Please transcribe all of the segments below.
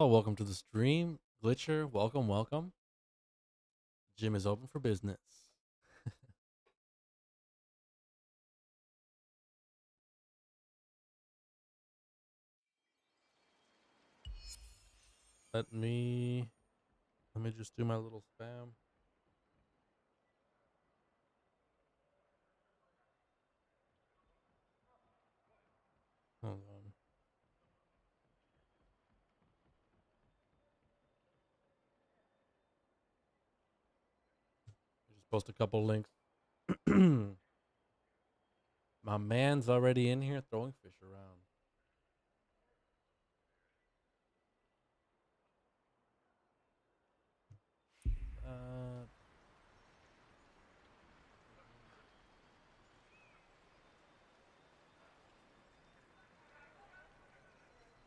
Oh, welcome to the stream. Glitcher, welcome, welcome. Gym is open for business. Let me just do my little spam. Hold on. Just post a couple links. My man's already in here throwing fish around. Uh,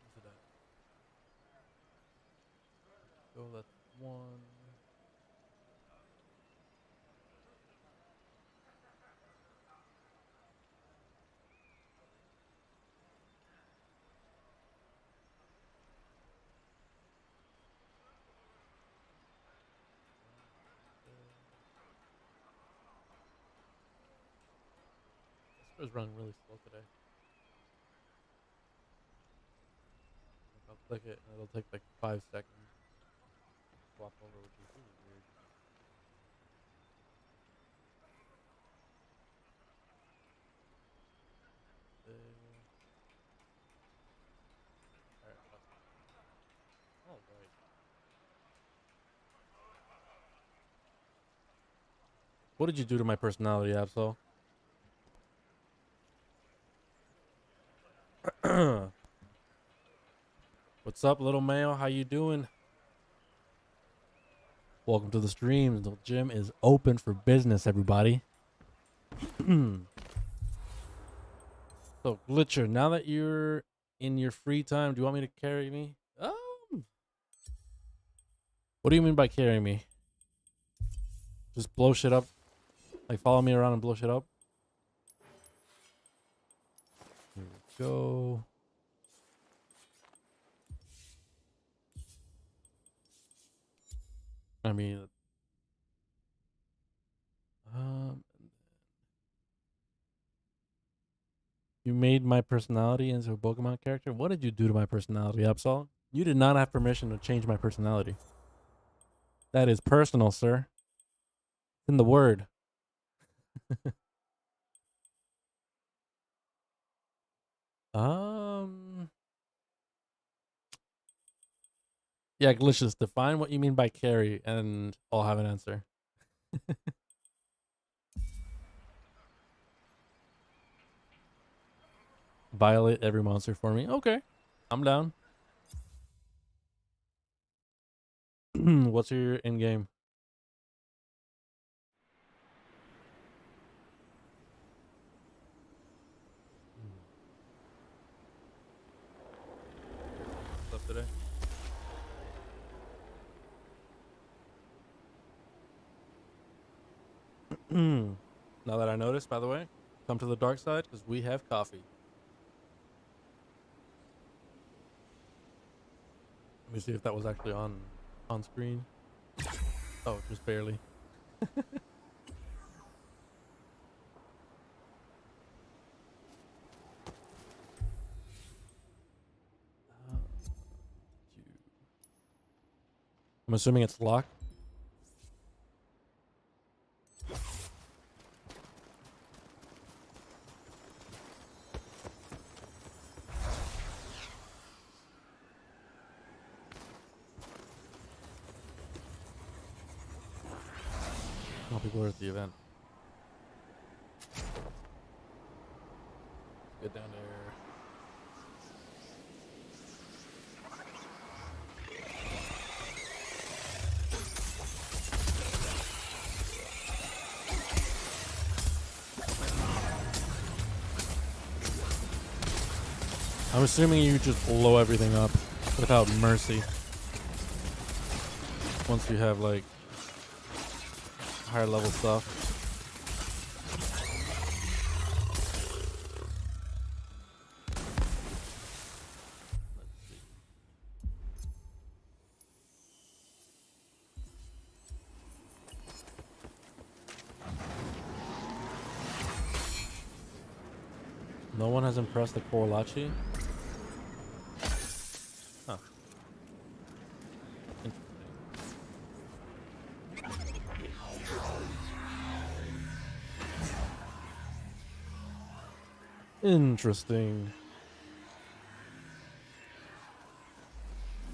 what's it at? Go, that's one. This is running really slow today. Like I'll click it and it'll take like 5 seconds. Swap over, which is really weird. There. All right. What did you do to my personality, Absol? What's up, little male? How you doing? Welcome to the stream. The gym is open for business, everybody. So, Glitcher, now that you're in your free time, do you want me to carry me? What do you mean by carry me? Just blow shit up? Like follow me around and blow shit up? Here we go. I mean, you made my personality into a Pokemon character? What did you do to my personality, Absol? You did not have permission to change my personality. That is personal, sir. It's in the word. Yeah, Glitches, define what you mean by carry and I'll have an answer. Violate every monster for me. Okay. I'm down. What's your in game? What's up today? Now that I noticed, by the way, come to the dark side because we have coffee. Let me see if that was actually on screen. Oh, just barely. I'm assuming it's locked. More people are at the event. Get down there. I'm assuming you just blow everything up without mercy. Once you have like higher level stuff. Let's see. No one has impressed the Korlachi. Huh. Interesting.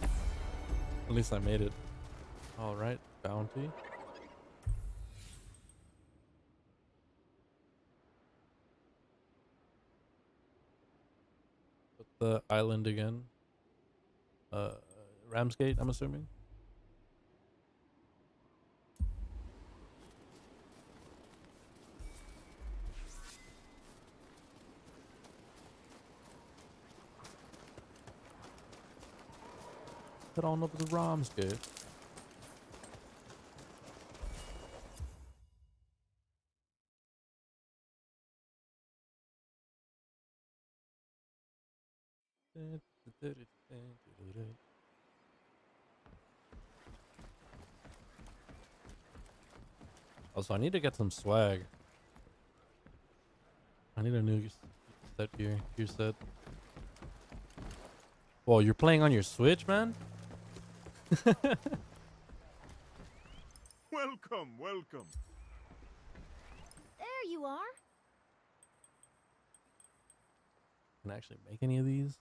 At least I made it. All right, bounty. Put the island again. Ramsgate, I'm assuming. Head on up to Ramsgate. Also, I need to get some swag. I need a new set here. Gear set. Whoa, you're playing on your Switch, man? Welcome, welcome. There you are. Can I actually make any of these?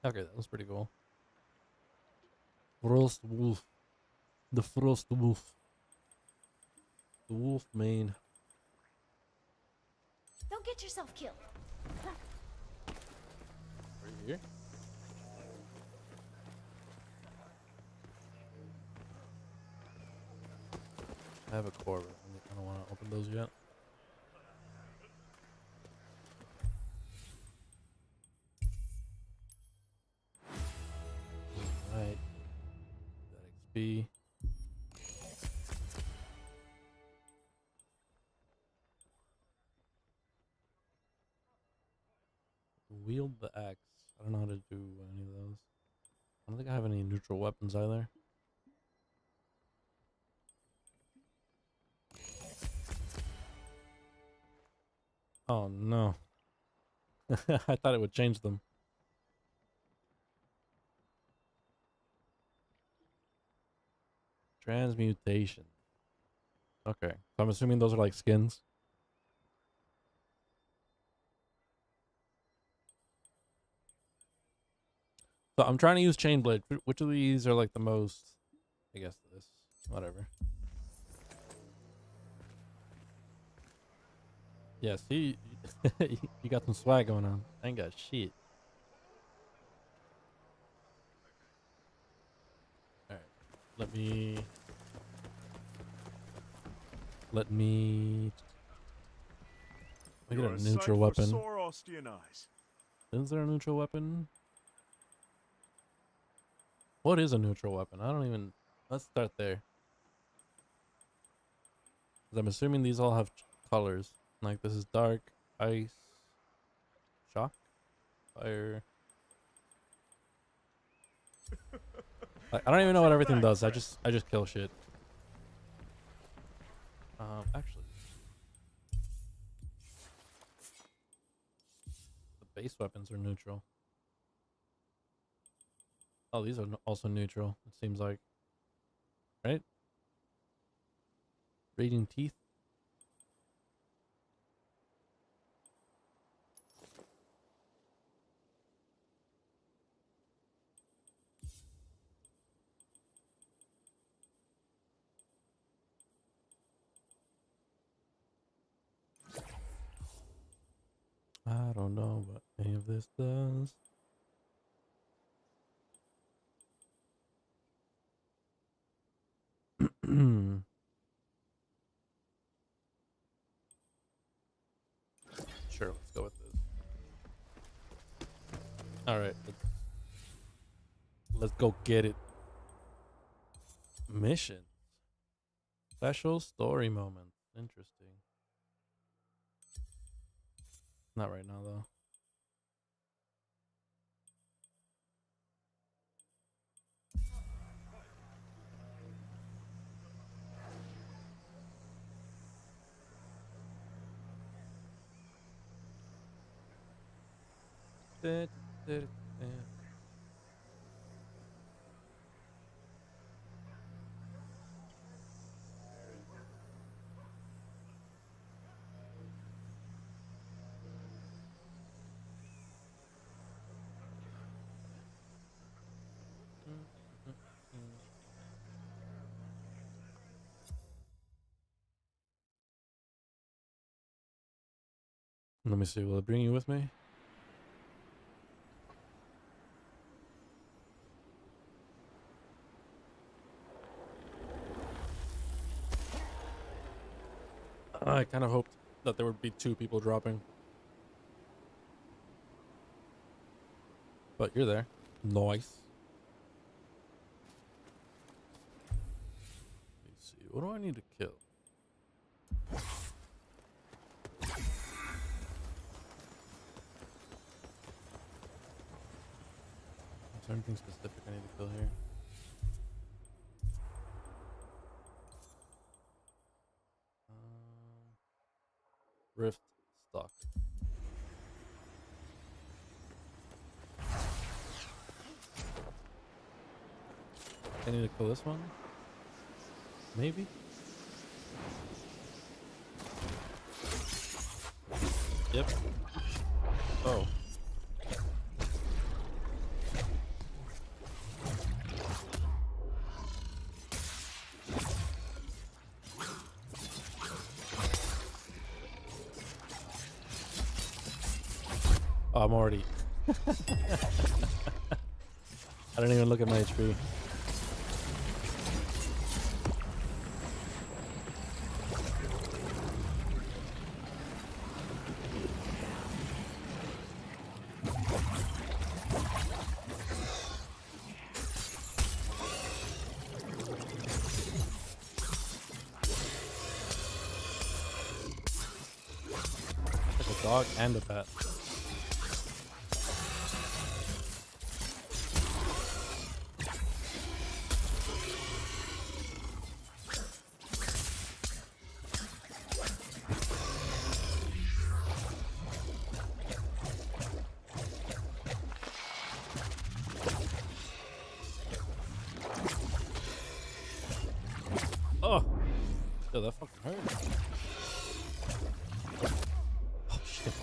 Okay, that was pretty cool. Frost Wolf. The Frost Wolf. The Wolf Mane. Don't get yourself killed. Right here. I have a core, but I don't want to open those yet. Alright. That XP. Wield the axe. I don't know how to do any of those. I don't think I have any neutral weapons either. Oh no. I thought it would change them. Transmutation. Okay. So I'm assuming those are like skins. So I'm trying to use Chainblade. Which of these are like the most? I guess this. Whatever. Yeah, see, you got some swag going on. I ain't got shit. Alright. Let me get a neutral weapon. Is there a neutral weapon? What is a neutral weapon? I don't even... Let's start there. 'Cause I'm assuming these all have colors. Like this is dark, ice, shock, fire. Like, I don't even know what everything does. I just kill shit. Actually, the base weapons are neutral. Oh, these are also neutral. It seems like, right? Raging teeth. I don't know what any of this does. Sure, let's go with this. All right, let's go get it. Mission. Special story moment. Interesting. Not right now though. Let me see. Will it bring you with me? I kind of hoped that there would be 2 people dropping. But you're there. Nice. Let's see. What do I need to kill? Is there anything specific I need to kill here? Rift stock. I need to kill this one? Maybe? Yep. Oh. Oh, I'm already... I didn't even look at my HP. Like a dog and a bat. Oh, yo, that fucking hurt. Oh shit.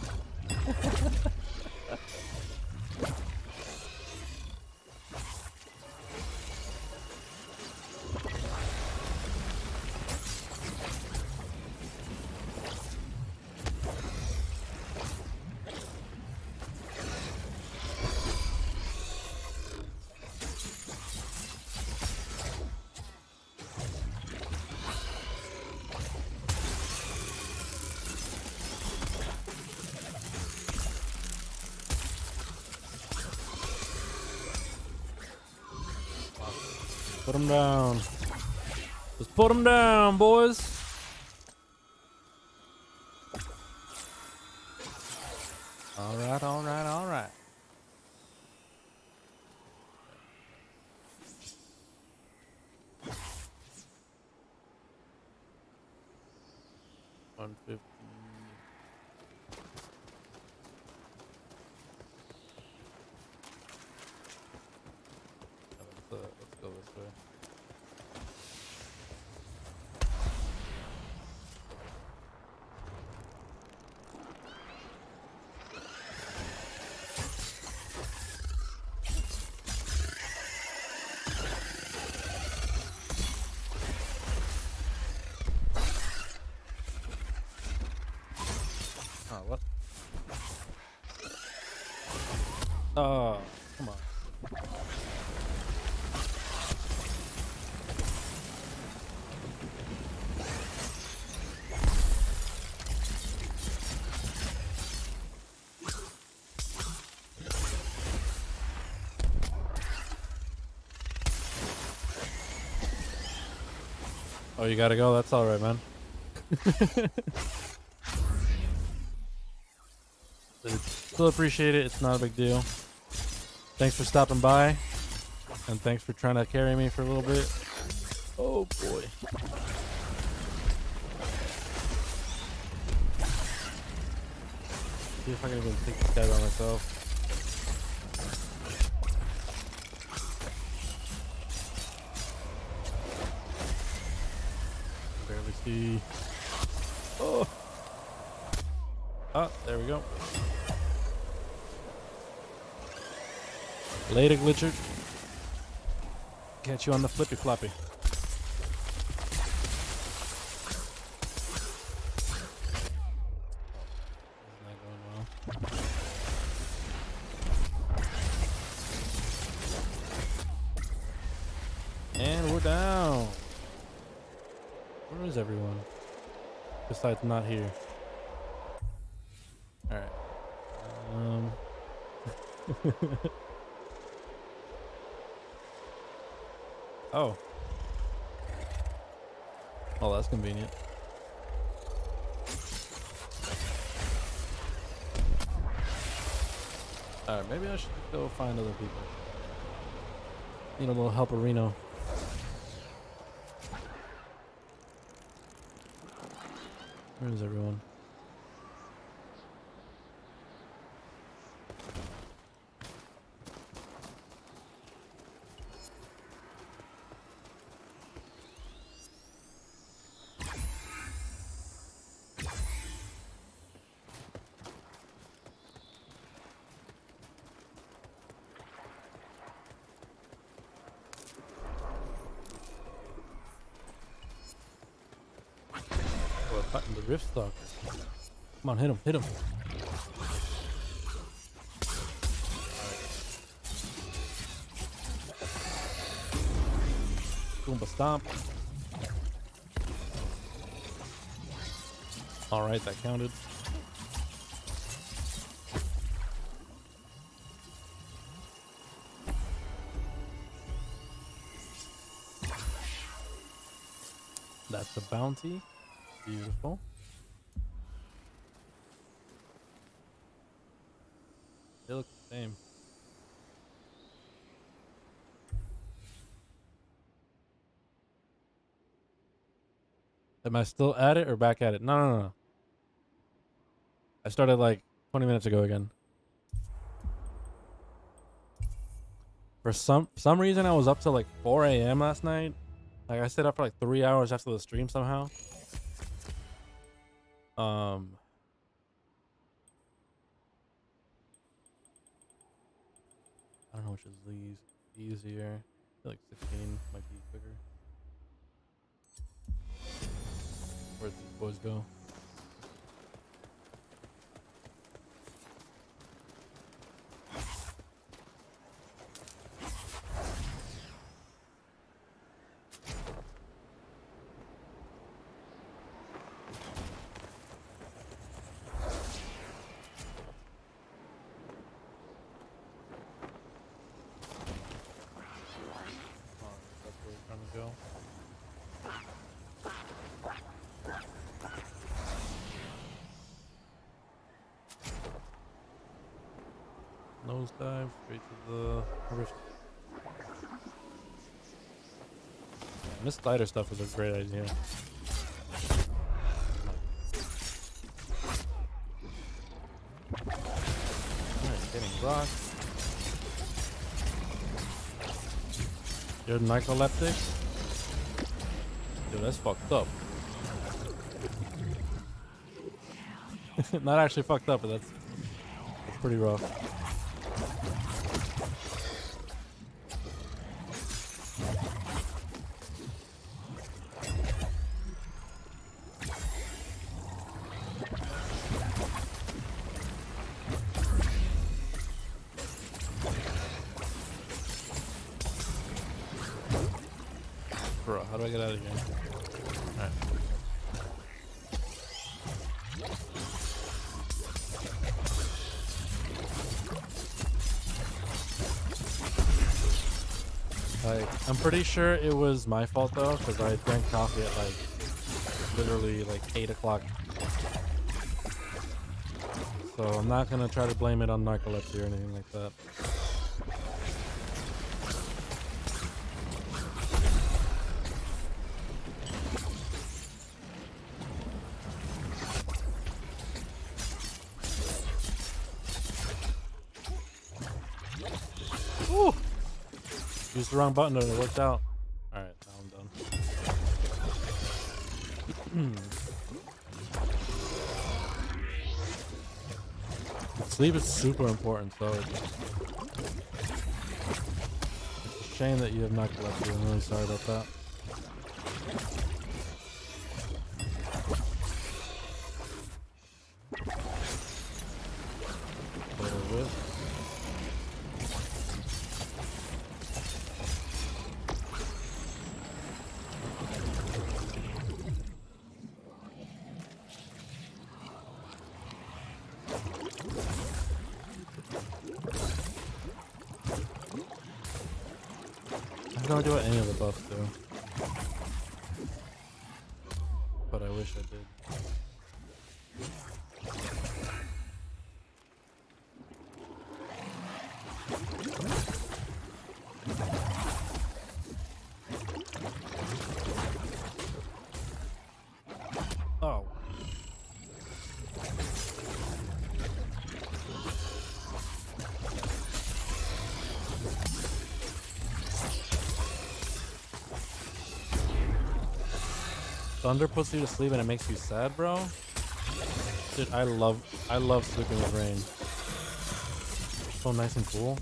Put him down. Just put him down, boys. All right, all right, all right. $150. Let's go this way. Oh, what? Oh, come on. Oh, you gotta go? That's alright, man. Still appreciate it. It's not a big deal. Thanks for stopping by. And thanks for trying to carry me for a little bit. Oh, boy. See if I can even take this guy by myself. bounty. Oh. Ah, there we go. Later, Glitcher. Catch you on the flippy floppy. Isn't that going well? And we're down. Where is everyone? Besides not here. Alright. Oh. Oh, that's convenient. Alright, maybe I should go find other people. Need a little helperino. Where is everyone? Button the rift stock. Come on, hit him, hit him. Boomba stomp. Alright, that counted. That's a bounty. Beautiful. They look the same. Am I still at it or back at it? No. I started like 20 minutes ago again. For some reason I was up till like 4 a.m. last night. Like I stayed up for like 3 hours after the stream somehow. I don't know which is easier. I feel like 16 might be quicker. Where'd these boys go? Go. Nose dive straight to the rift. And this spider stuff is a great idea. Alright, getting rocked. You're narcoleptic? Dude, that's fucked up. Not actually fucked up, but that's pretty rough. Bro, how do I get out of here? Alright. Like, I'm pretty sure it was my fault though, because I drank coffee at like literally like 8 o'clock. So I'm not gonna try to blame it on narcolepsy or anything like that. Ooh! Used the wrong button and it worked out. Alright, now I'm done. Sleep is super important, so it's a shame that you have narcolepsy. I'm really sorry about that. I have no idea what any of the buffs do, but I wish I did. Oh. Thunder puts you to sleep and it makes you sad, bro. Dude, I love sleeping with rain. So nice and cool.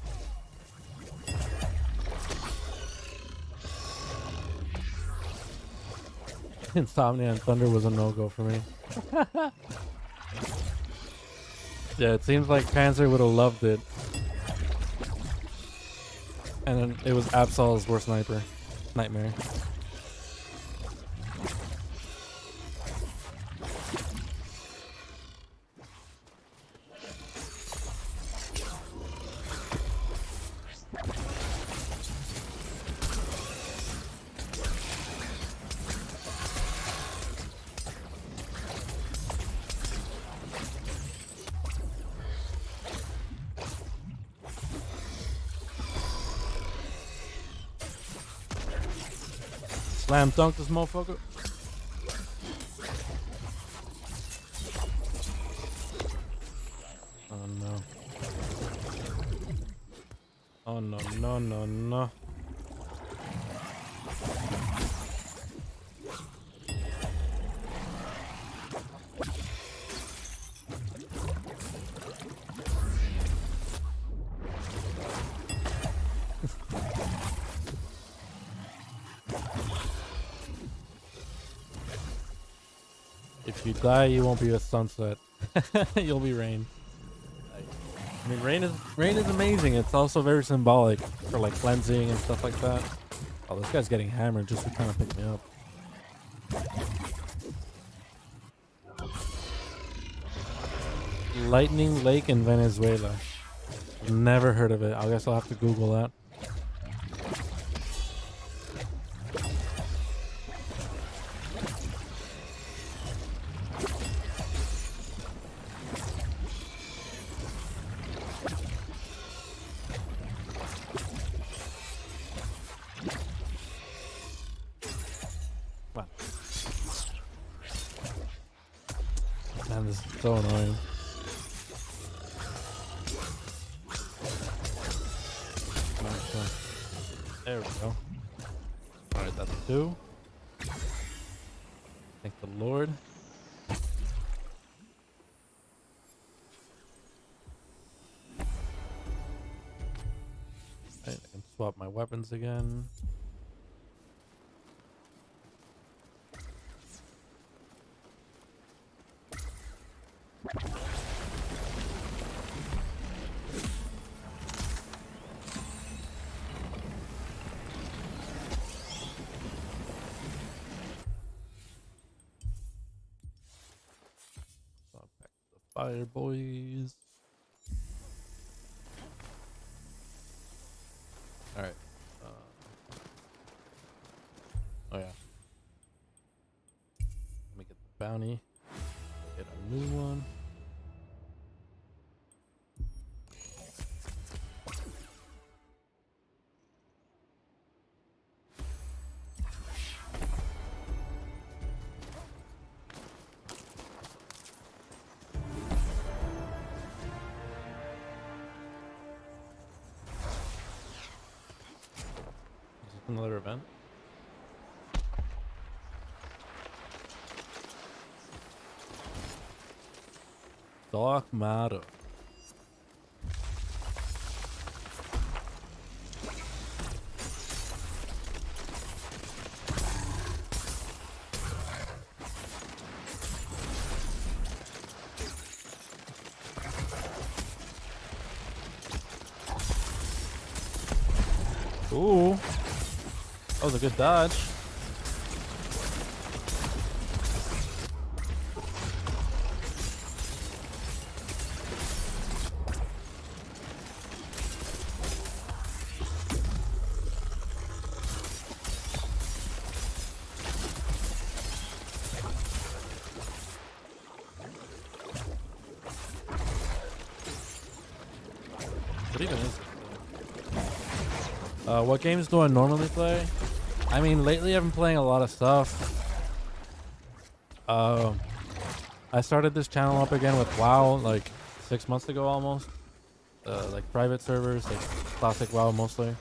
Insomnia and thunder was a no-go for me. Yeah, it seems like Panzer would have loved it. And then it was Absol's worst nightmare. Slam dunk this motherfucker. Oh no. Oh no, no, no, no. If you die, you won't be a sunset. You'll be rain. I mean, rain is amazing. It's also very symbolic for like cleansing and stuff like that. Oh, this guy's getting hammered just to kind of pick me up. Lightning Lake in Venezuela. Never heard of it. I guess I'll have to Google that. Man, this is so annoying. There we go. Alright, that's 2. Thank the Lord. Right, I can swap my weapons again. Fire boys. All right. Oh yeah. Let me get the bounty. Get a new one. Another event. Dark matter. Ooh, that was a good dodge. What even is it? What games do I normally play? I mean, lately I've been playing a lot of stuff. I started this channel up again with WoW like 6 months ago almost. Like private servers, like classic WoW mostly.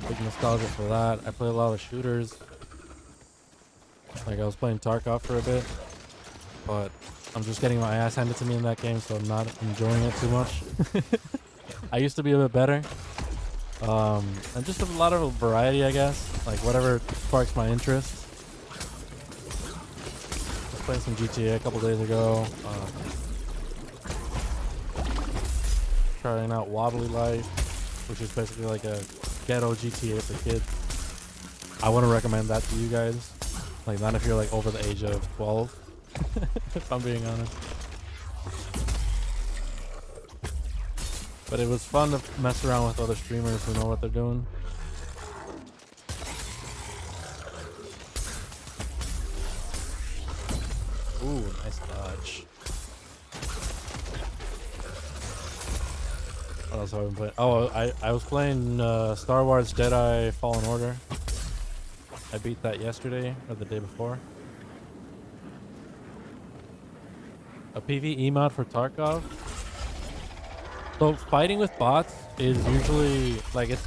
Big nostalgia for that. I play a lot of shooters. Like I was playing Tarkov for a bit, but I'm just getting my ass handed to me in that game, so I'm not enjoying it too much. I used to be a bit better. And just a lot of variety, I guess. Like whatever sparks my interest. I was playing some GTA a couple days ago. Trying out Wobbly Life, which is basically like a ghetto GTA for kids. I wouldn't recommend that to you guys. Like not if you're like over the age of 12. If I'm being honest. But it was fun to mess around with other streamers who know what they're doing. Ooh, nice dodge. What else have I been playing? Oh, I was playing Star Wars Jedi Fallen Order. I beat that yesterday or the day before. A PvE mod for Tarkov. So fighting with bots is usually like it's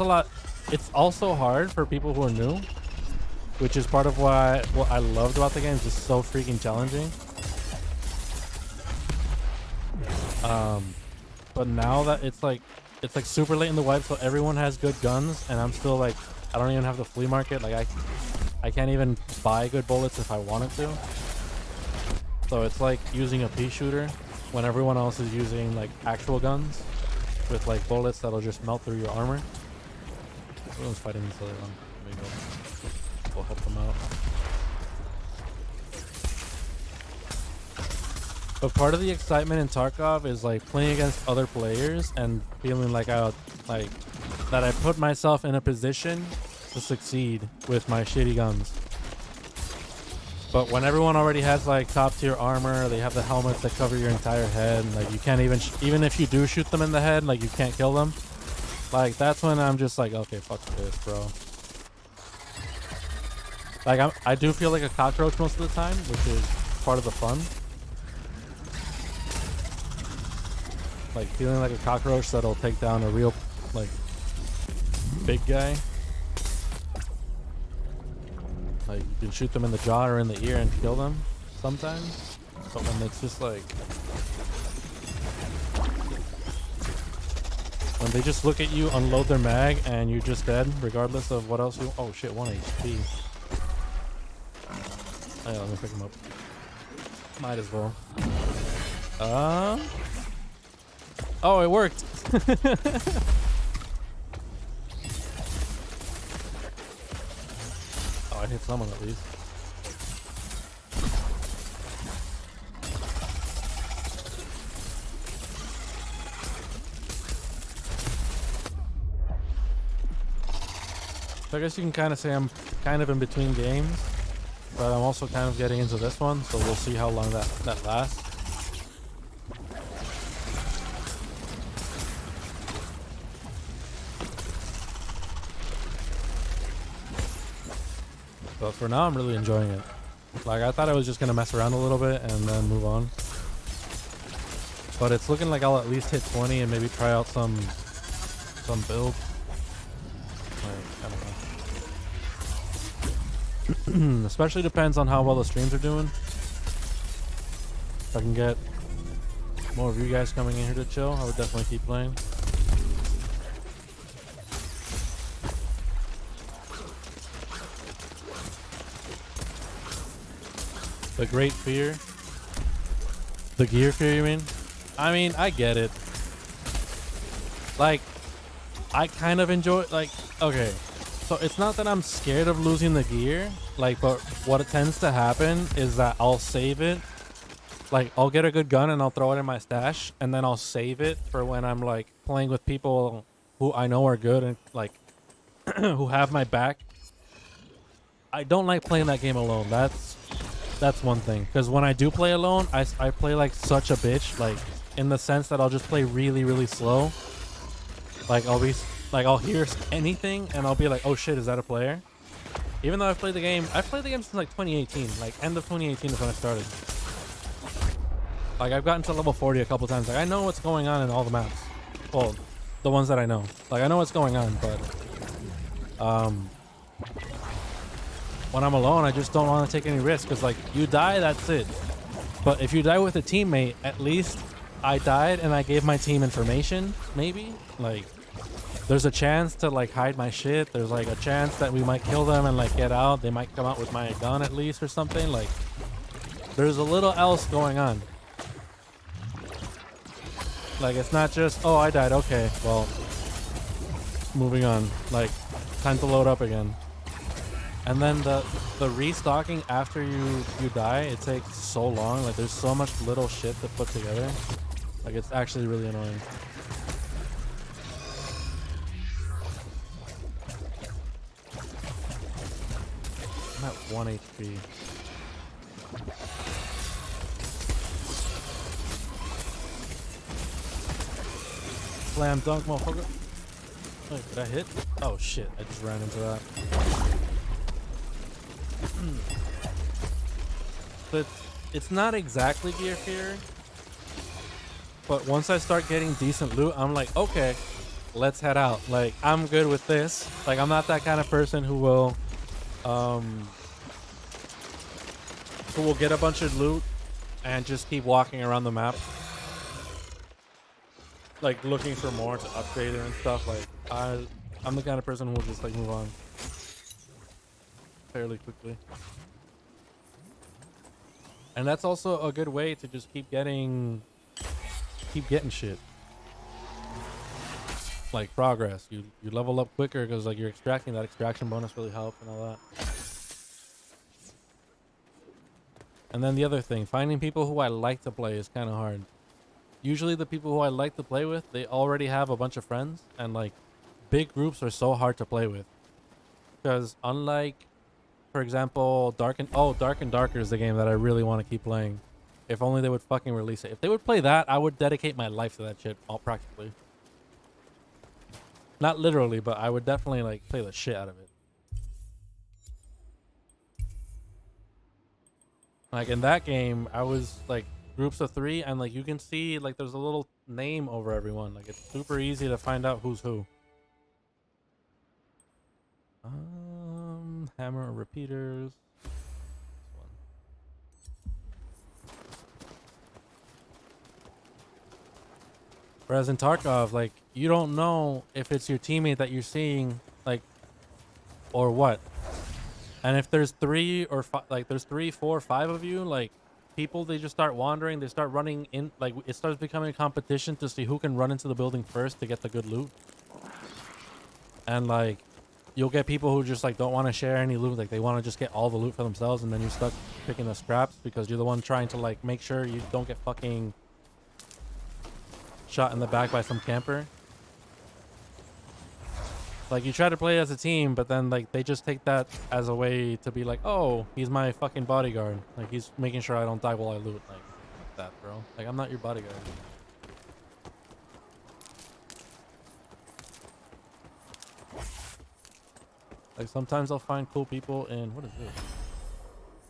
also hard for people who are new, which is part of why what I loved about the game is just so freaking challenging. But now that it's like super late in the wipe, so everyone has good guns, and I'm still like I don't even have the flea market. Like I can't even buy good bullets if I wanted to. So it's like using a pea shooter when everyone else is using like actual guns with like bullets that'll just melt through your armor. Everyone's fighting this other one. Let me go. We'll help them out. But part of the excitement in Tarkov is like playing against other players and feeling like that I put myself in a position to succeed with my shitty guns. But when everyone already has like top tier armor, they have the helmets that cover your entire head, and like you can't even if you do shoot them in the head, like you can't kill them. Like that's when I'm just like, okay, fuck this, bro. Like I do feel like a cockroach most of the time, which is part of the fun. Like feeling like a cockroach that'll take down a real like big guy. Like you can shoot them in the jaw or in the ear and kill them sometimes. But when it's just like when they just look at you, unload their mag, and you're just dead regardless of what else you. Oh shit, 1 HP. Oh, yeah, let me pick him up. Might as well. Oh, it worked. Oh, I hit someone at least. So I guess you can kind of say I'm kind of in between games, but I'm also kind of getting into this one, so we'll see how long that lasts. But for now, I'm really enjoying it. Like, I thought I was just going to mess around a little bit and then move on. But it's looking like I'll at least hit 20 and maybe try out some build. Like, I don't know. Especially depends on how well the streams are doing. If I can get more of you guys coming in here to chill, I would definitely keep playing. The great fear. The gear fear, you mean? I mean, I get it. Like, I kind of enjoy, like, okay. So it's not that I'm scared of losing the gear, like, but what it tends to happen is that I'll save it. Like, I'll get a good gun and I'll throw it in my stash, and then I'll save it for when I'm, like, playing with people who I know are good and, like, who have my back. I don't like playing that game alone. That's one thing. Because when I do play alone, I play like such a bitch, like, in the sense that I'll just play really, really slow. Like, I'll hear anything and I'll be like, oh shit, is that a player? Even though I've played the game since like 2018. Like, end of 2018 is when I started. Like, I've gotten to level 40 a couple times. Like, I know what's going on in all the maps. Well, the ones that I know. Like, I know what's going on, but when I'm alone, I just don't want to take any risks, because, like, you die, that's it. But if you die with a teammate, at least I died and I gave my team information, maybe? Like, there's a chance to, like, hide my shit. There's, like, a chance that we might kill them and, like, get out. They might come out with my gun at least or something. Like, there's a little else going on. Like, it's not just, oh, I died. Okay, well, moving on. Like, time to load up again. And then the restocking after you die, it takes so long. Like, there's so much little shit to put together. Like, it's actually really annoying. I'm at 1 HP. Slam dunk, motherfucker. Wait, did I hit? Oh shit, I just ran into that. But it's not exactly gear fear. But once I start getting decent loot, I'm like, okay, let's head out. Like, I'm good with this. Like, I'm not that kind of person who will get a bunch of loot and just keep walking around the map, like, looking for more to upgrade it and stuff. Like, I'm the kind of person who will just, like, move on fairly quickly. And that's also a good way to just keep getting shit. Like, progress. You level up quicker because, like, you're extracting. That extraction bonus really helps and all that. And then the other thing, finding people who I like to play is kind of hard. Usually the people who I like to play with, they already have a bunch of friends, and, like, big groups are so hard to play with. Because unlike, for example, Dark and Darker is the game that I really want to keep playing. If only they would fucking release it. If they would play that, I would dedicate my life to that shit, all practically. Not literally, but I would definitely, like, play the shit out of it. Like, in that game, I was, like, groups of 3, and, like, you can see, like, there's a little name over everyone. Like, it's super easy to find out who's who. Hammer repeaters. This one. Whereas in Tarkov, like, you don't know if it's your teammate that you're seeing, like, or what. And if there's 3 or 5, like, there's 3, 4, 5 of you, like, people, they just start wandering. They start running in, like, it starts becoming a competition to see who can run into the building first to get the good loot. And, like, you'll get people who just, like, don't want to share any loot. Like, they want to just get all the loot for themselves, and then you're stuck picking the scraps because you're the one trying to, like, make sure you don't get fucking shot in the back by some camper. Like, you try to play as a team, but then, like, they just take that as a way to be like, oh, he's my fucking bodyguard. Like, he's making sure I don't die while I loot. Like that, bro. Like, I'm not your bodyguard. Like, sometimes I'll find cool people in... What is this?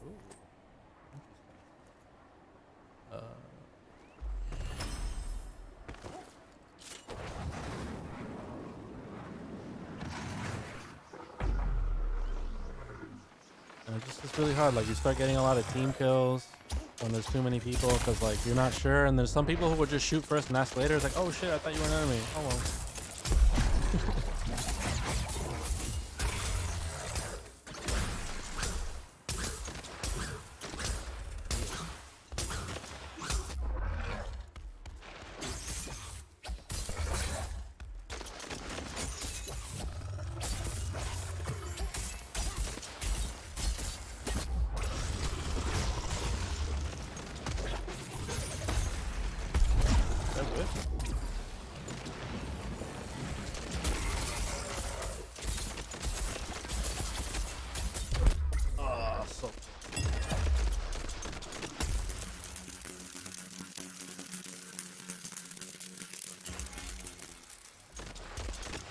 Ooh. And it's really hard. Like, you start getting a lot of team kills, when there's too many people, because like you're not sure, and there's some people who would just shoot first and ask later. It's like, oh shit, I thought you were an enemy. Oh well.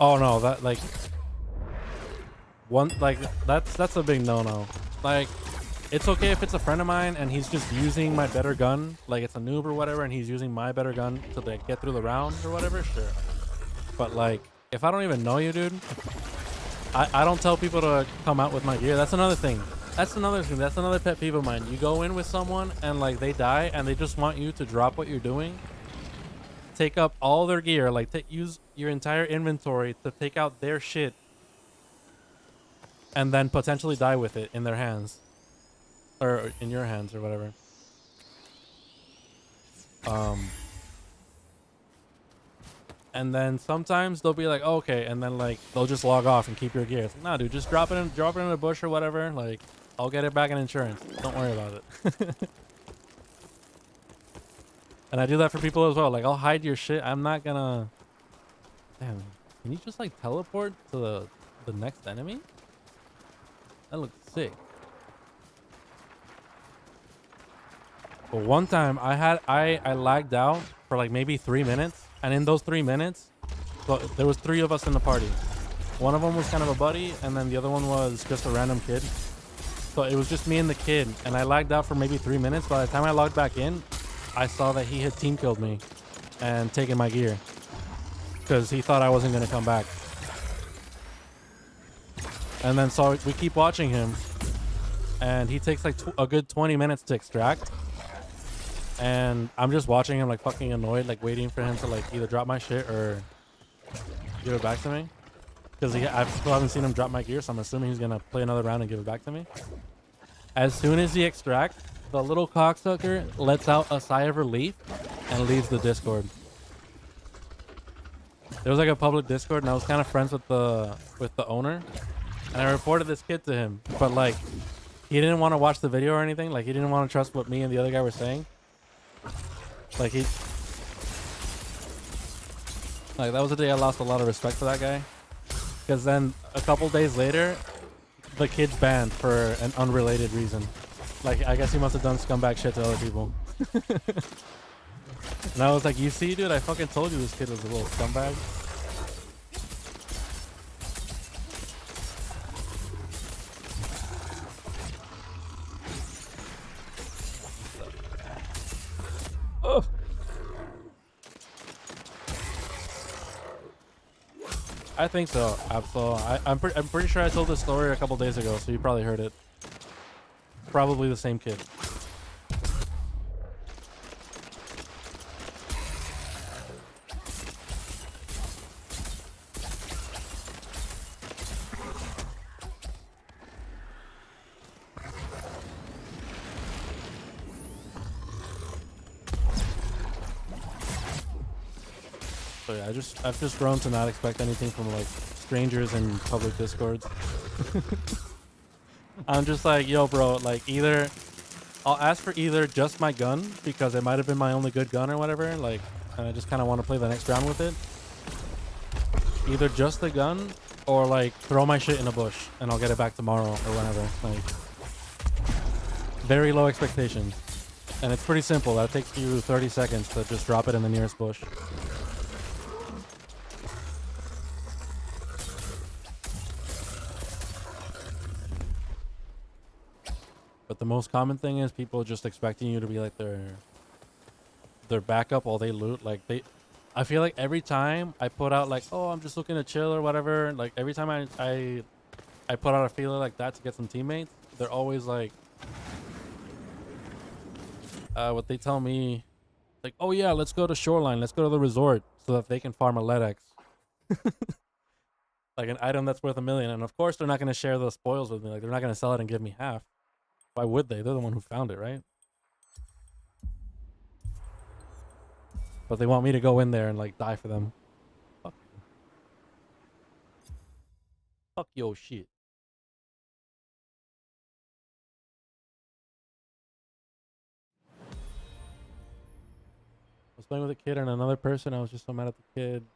Oh no, that like that's a big no-no. Like, it's okay if it's a friend of mine and he's just using my better gun, like it's a noob or whatever, and he's using my better gun to like get through the round or whatever, sure. But like, if I don't even know you, dude, I don't tell people to come out with my gear. That's another thing. That's another thing. That's another pet peeve of mine. You go in with someone and like they die and they just want you to drop what you're doing, take up all their gear, like use your entire inventory to take out their shit, and then potentially die with it in their hands, or in your hands or whatever. And then sometimes they'll be like, oh, okay, and then like they'll just log off and keep your gear. It's like, nah, dude, just drop it in a bush or whatever. Like, I'll get it back in insurance. Don't worry about it. And I do that for people as well. Like, I'll hide your shit. I'm not gonna... Damn, can you just like teleport to the next enemy? That looks sick. But one time I lagged out for like maybe 3 minutes, and in those 3 minutes, so there was 3 of us in the party. One of them was kind of a buddy, and then the other one was just a random kid. So it was just me and the kid, and I lagged out for maybe 3 minutes. By the time I logged back in, I saw that he had team killed me and taken my gear because he thought I wasn't going to come back. And then so we keep watching him, and he takes like a good 20 minutes to extract. And I'm just watching him like fucking annoyed, like waiting for him to like either drop my shit or give it back to me. Because I still haven't seen him drop my gear, so I'm assuming he's going to play another round and give it back to me. As soon as he extracts, the little cocksucker lets out a sigh of relief and leaves the Discord. There was like a public Discord, and I was kind of friends with the owner, and I reported this kid to him. But like, he didn't want to watch the video or anything. Like, he didn't want to trust what me and the other guy were saying. Like, that was the day I lost a lot of respect for that guy. Because then a couple days later, the kid's banned for an unrelated reason. Like, I guess he must have done scumbag shit to other people. And I was like, you see, dude, I fucking told you this kid was a little scumbag. Oh. I think so, Absol. I'm pretty sure I told this story a couple days ago, so you probably heard it. Probably the same kid. So yeah, I've just grown to not expect anything from like strangers in public discords. I'm just like, yo, bro, like either I'll ask for either just my gun because it might have been my only good gun or whatever, like, and I just kind of want to play the next round with it. Either just the gun or like throw my shit in a bush and I'll get it back tomorrow or whenever. Like, very low expectations. And it's pretty simple. That takes you 30 seconds to just drop it in the nearest bush. But the most common thing is people just expecting you to be like their backup while they loot. Like I feel like every time I put out like, oh, I'm just looking to chill or whatever. Like every time I put out a feeler like that to get some teammates, they're always like, what they tell me, like, oh yeah, let's go to Shoreline, let's go to the resort so that they can farm a LEDX. Like an item that's worth $1 million. And of course they're not gonna share the spoils with me. Like they're not gonna sell it and give me half. Why would they? They're the one who found it, right? But they want me to go in there and like die for them. Fuck you. Fuck your shit. I was playing with a kid and another person. I was just so mad at the kid.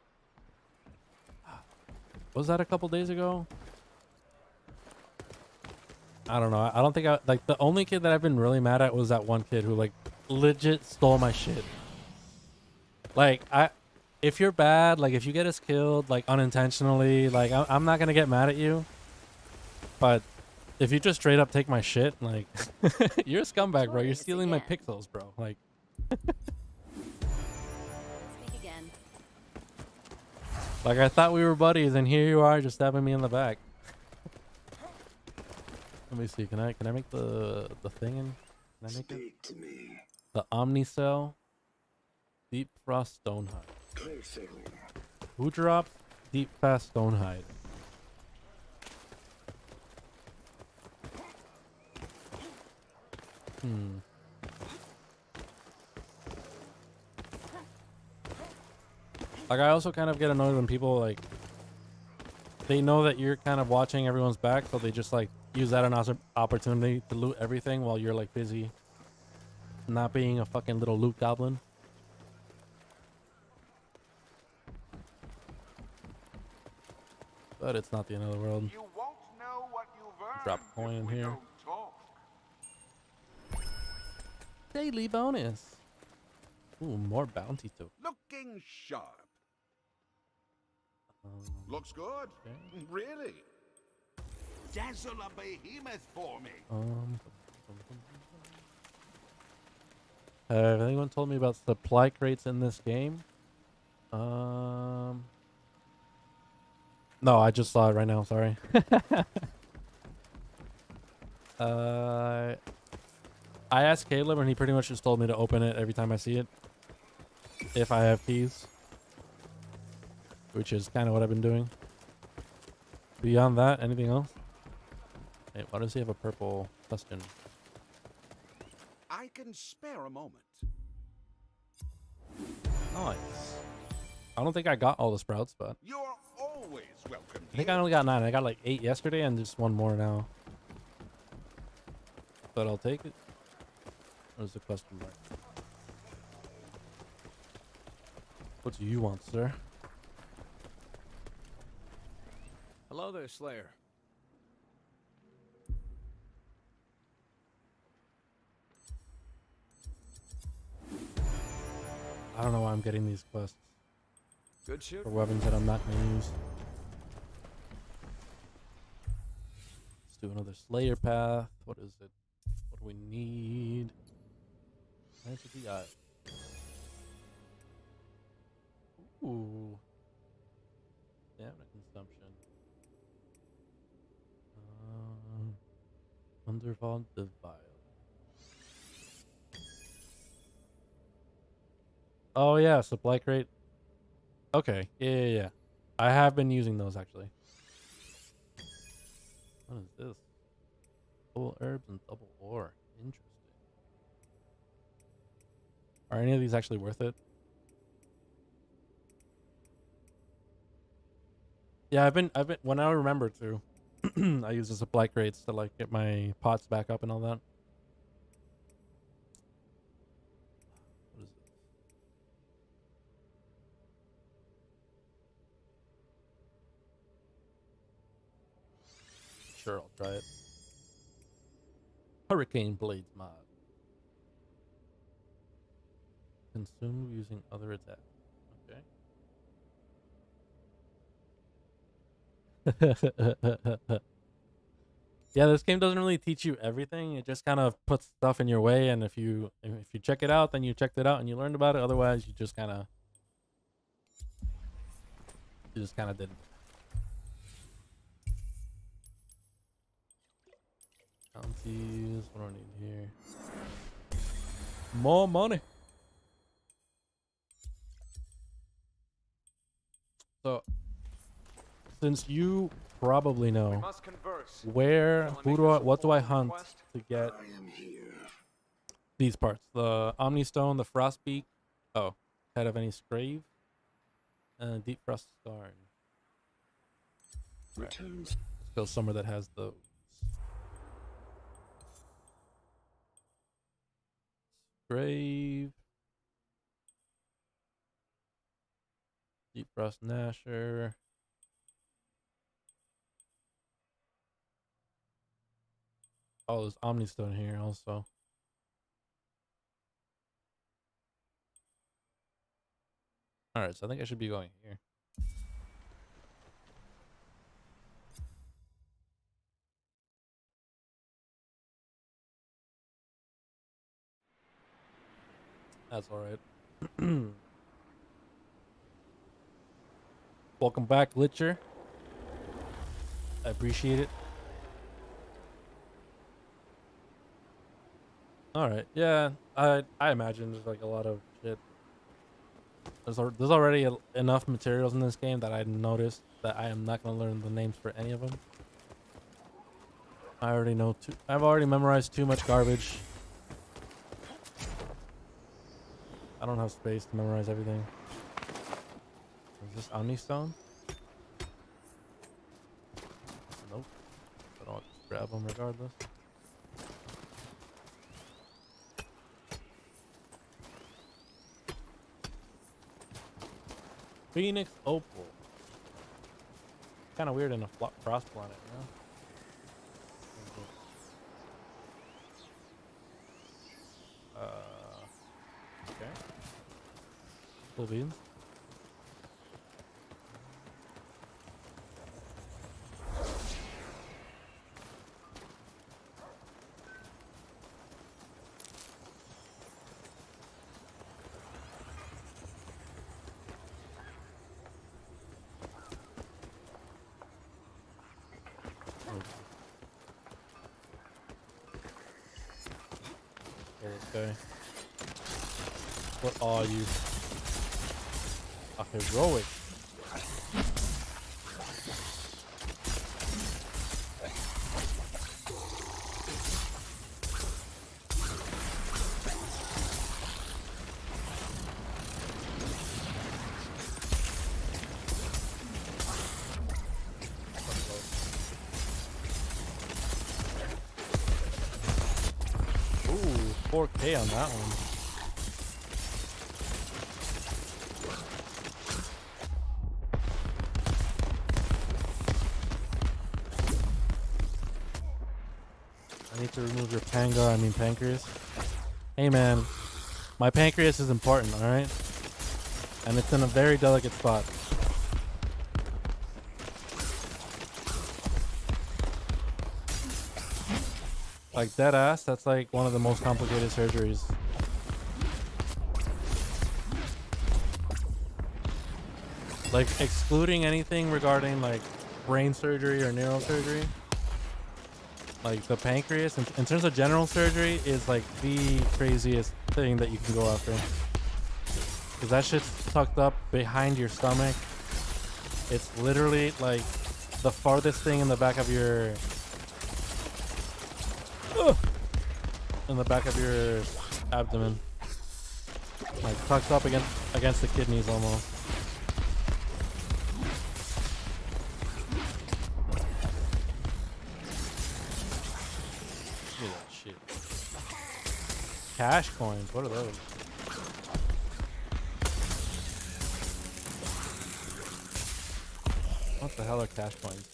Was that a couple days ago? I don't know. I don't think like the only kid that I've been really mad at was that one kid who like legit stole my shit. Like if you're bad, like if you get us killed like unintentionally, like I'm not gonna get mad at you. But if you just straight up take my shit, like you're a scumbag, bro. You're stealing my pixels, bro. Like. Speak again. Like I thought we were buddies, and here you are just stabbing me in the back. Let me see. Can I make the thing in? Can I make it? To me. The Omnicell Deep Frost Stonehide. Clear sailing. Who dropped Deep Fast Stonehide? Like I also kind of get annoyed when people like they know that you're kind of watching everyone's back, so they just like use that as an opportunity to loot everything while you're like busy not being a fucking little loot goblin. But it's not the end of the world. You won't know what you've earned. Drop a coin in if we here. don't talk. Daily bonus. Ooh, more bounty tokens. Looking sharp. Looks good. Okay. Really. Dazzle a behemoth for me. Have anyone told me about supply crates in this game? No, I just saw it right now. Sorry. I asked Caleb, and he pretty much just told me to open it every time I see it, if I have keys, which is kind of what I've been doing. Beyond that, anything else? Hey, why does he have a purple question? I can spare a moment. Nice. I don't think I got all the sprouts, but You're always welcome. I think I only got 9. I got like 8 yesterday and just 1 more now. But I'll take it. Where's the question mark? What do you want, sir? Hello there, Slayer. I don't know why I'm getting these quests Good shoot. for weapons that I'm not going to use. Let's do another Slayer path. What is it? What do we need? Answer the eye. Ooh. Stamina consumption. Undervault Devile. Oh yeah, supply crate. Okay, yeah. I have been using those actually. What is this? Double herbs and double ore. Interesting. Are any of these actually worth it? Yeah, I've been when I remember to I use the supply crates to like get my pots back up and all that. What is it? Sure, I'll try it. Hurricane Blades mod. Consume using other attacks. Okay. Yeah, this game doesn't really teach you everything. It just kind of puts stuff in your way, and if you check it out, then you checked it out and you learned about it. Otherwise, you just kind of didn't. Bounties. What do I need here? More money. So, since you probably We know must converse. where, Shall I who make do I, this a what do I formal hunt request? to get I am here. these parts? The Omni Stone, the Frostbeak. Oh, head of any Scrave, and Deep Frost Scar. Right. Returns. Let's go somewhere that has those. Grave. Deep Frost Nasher. Oh, there's Omni Stone here also. Alright, so I think I should be going here. That's alright. Welcome back, Glitcher. I appreciate it. Alright, yeah. I imagine there's like a lot of shit. There's already enough materials in this game that I noticed that I am not going to learn the names for any of them. I already know I've already memorized too much garbage. I don't have space to memorize everything. Is this Omni Stone? Nope. But I'll just grab them regardless. Phoenix Opal. Kind of weird in a frost planet, you know? Okay. Cool beans. Okay. What are you? A heroic. Ooh, 4K on that one. I need to remove your pancreas. Hey man, my pancreas is important, alright? And it's in a very delicate spot. Like dead ass, that's like one of the most complicated surgeries. Like excluding anything regarding like brain surgery or neurosurgery. Like the pancreas, in terms of general surgery, is like the craziest thing that you can go after. Because that shit's tucked up behind your stomach. It's literally like the farthest thing in the back of your... in the back of your abdomen. Like tucked up against the kidneys almost. Look at that shit. Cash coins, what are those? What the hell are cash coins?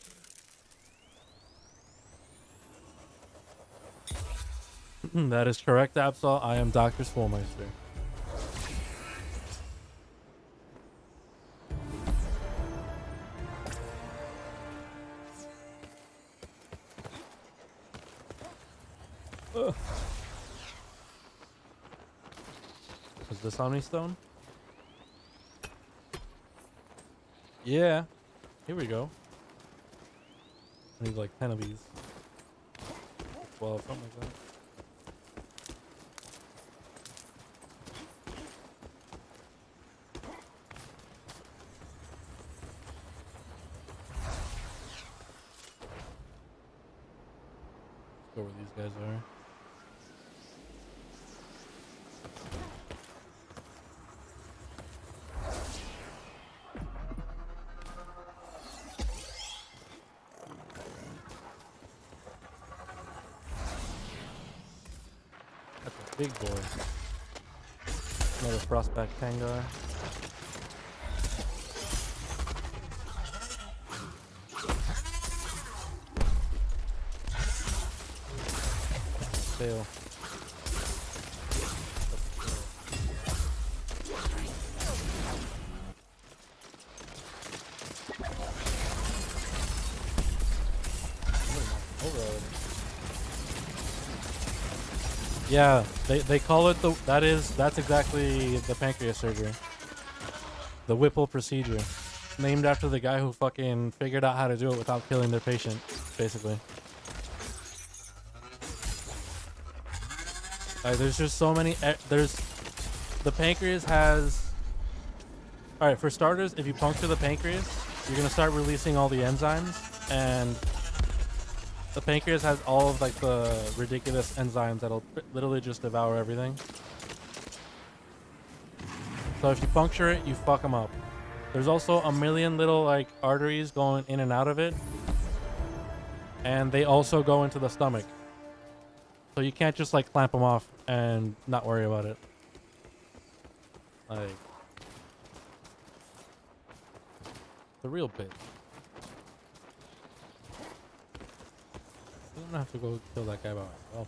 That is correct, Absol. I am DrSwolemeister. Is this Omni Stone? Yeah. Here we go. I need like 10 of these. 12, something like that. Go where these guys are. That's a big boy. Another frostback Tangar. Tail. Yeah, they call it that's exactly the pancreas surgery. The Whipple procedure. Named after the guy who fucking figured out how to do it without killing their patient, basically. Like, there's just so many the pancreas has. Alright, for starters, if you puncture the pancreas, you're gonna start releasing all the enzymes, and the pancreas has all of like the ridiculous enzymes that'll literally just devour everything. So if you puncture it, you fuck them up. There's also a million little like arteries going in and out of it, and they also go into the stomach. So you can't just like clamp them off and not worry about it. Like, the real bit. I don't have to go kill that guy by myself.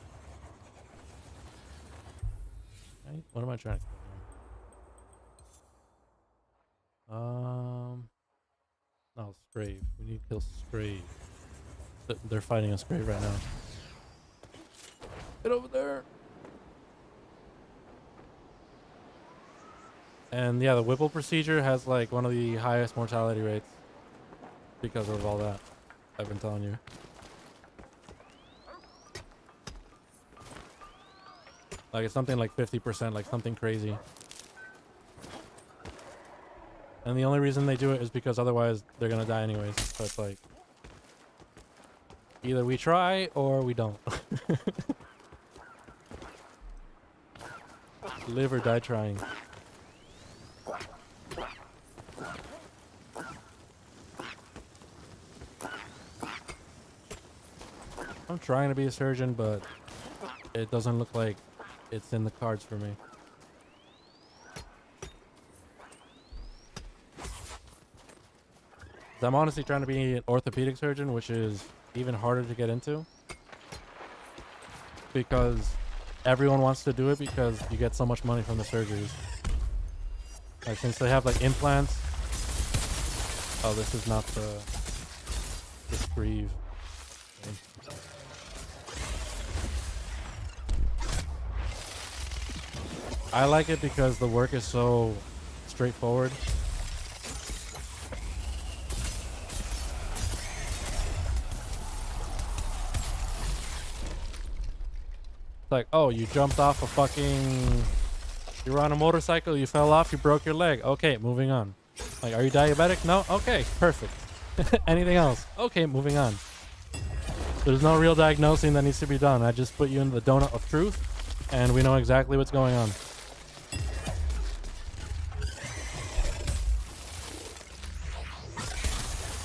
Right? What am I trying to kill here? No, Strave. We need to kill Strave. They're fighting a Strave right now. Get over there! And yeah, the Whipple procedure has like one of the highest mortality rates because of all that I've been telling you. Like, it's something like 50%, like something crazy. And the only reason they do it is because otherwise they're gonna die anyways. So it's like, either we try or we don't. Live or die trying. I'm trying to be a surgeon, but it doesn't look like it's in the cards for me. I'm honestly trying to be an orthopedic surgeon, which is even harder to get into because everyone wants to do it because you get so much money from the surgeries. Like, since they have like implants. Oh, this is not the sleeve. Okay. I like it because the work is so straightforward. It's like, oh, you jumped off a fucking... You were on a motorcycle, you fell off, you broke your leg. Okay, moving on. Like, are you diabetic? No? Okay, perfect. Anything else? Okay, moving on. There's no real diagnosing that needs to be done. I just put you in the donut of truth, and we know exactly what's going on.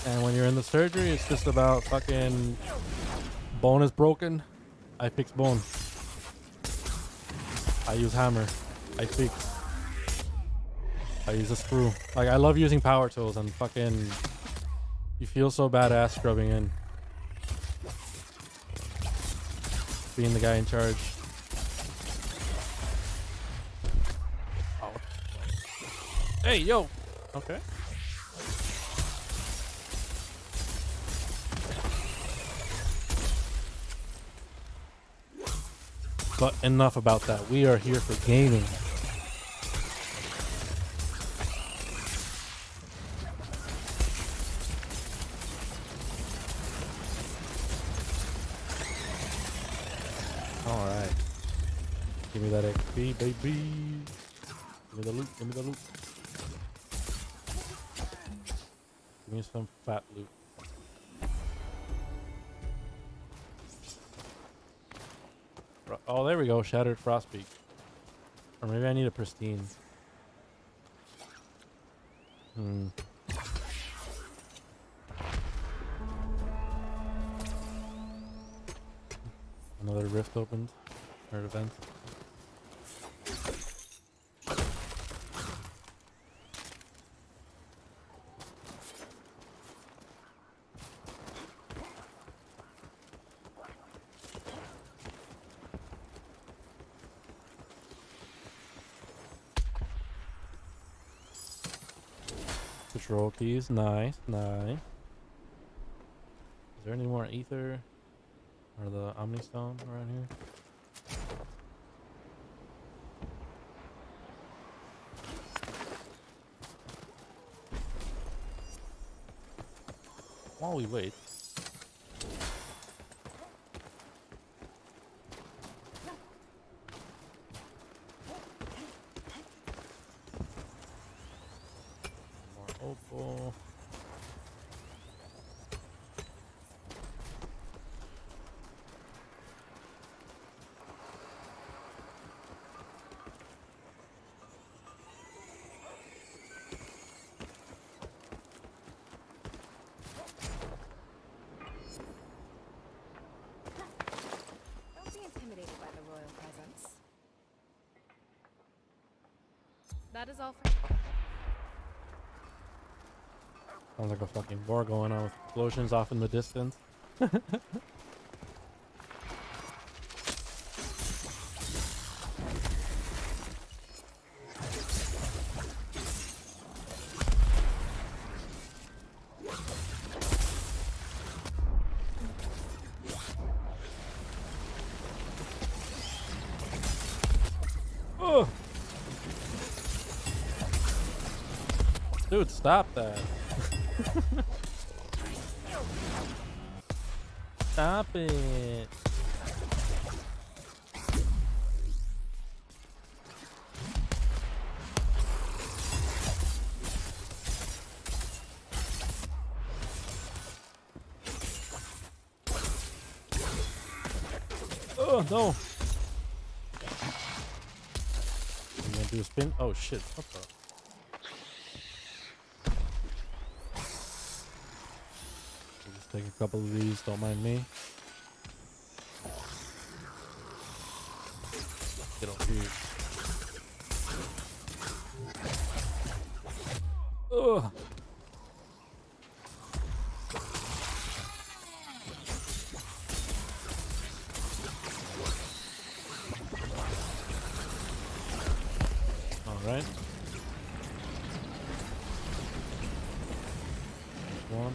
And when you're in the surgery, it's just about fucking... Bone is broken. I fix bone. I use hammer. I fix. I use a screw. Like, I love using power tools and fucking... You feel so badass scrubbing in. Being the guy in charge. Oh. Hey, yo! Okay. But enough about that. We are here for gaming. Alright. Give me that XP, baby. Give me the loot, give me the loot. Give me some fat loot. Oh, there we go. Shattered Frostpeak. Or maybe I need a pristine. Another rift opened. Or event. Patrol keys, nice, nice. Is there any more ether or the Omni Stone around here? While we wait, more opal. Don't be intimidated by the royal presence. That is all for... Sounds like a fucking war going on with explosions off in the distance. Oh! Dude, stop that. Stop it. Oh no. I'm gonna do a spin. Oh shit. What the? Just take a couple of these, don't mind me. Get over here. Ugh. All right. One.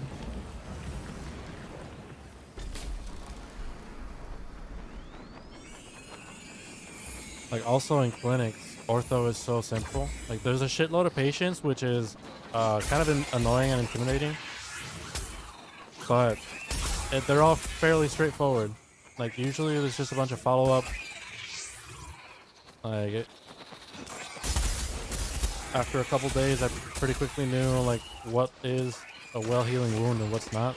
Like also in clinics, ortho is so simple. Like there's a shitload of patients, which is kind of annoying and intimidating. But they're all fairly straightforward. Like usually there's just a bunch of follow-up. Like after a couple days, I pretty quickly knew like what is a well-healing wound and what's not.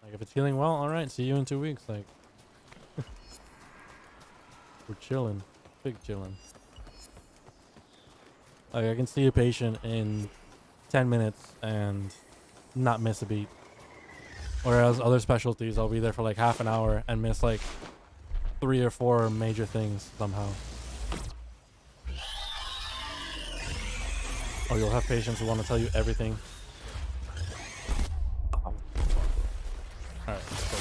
Like if it's healing well, all right, see you in 2 weeks. Like we're chilling, big chilling. Like I can see a patient in 10 minutes and not miss a beat. Whereas other specialties, I'll be there for like half an hour and miss like 3 or 4 major things somehow. Or you'll have patients who want to tell you everything. Alright, let's go.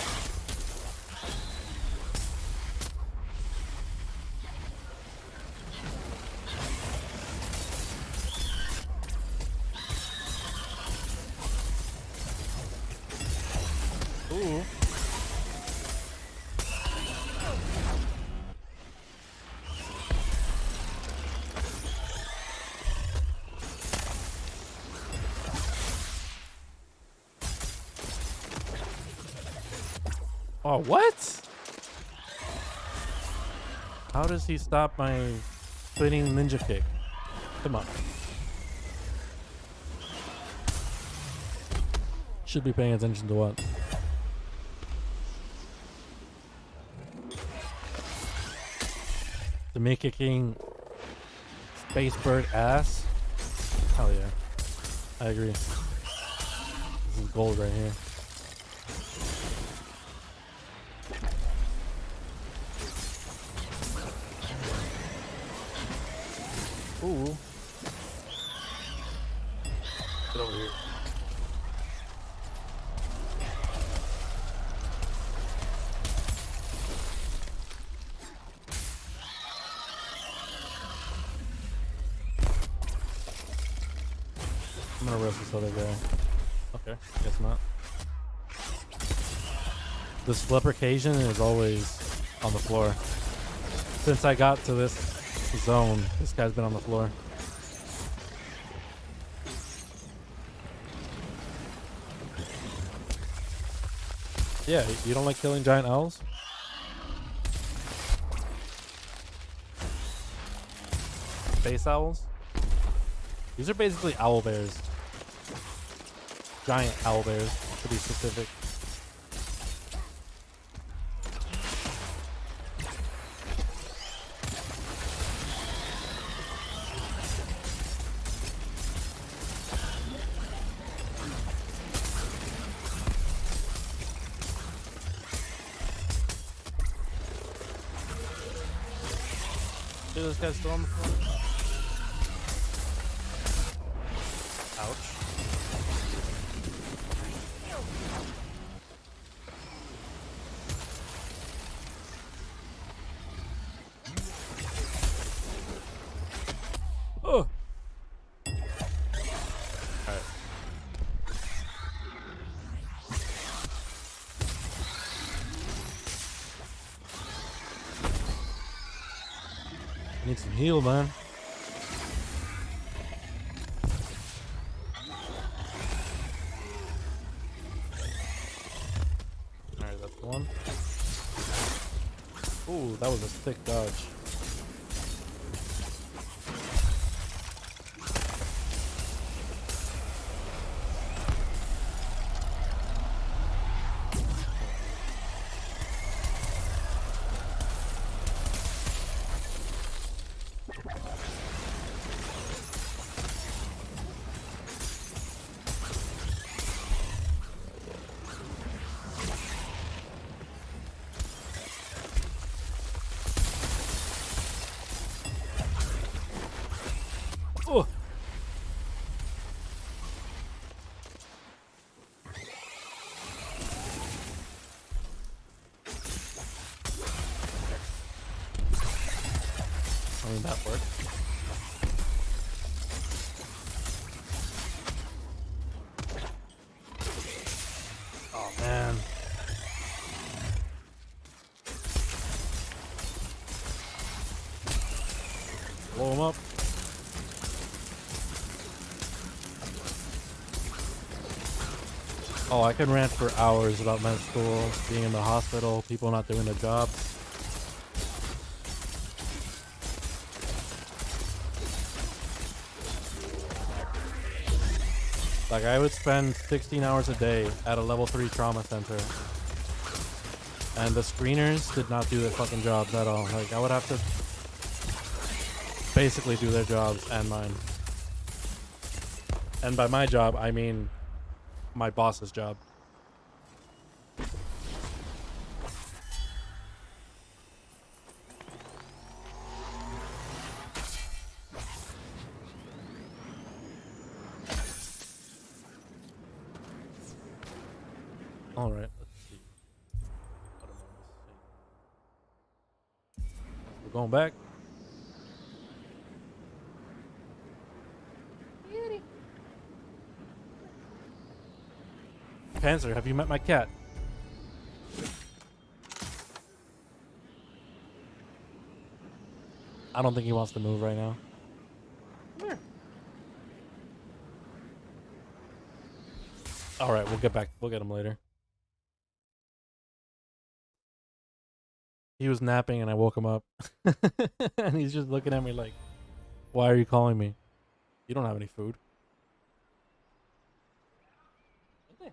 Ooh. Oh, what? How does he stop my spinning ninja kick? Come on. Should be paying attention to what? to me kicking Space Bird ass. Hell yeah. I agree. This is gold right here. Ooh. Get over here. I'm gonna roast this other guy. Okay, guess not. This flippercation is always on the floor. Since I got to this zone, this guy's been on the floor. Yeah, you don't like killing giant owls? Space owls? These are basically owl bears. Giant owl bears, to be specific. Dude, this guy's still on the floor. Ouch. Oh. Alright. Need some heal, man. Alright, that's one. Ooh, that was a thick dodge. Oh. I mean, that worked. Oh, man. Blow him up. Oh, I can rant for hours about med school, being in the hospital, people not doing their jobs. Like, I would spend 16 hours a day at a level 3 trauma center. And the screeners did not do their fucking jobs at all. Like, I would have to basically do their jobs and mine. And by my job, I mean my boss's job. All right, let's see. What am I missing? We're going back. Beauty. Panzer, have you met my cat? I don't think he wants to move right now. Come here. All right, we'll get back. We'll get him later. He was napping and I woke him up. And he's just looking at me like, why are you calling me? You don't have any food. Okay.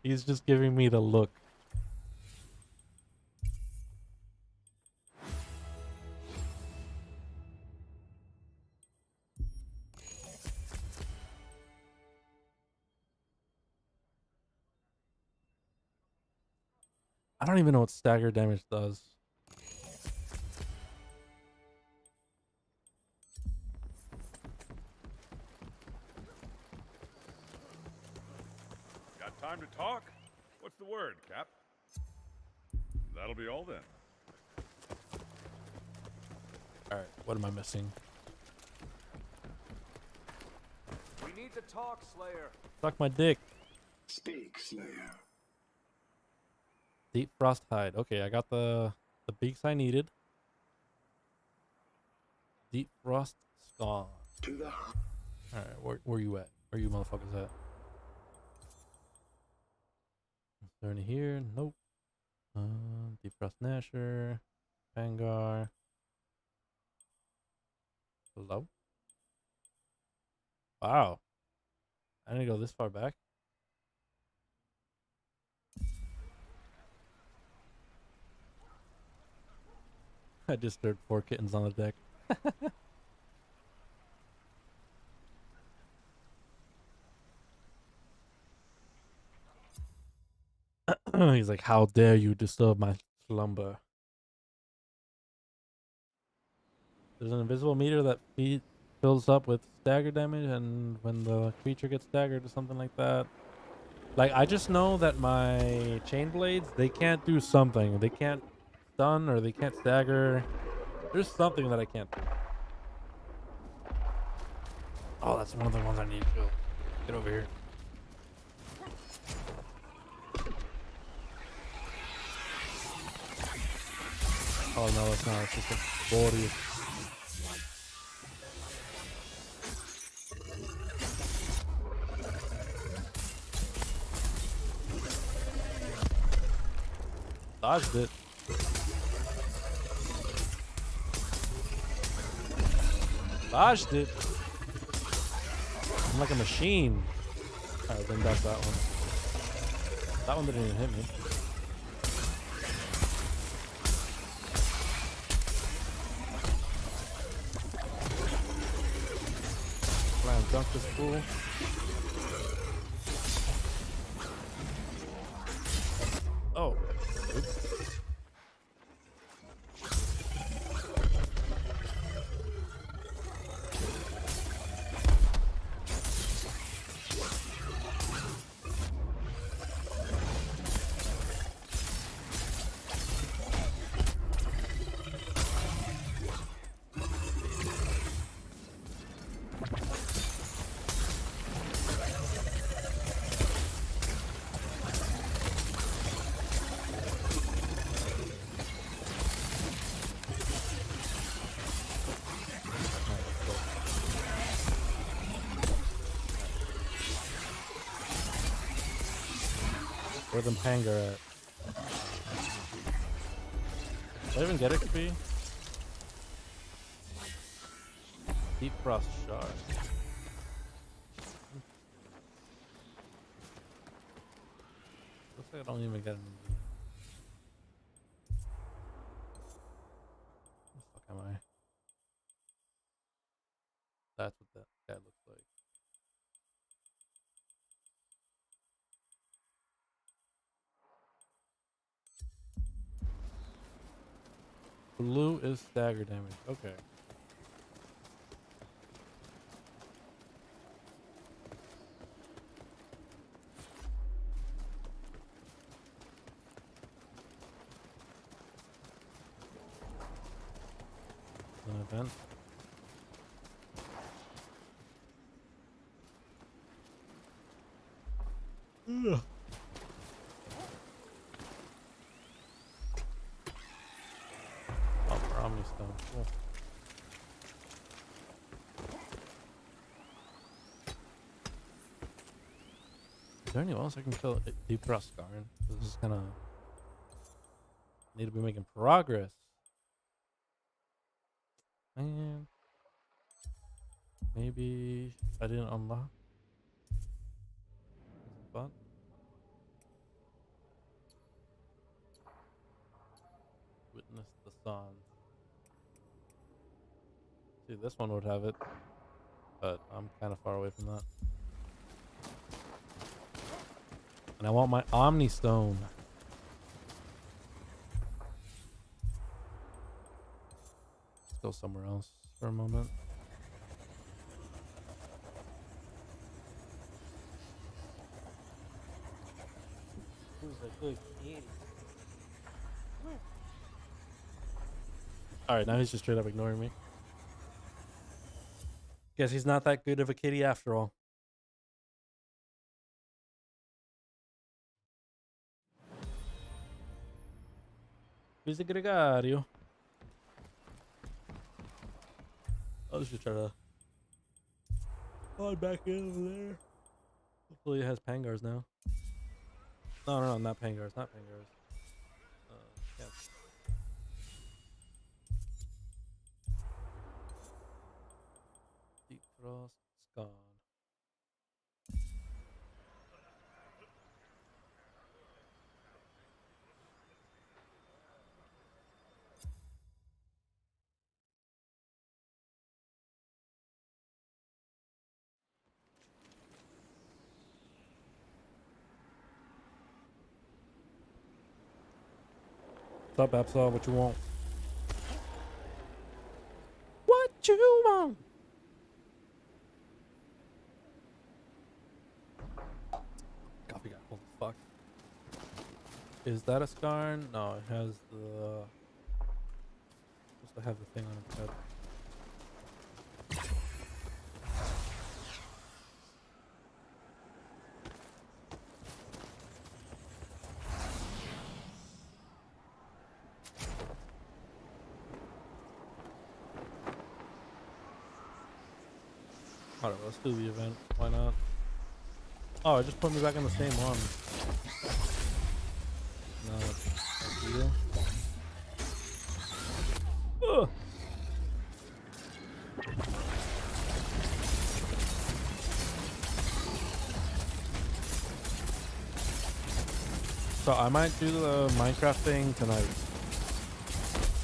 He's just giving me the look. I don't even know what stagger damage does. Got time to talk? What's the word, Cap? That'll be all then. Alright, what am I missing? We need to talk, Slayer. Suck my dick. Speak, Slayer. Deep frost hide. Okay, I got the beaks I needed. Deep frost scar. To the Alright, where you at? Where you motherfuckers at? Is there any here? Nope. Deep frost Nasher. Pangar. Hello? Wow. I didn't go this far back. I just stirred 4 kittens on the deck. He's like, how dare you disturb my slumber? There's an invisible meter that fills up with stagger damage, and when the creature gets staggered or something like that. Like, I just know that my chain blades, they can't do something. They can't stun or they can't stagger. There's something that I can't do. Oh, that's one of the ones I need to kill. Get over here. Oh no, it's not. It's just a body. Dodged it. Dodged it. I'm like a machine. Alright, then that's that one. That one didn't even hit me. Try and dunk this fool. Oh. Oops. Where them Pangar at? Did I even get XP? Deep frost shard. Looks like I don't even get any. Where the fuck am I? That's what that guy looks like. Blue is stagger damage. Okay. An event. Ugh. Oh, Omni Stone. Cool. Is there anyone else I can kill Deep Frost Scarn? This is kinda need to be making progress. And maybe I didn't unlock. But Witness the sun. See, this one would have it, but I'm kind of far away from that. And I want my Omni Stone. Let's go somewhere else for a moment. Who's a good kitty? Alright, now he's just straight up ignoring me. Guess he's not that good of a kitty after all. Who's the gregario? I'll just try to slide back in over there. Hopefully it has Pangars now. No, not Pangars, not Pangars. Yeah. Deep Frost is gone. What's up, Absol? What you want? What you want? Coffee guy, holy fuck. Is that a Skarn? No, it has the... Supposed to have the thing on its head. Alright, let's do the event. Why not? Oh, it just put me back in the same one. No, that's deal. Ugh. So I might do the Minecraft thing tonight.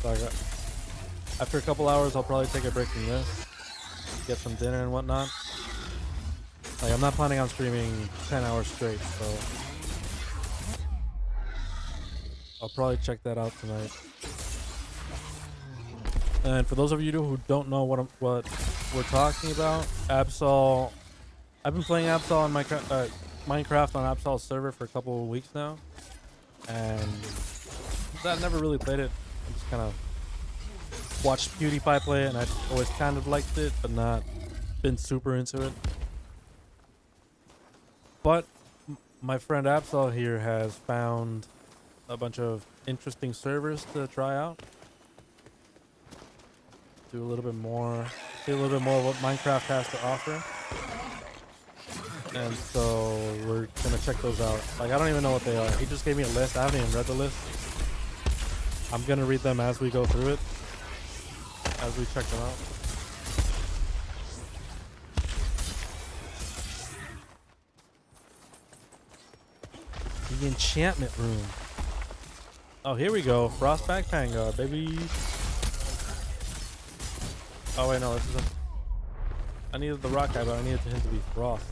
So I got, after a couple hours, I'll probably take a break from this, get some dinner and whatnot. Like, I'm not planning on streaming 10 hours straight, so I'll probably check that out tonight. And for those of you who don't know what we're talking about, Absol, I've been playing Absol on Minecraft on Absol's server for a couple of weeks now, and I never really played it. I just kind of watched PewDiePie play it, and I always kind of liked it, but not been super into it. But my friend Absol here has found a bunch of interesting servers to try out. Do a little bit more, see a little bit more of what Minecraft has to offer. And so we're gonna check those out. Like, I don't even know what they are. He just gave me a list. I haven't even read the list. I'm gonna read them as we go through it, as we check them out. The enchantment room. Oh, here we go. Frostback Pangar, baby. Oh wait, no, this isn't. I needed the rock guy, but I needed him to be Frost,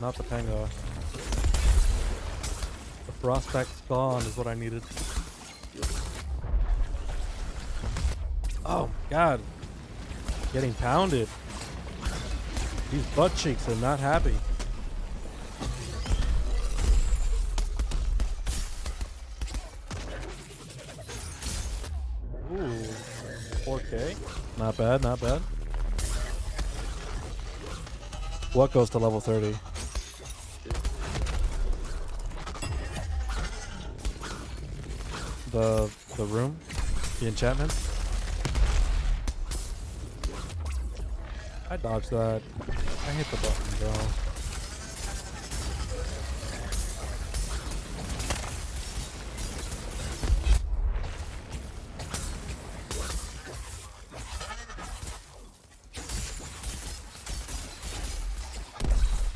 not the Pangar. The Frostback Spawn is what I needed. Oh God, getting pounded. These butt cheeks are not happy. Ooh, 4K. Not bad, not bad. What goes to level 30? The room? The enchantment? I dodged that. I hit the button, bro.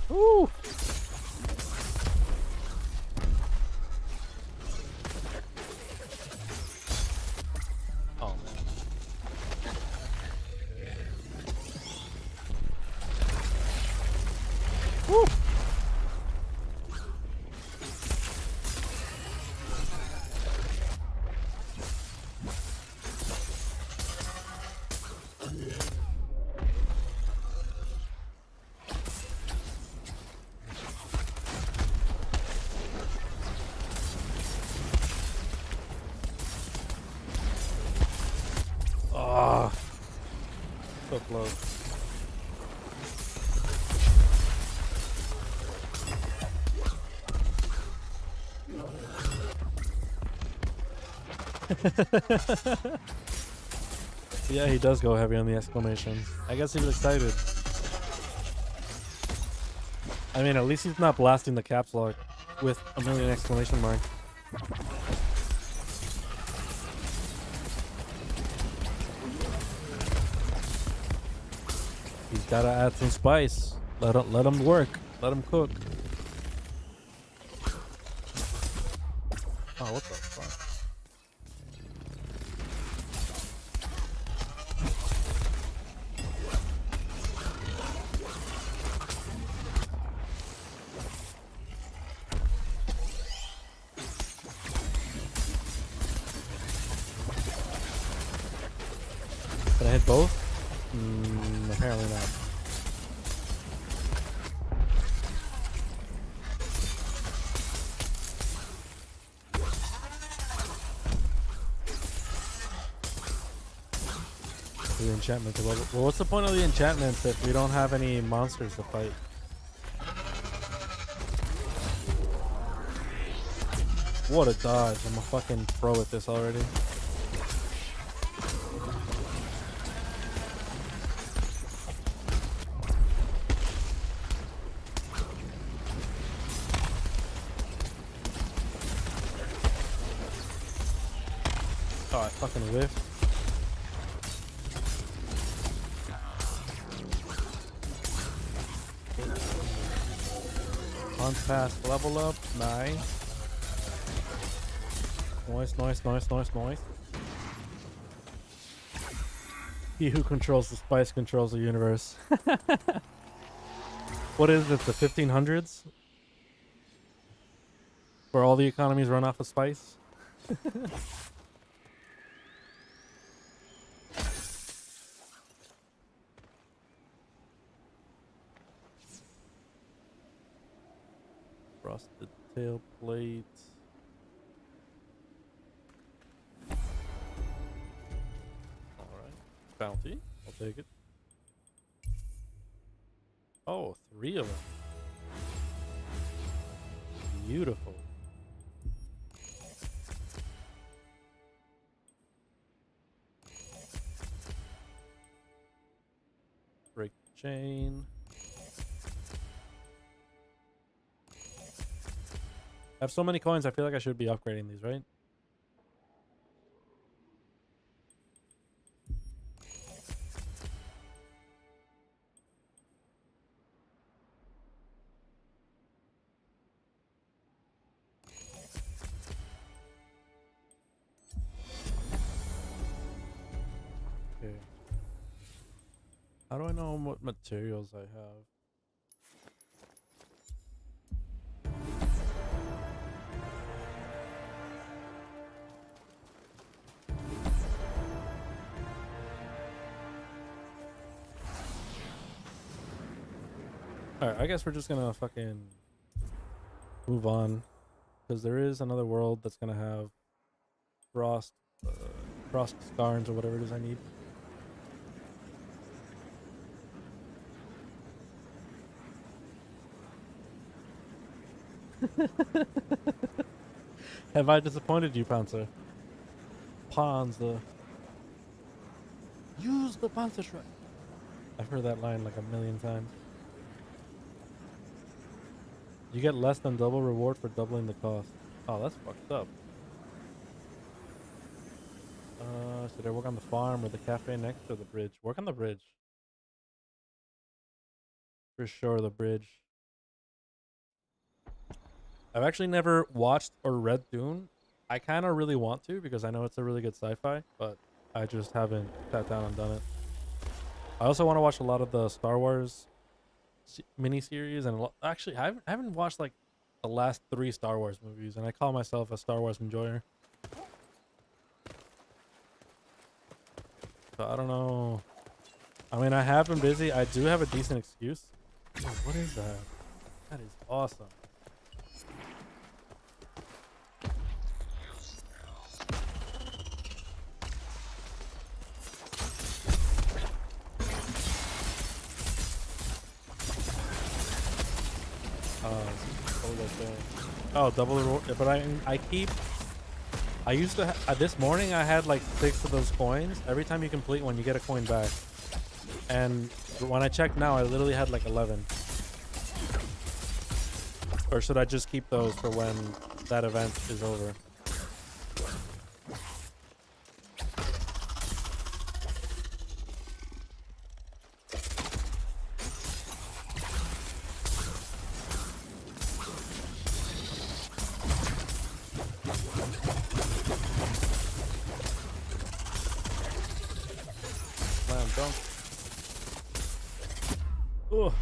Woo! Oh, so close. Yeah, he does go heavy on the exclamation. I guess he's excited. I mean, at least he's not blasting the caps lock with a million exclamation marks. He's gotta add some spice. Let him work. Let him cook. Oh, what the fuck? Can I hit both? Apparently not. The enchantment. Well, what's the point of the enchantments if we don't have any monsters to fight? What a dodge. I'm a fucking pro at this already. Oh, I fucking whiffed. Punch pass, level up, nice. Nice. He who controls the spice controls the universe. What is it, the 1500s? Where all the economies run off of spice? Frosted tail plate. Alright. Bounty. I'll take it. Oh, 3 of them. Beautiful. Break the chain. I have so many coins, I feel like I should be upgrading these, right? Okay. How do I know what materials I have? Alright, I guess we're just gonna fucking move on. Because there is another world that's gonna have frost scarns or whatever it is I need. Have I disappointed you, Panzer? Use the Panzer Shrek. I've heard that line like a million times. You get less than double reward for doubling the cost. Oh, that's fucked up. Should I work on the farm or the cafe next to the bridge? Work on the bridge. For sure, the bridge. I've actually never watched or read Dune. I kind of really want to because I know it's a really good sci-fi, but I just haven't sat down and done it. I also want to watch a lot of the Star Wars miniseries and actually I haven't watched like the last 3 Star Wars movies, and I call myself a Star Wars enjoyer. So I don't know. I mean, I have been busy. I do have a decent excuse. Oh, what is that? That is awesome. What was I saying? Oh, double the reward. But I used to this morning I had like 6 of those coins. Every time you complete one, you get a coin back. And when I checked now, I literally had like 11. Or should I just keep those for when that event is over? Slam dunk. Ugh.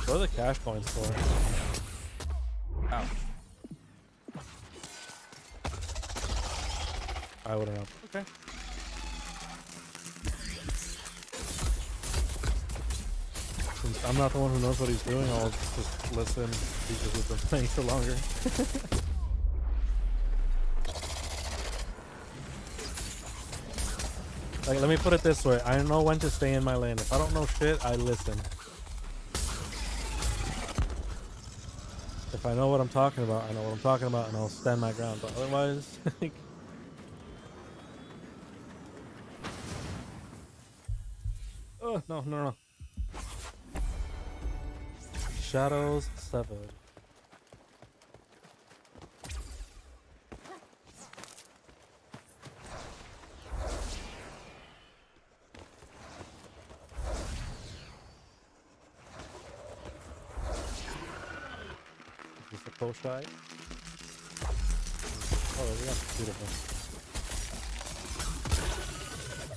What are the cash coins for? Ouch. I wouldn't know. Okay. Since I'm not the one who knows what he's doing, I'll just listen because we've been playing for longer. Like, let me put it this way. I know when to stay in my lane. If I don't know shit, I listen. If I know what I'm talking about, I know what I'm talking about, and I'll stand my ground. But otherwise, oh, no. Shadows severed. Is this a close shot? Oh, yeah, beautiful.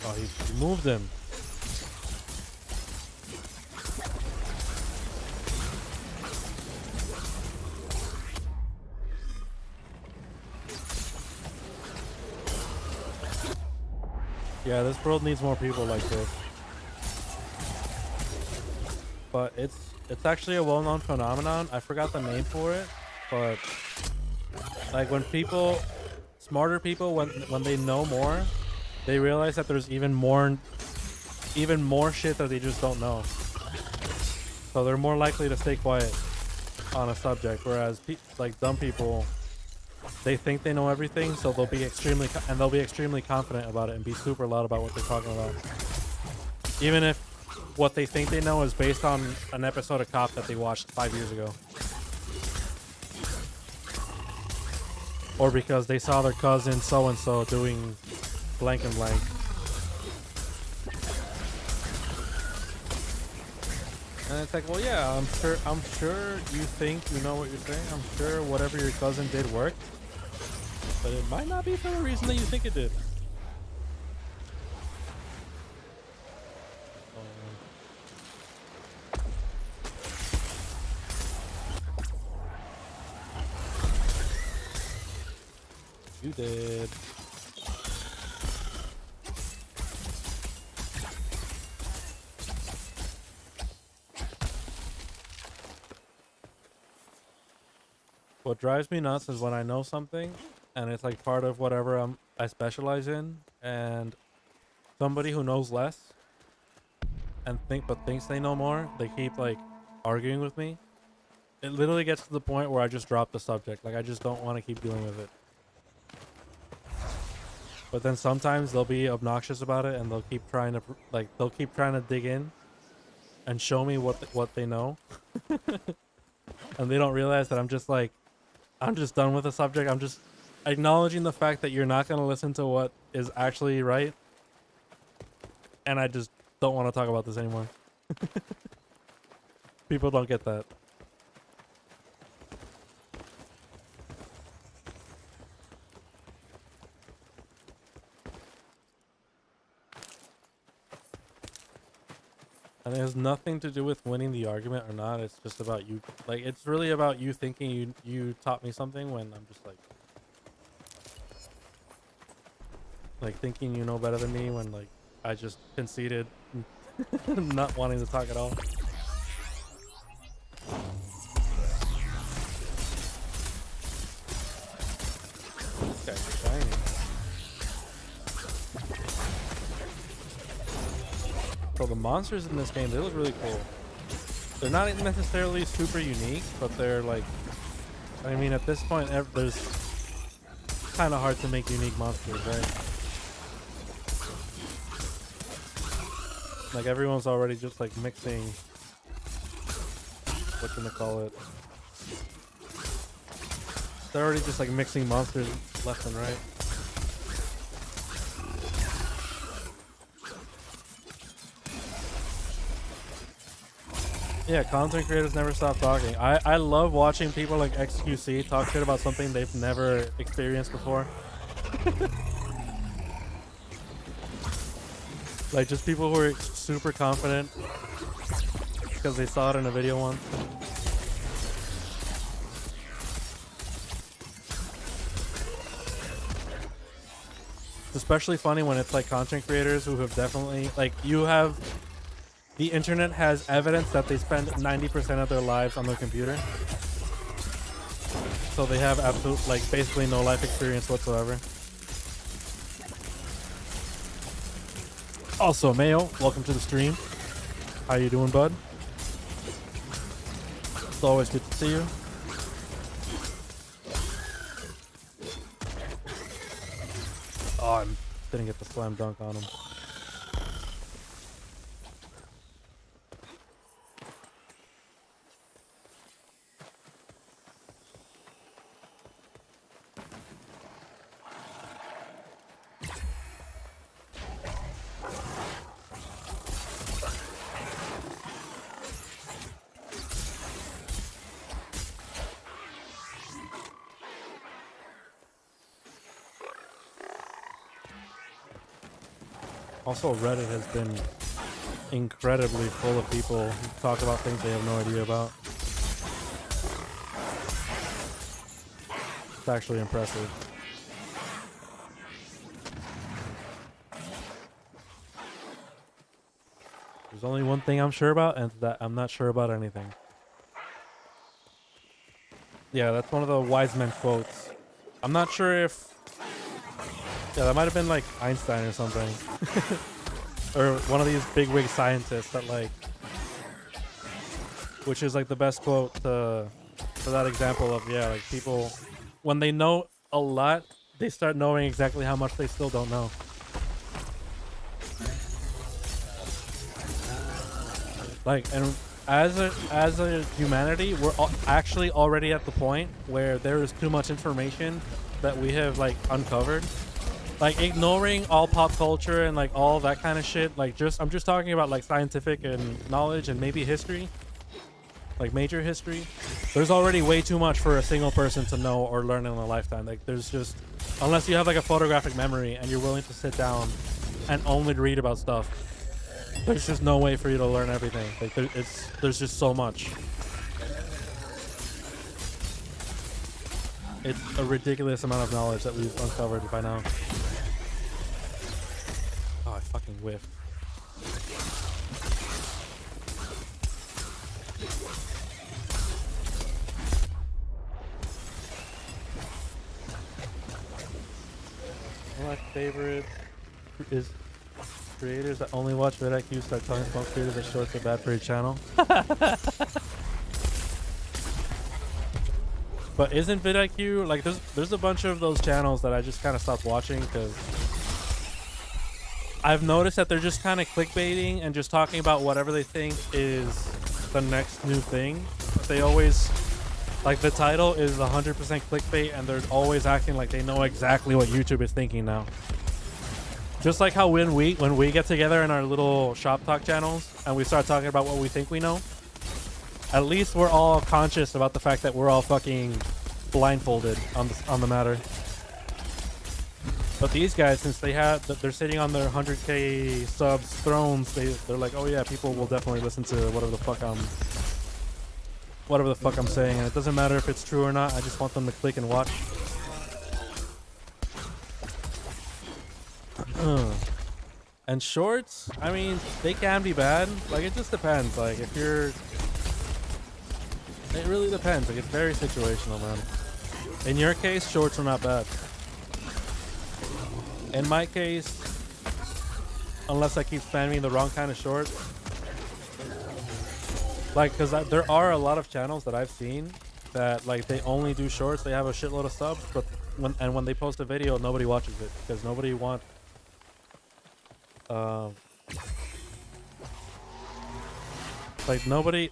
Oh, he moved him. Yeah, this world needs more people like this. But it's actually a well-known phenomenon. I forgot the name for it, but like when people, smarter people, when they know more, they realize that there's even more shit that they just don't know. So they're more likely to stay quiet on a subject, whereas like dumb people, they think they know everything, so they'll be extremely confident about it and be super loud about what they're talking about, even if what they think they know is based on an episode of Cop that they watched 5 years ago, or because they saw their cousin so and so doing blank and blank. And it's like, well, yeah, I'm sure you think you know what you're saying. I'm sure whatever your cousin did worked. But it might not be for the reason that you think it did. You did. What drives me nuts is when I know something and it's like part of whatever I specialize in, and somebody who knows less and thinks they know more, they keep like arguing with me. It literally gets to the point where I just drop the subject. Like, I just don't want to keep dealing with it. But then sometimes they'll be obnoxious about it, and they'll keep trying to dig in and show me what they know. And they don't realize that I'm just done with the subject. I'm just acknowledging the fact that you're not going to listen to what is actually right. And I just don't want to talk about this anymore. People don't get that. And it has nothing to do with winning the argument or not. It's just about you. Like, it's really about you thinking you taught me something, when I'm just like thinking you know better than me, when like I just conceded not wanting to talk at all. So the monsters in this game, they look really cool. They're not necessarily super unique, but they're like, I mean, at this point, there's kind of hard to make unique monsters, right? Like everyone's already just like mixing, whatchamacallit. They're already just like mixing monsters left and right. Yeah, content creators never stop talking. I love watching people like XQC talk shit about something they've never experienced before. Like just people who are super confident because they saw it in a video once. It's especially funny when it's like content creators who have definitely, like, you have, the internet has evidence that they spend 90% of their lives on their computer. So they have absolute, like, basically no life experience whatsoever. Also, Mayo, welcome to the stream. How you doing, bud? It's always good to see you. Oh, I didn't get the slam dunk on him. Also, Reddit has been incredibly full of people who talk about things they have no idea about. It's actually impressive. There's only one thing I'm sure about, and that I'm not sure about anything. Yeah, that's one of the wise men quotes. I'm not sure if... Yeah, that might have been like Einstein or something. Or one of these bigwig scientists that like... Which is like the best quote for that example of, yeah, like people... When they know a lot, they start knowing exactly how much they still don't know. Like, and as a humanity, we're actually already at the point where there is too much information that we have like uncovered. Like ignoring all pop culture and like all that kind of shit. Like I'm just talking about like scientific and knowledge and maybe history, like major history. There's already way too much for a single person to know or learn in a lifetime. Like there's just, unless you have like a photographic memory and you're willing to sit down and only read about stuff, there's just no way for you to learn everything. Like there's just so much. It's a ridiculous amount of knowledge that we've uncovered by now. Oh, I fucking whiffed. One of my favorite is creators that only watch vidIQ start telling smoke creators that shorts are bad for your channel. But isn't vidIQ, like, there's a bunch of those channels that I just kind of stopped watching because I've noticed that they're just kind of clickbaiting and just talking about whatever they think is the next new thing. They always, like, the title is 100% clickbait and they're always acting like they know exactly what YouTube is thinking now. Just like how when we get together in our little shop talk channels and we start talking about what we think we know, at least we're all conscious about the fact that we're all fucking blindfolded on the matter. But these guys, since they're sitting on their 100k subs thrones, they're like, oh yeah, people will definitely listen to whatever the fuck I'm saying, and it doesn't matter if it's true or not. I just want them to click and watch. And shorts, I mean, they can be bad. Like, it just depends. Like, if you're... It really depends. Like, it's very situational, man. In your case, shorts are not bad. In my case, unless I keep spamming the wrong kind of short. Like, because there are a lot of channels that I've seen that, like, they only do shorts. They have a shitload of subs, but when they post a video, nobody watches it because nobody wants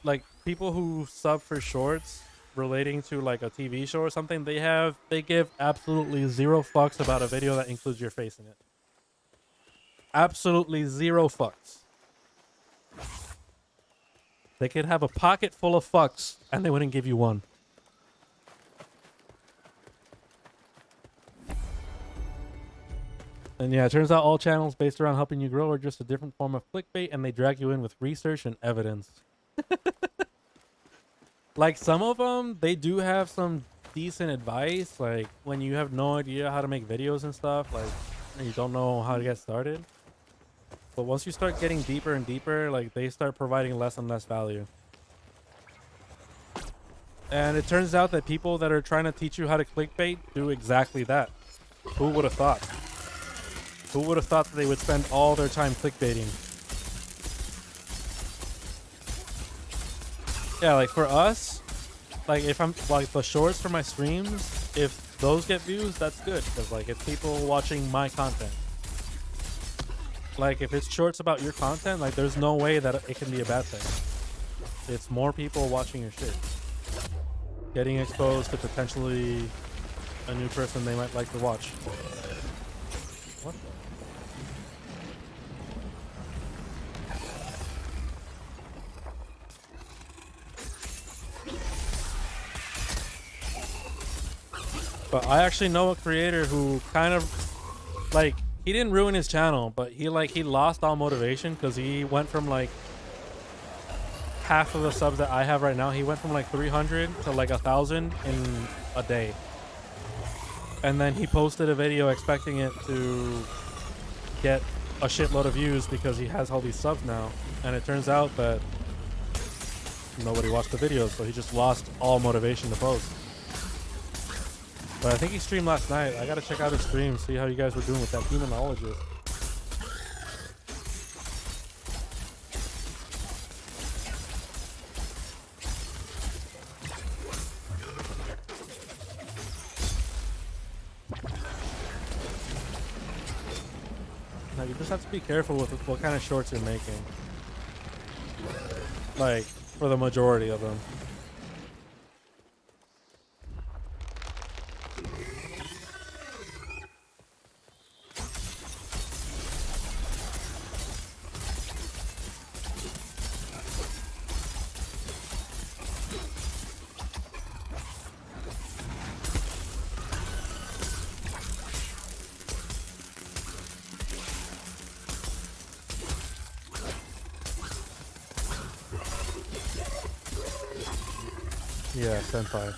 like people who sub for shorts relating to like a TV show or something. They give absolutely zero fucks about a video that includes your face in it. Absolutely zero fucks. They could have a pocket full of fucks and they wouldn't give you one. And yeah, it turns out all channels based around helping you grow are just a different form of clickbait, and they drag you in with research and evidence. Like, some of them, they do have some decent advice, like when you have no idea how to make videos and stuff, like, and you don't know how to get started. But once you start getting deeper and deeper, like, they start providing less and less value. And it turns out that people that are trying to teach you how to clickbait do exactly that. Who would have thought? Who would have thought that they would spend all their time clickbaiting? Yeah, like for us, like if I'm like the shorts for my streams, if those get views, that's good because like it's people watching my content. Like if it's shorts about your content, like there's no way that it can be a bad thing. It's more people watching your shit, getting exposed to potentially a new person they might like to watch. What the? But I actually know a creator who kind of, like, he didn't ruin his channel, but he lost all motivation because he went from like half of the subs that I have right now. He went from like 300 to like 1,000 in a day. And then he posted a video expecting it to get a shitload of views because he has all these subs now. And it turns out that nobody watched the video, so he just lost all motivation to post. But I think he streamed last night. I gotta check out his stream, see how you guys were doing with that demonologist. Now you just have to be careful with what kind of shorts you're making. Like, for the majority of them. Yeah, senpai.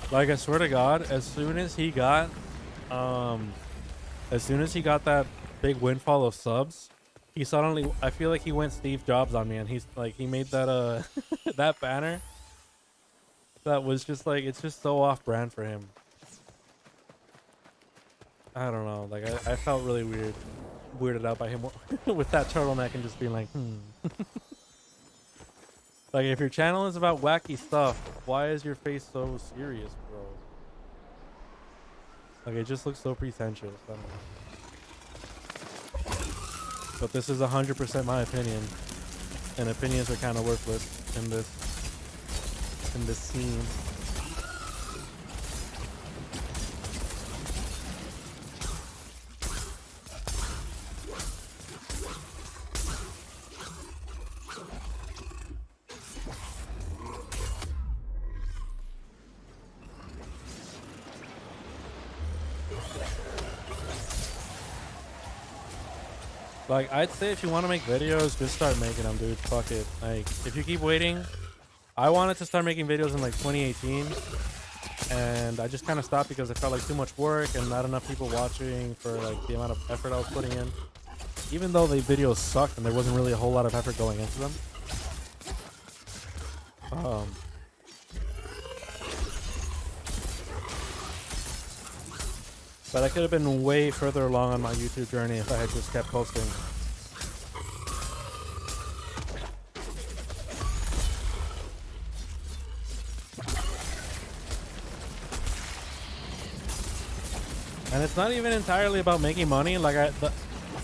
Like, I swear to God, as soon as he got that big windfall of subs, he suddenly, I feel like he went Steve Jobs on me, and he's like, he made that that banner that was just like, it's just so off brand for him. I don't know, like I felt really weirded out by him with that turtleneck and just being like, Like, if your channel is about wacky stuff, why is your face so serious, bro? Like, it just looks so pretentious. I don't know. But this is 100% my opinion, and opinions are kind of worthless in this scene. Like, I'd say if you want to make videos, just start making them, dude. Fuck it. Like, if you keep waiting, I wanted to start making videos in like 2018, and I just kind of stopped because it felt like too much work and not enough people watching for like the amount of effort I was putting in. Even though the videos sucked and there wasn't really a whole lot of effort going into them. But I could have been way further along on my YouTube journey if I had just kept posting. And it's not even entirely about making money. Like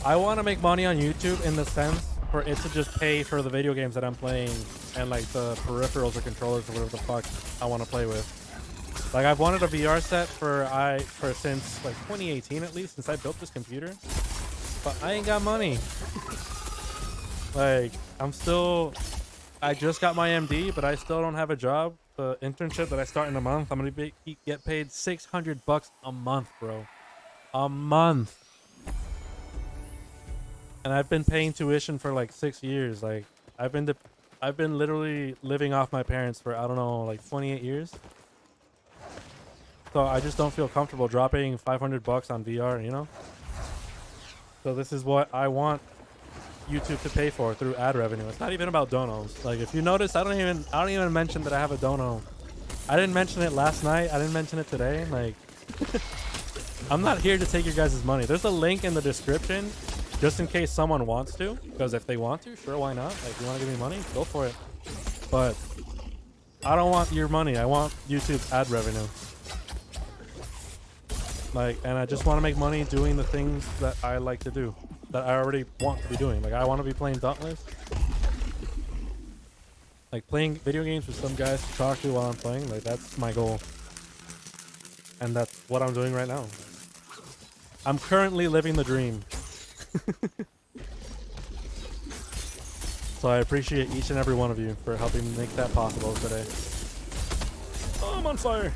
I want to make money on YouTube in the sense for it to just pay for the video games that I'm playing and like the peripherals or controllers or whatever the fuck I want to play with. Like I've wanted a VR set for since like 2018 at least, since I built this computer, but I ain't got money. Like I just got my MD, but I still don't have a job. The internship that I start in a month, I'm gonna get paid $600 a month, bro. A month. And I've been paying tuition for like 6 years. Like I've been literally living off my parents for, I don't know, like 28 years. So I just don't feel comfortable dropping $500 on VR, you know? So this is what I want YouTube to pay for through ad revenue. It's not even about donos. Like if you notice, I don't even mention that I have a dono. I didn't mention it last night. I didn't mention it today. Like I'm not here to take your guys' money. There's a link in the description just in case someone wants to, because if they want to, sure, why not? Like, you want to give me money? Go for it. But I don't want your money. I want YouTube's ad revenue. Like, and I just want to make money doing the things that I like to do, that I already want to be doing. Like, I want to be playing Dauntless. Like, playing video games with some guys to talk to while I'm playing. Like, that's my goal. And that's what I'm doing right now. I'm currently living the dream. So I appreciate each and every one of you for helping make that possible today. Oh, I'm on fire.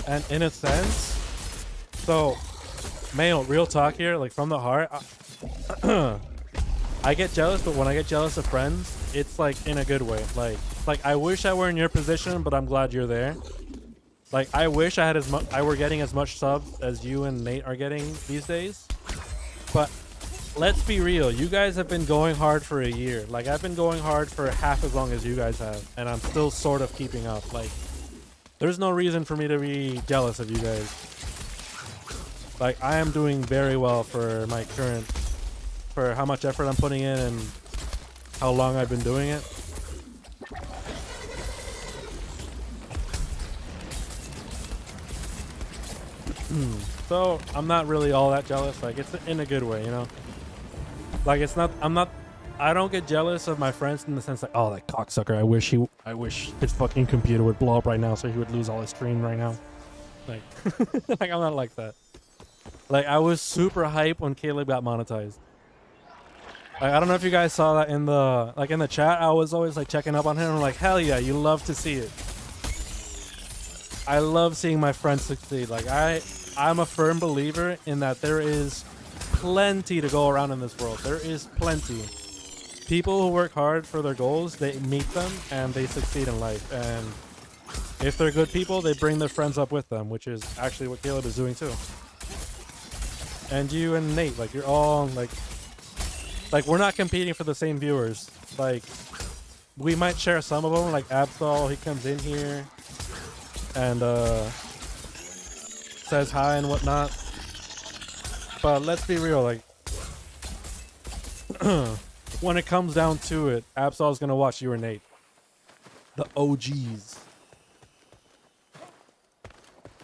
And in a sense, so, Mayo, real talk here, like from the heart, I get jealous, but when I get jealous of friends, it's like in a good way. Like I wish I were in your position, but I'm glad you're there. Like I wish I had I were getting as much subs as you and Nate are getting these days. But let's be real, you guys have been going hard for a year. Like I've been going hard for half as long as you guys have, and I'm still sort of keeping up. Like there's no reason for me to be jealous of you guys. Like I am doing very well for my current, for how much effort I'm putting in and how long I've been doing it. So I'm not really all that jealous. Like it's in a good way, you know. Like it's not. I don't get jealous of my friends in the sense like, oh, that cocksucker. I wish his fucking computer would blow up right now so he would lose all his stream right now. Like, like I'm not like that. Like I was super hype when Caleb got monetized. Like, I don't know if you guys saw that in the chat. I was always like checking up on him. I'm like, hell yeah, you love to see it. I love seeing my friends succeed. Like I'm a firm believer in that there is plenty to go around in this world. There is plenty. People who work hard for their goals, they meet them and they succeed in life. And if they're good people, they bring their friends up with them, which is actually what Caleb is doing too. And you and Nate, like you're all like we're not competing for the same viewers. Like we might share some of them, like Absol, he comes in here and says hi and whatnot. But let's be real, like when it comes down to it, Absol's gonna watch you or Nate. The OGs.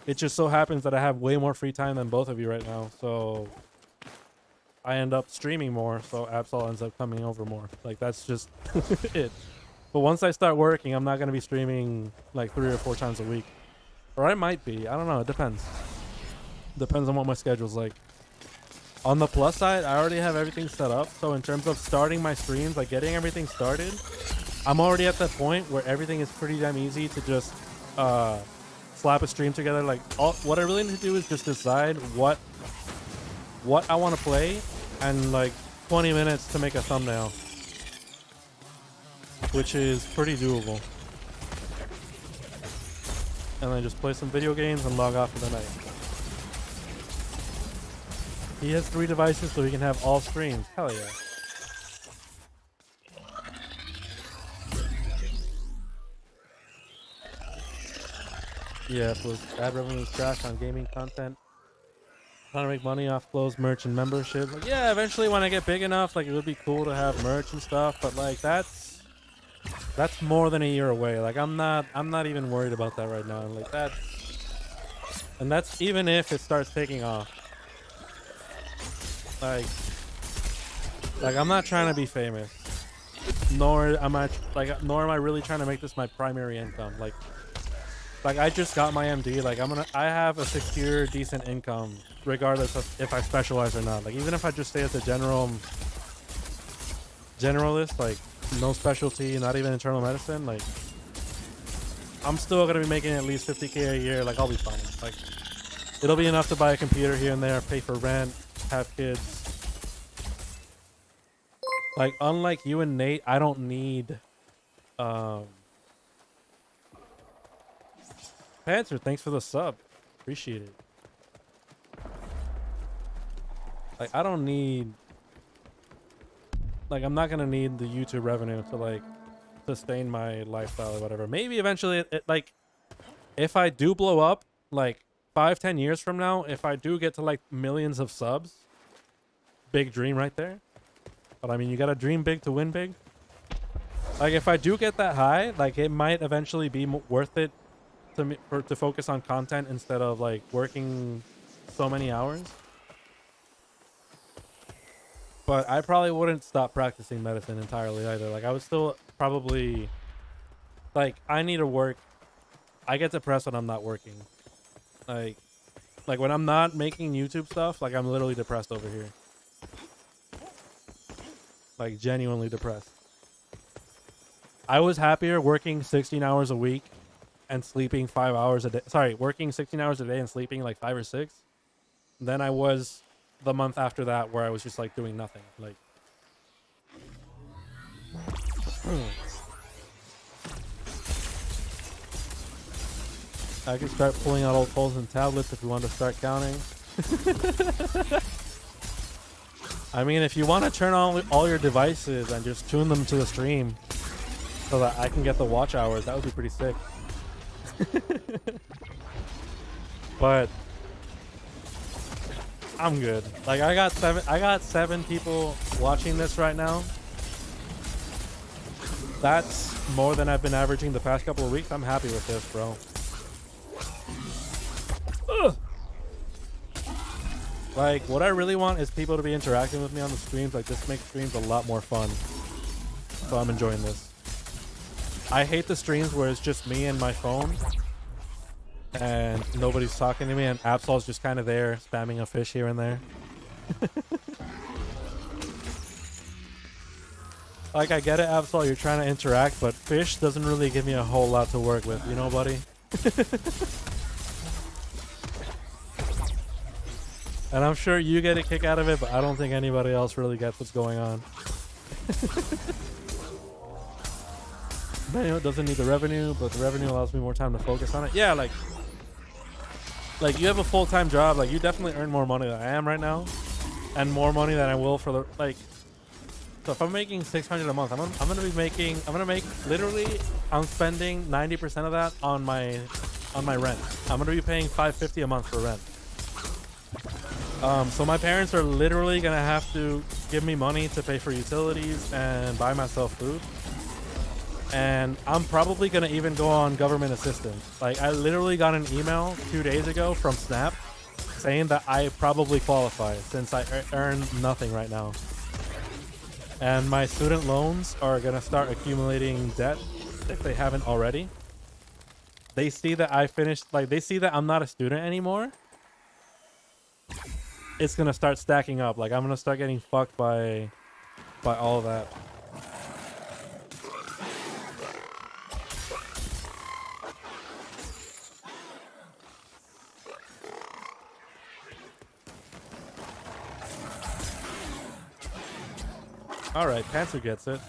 It just so happens that I have way more free time than both of you right now, so I end up streaming more, so Absol ends up coming over more. Like that's just it. But once I start working, I'm not gonna be streaming like 3 or 4 times a week. Or I might be. I don't know. It depends. Depends on what my schedule's like. On the plus side, I already have everything set up. So in terms of starting my streams, like getting everything started, I'm already at that point where everything is pretty damn easy to just slap a stream together. Like what I really need to do is just decide what I want to play and like 20 minutes to make a thumbnail, which is pretty doable. and then just play some video games and log off for the night. He has 3 devices, so he can have all streams. Hell yeah. Yeah, it was ad revenue is trash on gaming content. Trying to make money off clothes, merch, and membership. Like, yeah, eventually when I get big enough, like it would be cool to have merch and stuff. But like that's more than a year away. Like I'm not even worried about that right now. Like that's even if it starts taking off. Like I'm not trying to be famous, nor am I really trying to make this my primary income. Like I just got my MD. Like I have a secure, decent income, regardless of if I specialize or not. Like even if I just stay as a generalist, like no specialty, not even internal medicine, like I'm still gonna be making at least 50K a year. Like I'll be fine. Like it'll be enough to buy a computer here and there, pay for rent, have kids. Like unlike you and Nate, I don't need Panther, thanks for the sub. Appreciate it. Like I don't need, like I'm not gonna need the YouTube revenue to like sustain my lifestyle or whatever. Maybe eventually like if I do blow up, like 5-10 years from now, if I do get to like millions of subs, big dream right there. But I mean, you gotta dream big to win big. Like if I do get that high, like it might eventually be worth it to me to focus on content instead of like working so many hours. But I probably wouldn't stop practicing medicine entirely either. Like I would still probably, like I need to work. I get depressed when I'm not working. Like when I'm not making YouTube stuff, like I'm literally depressed over here. Like genuinely depressed. I was happier working 16 hours a week and sleeping 5 hours a day. Sorry, working 16 hours a day and sleeping like 5 or 6 than I was the month after that, where I was just like doing nothing. Like I could start pulling out old phones and tablets if you want to start counting. I mean, if you want to turn on all your devices and just tune them to the stream so that I can get the watch hours, that would be pretty sick. But I'm good. Like I got 7 people watching this right now. That's more than I've been averaging the past couple of weeks. I'm happy with this, bro. Ugh. Like what I really want is people to be interacting with me on the streams. Like this makes streams a lot more fun. So I'm enjoying this. I hate the streams where it's just me and my phone and nobody's talking to me and Absol's just kind of there spamming a fish here and there. Like I get it, Absol, you're trying to interact, but fish doesn't really give me a whole lot to work with, you know, buddy? And I'm sure you get a kick out of it, but I don't think anybody else really gets what's going on. Manual doesn't need the revenue, but the revenue allows me more time to focus on it. Yeah, like you have a full-time job. Like you definitely earn more money than I am right now, and more money than I will for the like. So if I'm making $600 a month, I'm gonna make literally. I'm spending 90% of that on my rent. I'm gonna be paying $550 a month for rent. So my parents are literally gonna have to give me money to pay for utilities and buy myself food. And I'm probably gonna even go on government assistance. Like I literally got an email 2 days ago from Snap saying that I probably qualify since I earn nothing right now. And my student loans are gonna start accumulating debt if they haven't already. They see that I finished, like they see that I'm not a student anymore. It's gonna start stacking up. Like I'm gonna start getting fucked by all of that. All right, Panther gets it.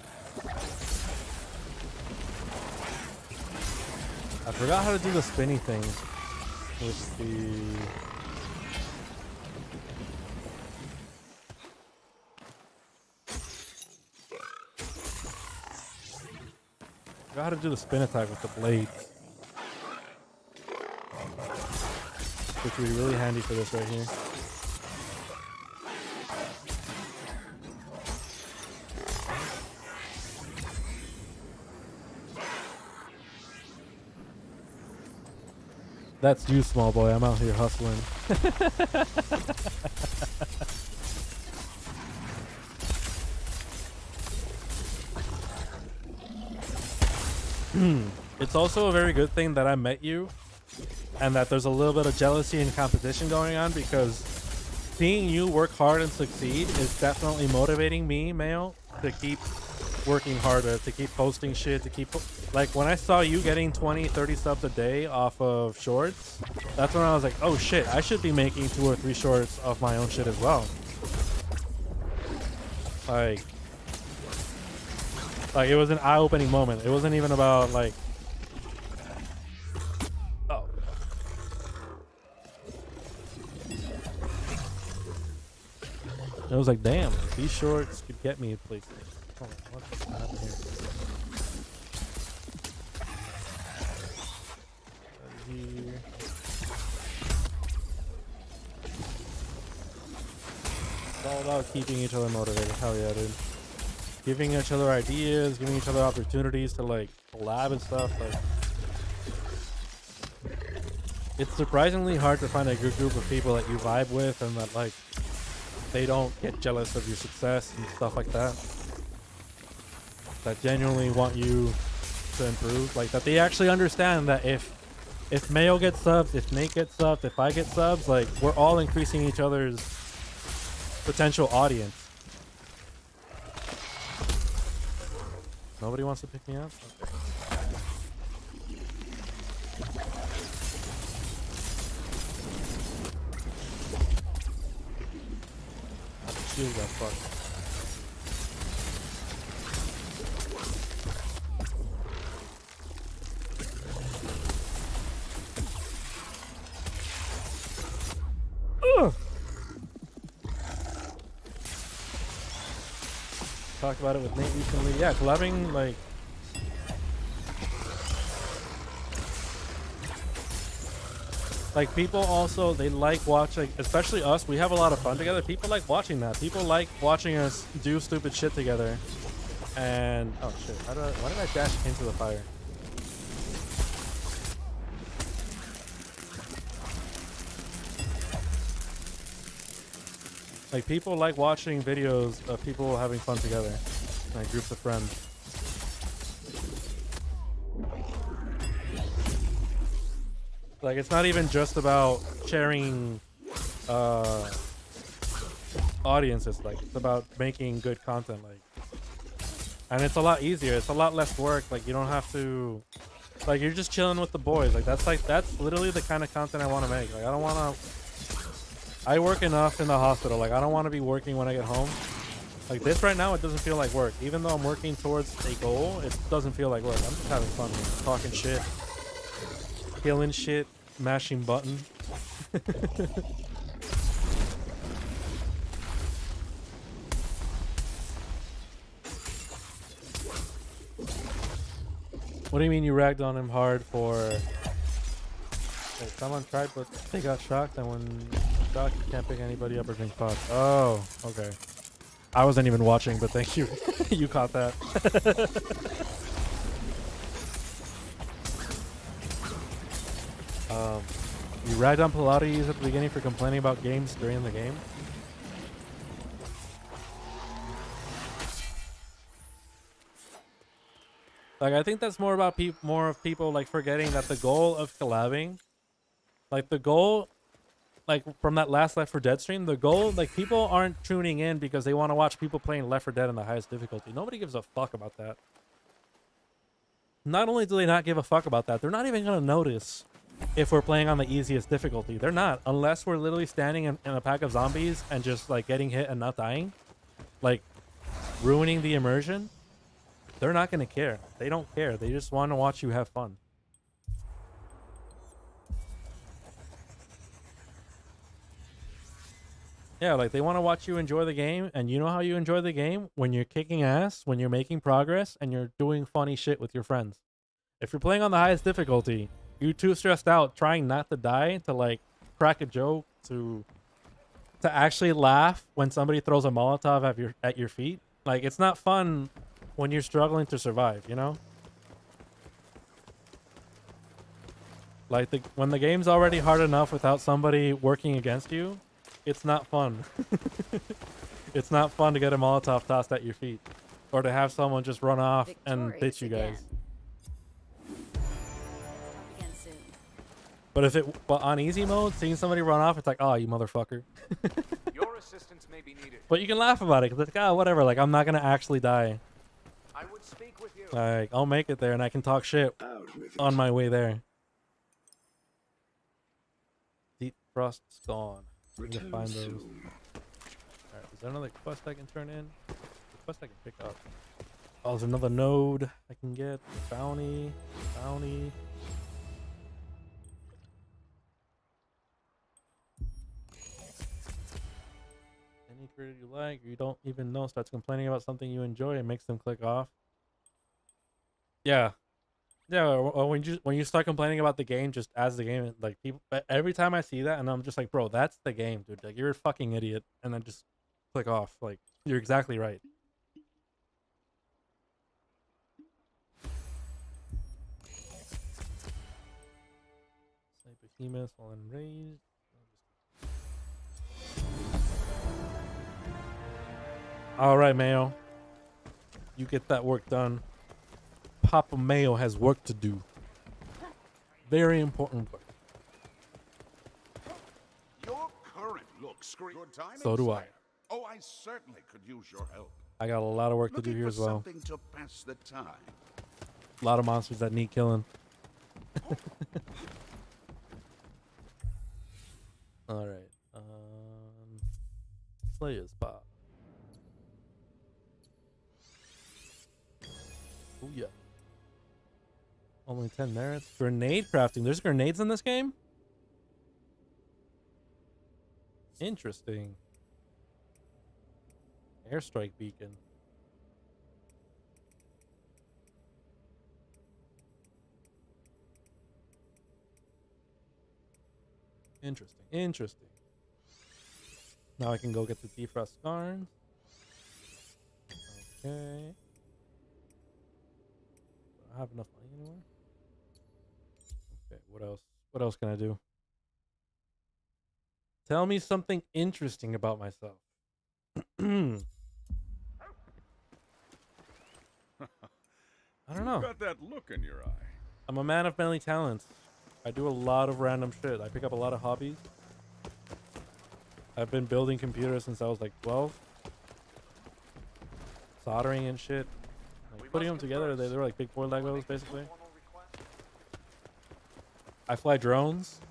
I forgot how to do the spinny thing with the... I forgot how to do the spin attack with the blades. Which would be really handy for this right here. That's you, small boy. I'm out here hustling. It's also a very good thing that I met you and that there's a little bit of jealousy and competition going on, because seeing you work hard and succeed is definitely motivating me, Mayo, to keep working harder, to keep posting shit, to keep... Like, when I saw you getting 20, 30 subs a day off of shorts, that's when I was like, oh shit, I should be making 2 or 3 shorts of my own shit as well. Like, it was an eye-opening moment. It wasn't even about, like... Oh. It was like, damn, these shorts could get me places. Hold on, what's happening here? Here. It's all about keeping each other motivated. Hell yeah, dude. Giving each other ideas, giving each other opportunities to like collab and stuff. Like, it's surprisingly hard to find a good group of people that you vibe with and that like they don't get jealous of your success and stuff like that. That genuinely want you to improve. Like, that they actually understand that if Mayo gets subs, if Nate gets subs, if I get subs, like, we're all increasing each other's potential audience. Nobody wants to pick me up? Okay. Shield got fucked. Talked about it with Nate recently. Yeah, collabing, like people also, they like watching, especially us, we have a lot of fun together. People like watching that. People like watching us do stupid shit together. And oh shit, why did I dash into the fire? Like, people like watching videos of people having fun together, like groups of friends. Like, it's not even just about sharing audiences. Like, it's about making good content. Like, and it's a lot easier. It's a lot less work. Like, you don't have to. Like, you're just chilling with the boys. Like, that's literally the kind of content I want to make. Like, I don't want to. I work enough in the hospital. Like, I don't want to be working when I get home. Like, this right now, it doesn't feel like work. Even though I'm working towards a goal, it doesn't feel like work. I'm just having fun, man. Talking shit, killing shit, mashing buttons. What do you mean you ragged on him hard for... Wait, someone tried, but they got shocked, and when shocked, you can't pick anybody up or drink pot. Oh, okay. I wasn't even watching, but thank you. You caught that. You ragged on Pilates at the beginning for complaining about games during the game. Like, I think that's more about more of people like forgetting that the goal of collabing, like the goal, like from that last Left 4 Dead stream, the goal, like, people aren't tuning in because they want to watch people playing Left 4 Dead in the highest difficulty. Nobody gives a fuck about that. Not only do they not give a fuck about that, they're not even gonna notice if we're playing on the easiest difficulty. They're not, unless we're literally standing in a pack of zombies and just like getting hit and not dying, like ruining the immersion. They're not gonna care. They don't care. They just want to watch you have fun. Yeah, like they want to watch you enjoy the game, and you know how you enjoy the game? When you're kicking ass, when you're making progress, and you're doing funny shit with your friends. If you're playing on the highest difficulty, you're too stressed out trying not to die to like crack a joke to actually laugh when somebody throws a Molotov at your feet. Like it's not fun when you're struggling to survive, you know? Like when the game's already hard enough without somebody working against you, it's not fun. It's not fun to get a Molotov tossed at your feet or to have someone just run off and ditch Victorious you guys. Talk again soon. But on easy mode, seeing somebody run off, it's like, oh, you motherfucker. Your assistance may be needed. But you can laugh about it because it's like, oh, whatever. Like, I'm not going to actually die. I would speak with you. Like, I'll make it there and I can talk shit on my way there. Deep Frost's gone. I need to find those. Alright, is there another quest I can turn in? The quest I can pick up. Oh, there's another node I can get. Bounty. Bounty. Any creator you like, or you don't even know, starts complaining about something you enjoy and makes them click off. Yeah. Yeah, or when you start complaining about the game just as the game, like people, every time I see that, and I'm just like, bro, that's the game, dude. Like you're a fucking idiot, and then just click off. Like you're exactly right. Sniper Behemoth while enraged. All right, Mayo. You get that work done. Papa Mayo has work to do. Very important work. Your current look screams. Good timing, So do I. Slayer. Oh, I certainly could use your help. I got a lot of work to Looking do here for as well. something to pass the time. A lot of monsters that need killing. All right. Slayer's Bob. Oh yeah. Only 10 merits. Grenade crafting. There's grenades in this game? Interesting. Airstrike beacon. Interesting. Interesting. Now I can go get the defrost scars. Okay. Do I have enough money anymore? Okay, what else? What else can I do? Tell me something interesting about myself. I don't know. You got that look in your eye. I'm a man of many talents. I do a lot of random shit. I pick up a lot of hobbies. I've been building computers since I was like 12. Soldering and shit. Like, putting them together, they were like big boy Legos basically. I fly drones.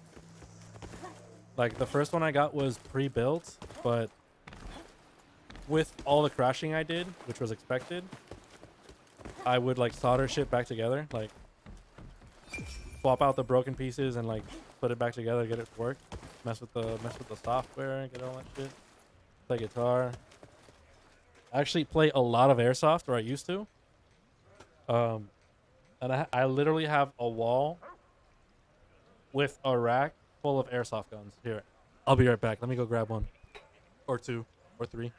Like the first one I got was pre-built, but with all the crashing I did, which was expected, I would like solder shit back together, like swap out the broken pieces and like put it back together, get it to work. Mess with the software, get all that shit. Play guitar. I actually play a lot of airsoft, or I used to. And I literally have a wall with a rack full of airsoft guns. Here, I'll be right back. Let me go grab one, or two, or three.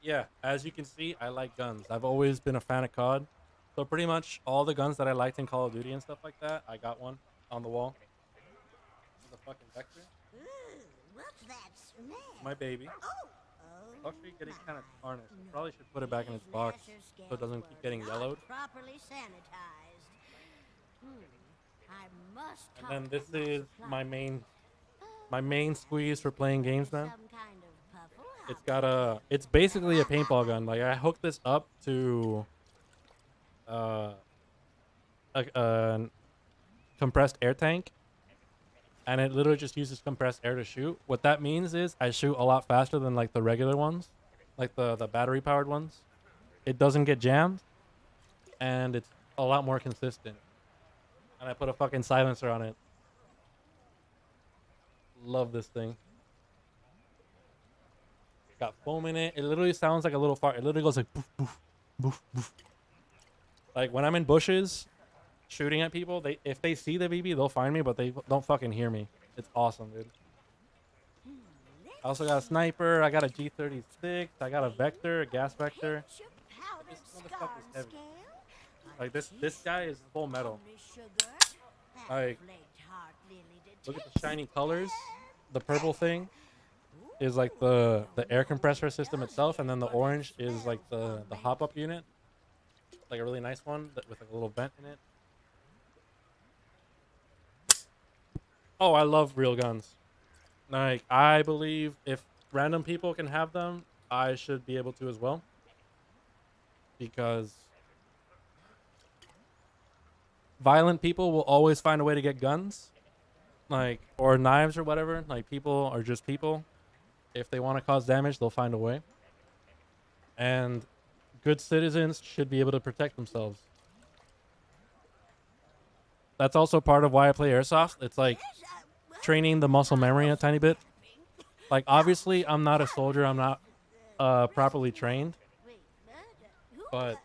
Yeah, as you can see, I like guns. I've always been a fan of COD. So pretty much all the guns that I liked in Call of Duty and stuff like that, I got one on the wall. The fucking Vector. Ooh, what's that smell? My baby. Oh, Actually getting kind of tarnished. I probably should put it back in its box so it doesn't keep getting yellowed. Properly sanitized. I must. And then this is my main squeeze for playing games now. Some kind of It's got a. It's basically a paintball gun. Like I hooked this up to a compressed air tank, and it literally just uses compressed air to shoot. What that means is I shoot a lot faster than like the regular ones, like the battery powered ones. It doesn't get jammed, and it's a lot more consistent. And I put a fucking silencer on it. Love this thing. Got foam in it. It literally sounds like a little fart. It literally goes like boof, boof, boof, boof. Like when I'm in bushes shooting at people, if they see the BB, they'll find me, but they don't fucking hear me. It's awesome, dude. I also got a sniper. I got a G36. I got a Vector, a gas Vector. This motherfucker's heavy. Like this guy is full metal. Like, look at the shiny colors. The purple thing is like the air compressor system itself, and then the orange is like the hop-up unit. Like a really nice one with like a little vent in it. Oh, I love real guns. Like, I believe if random people can have them, I should be able to as well. Because violent people will always find a way to get guns. Like, or knives or whatever. Like, people are just people. If they want to cause damage, they'll find a way. And good citizens should be able to protect themselves. That's also part of why I play airsoft. It's like training the muscle memory a tiny bit. Like, obviously, I'm not a soldier. I'm not properly trained. But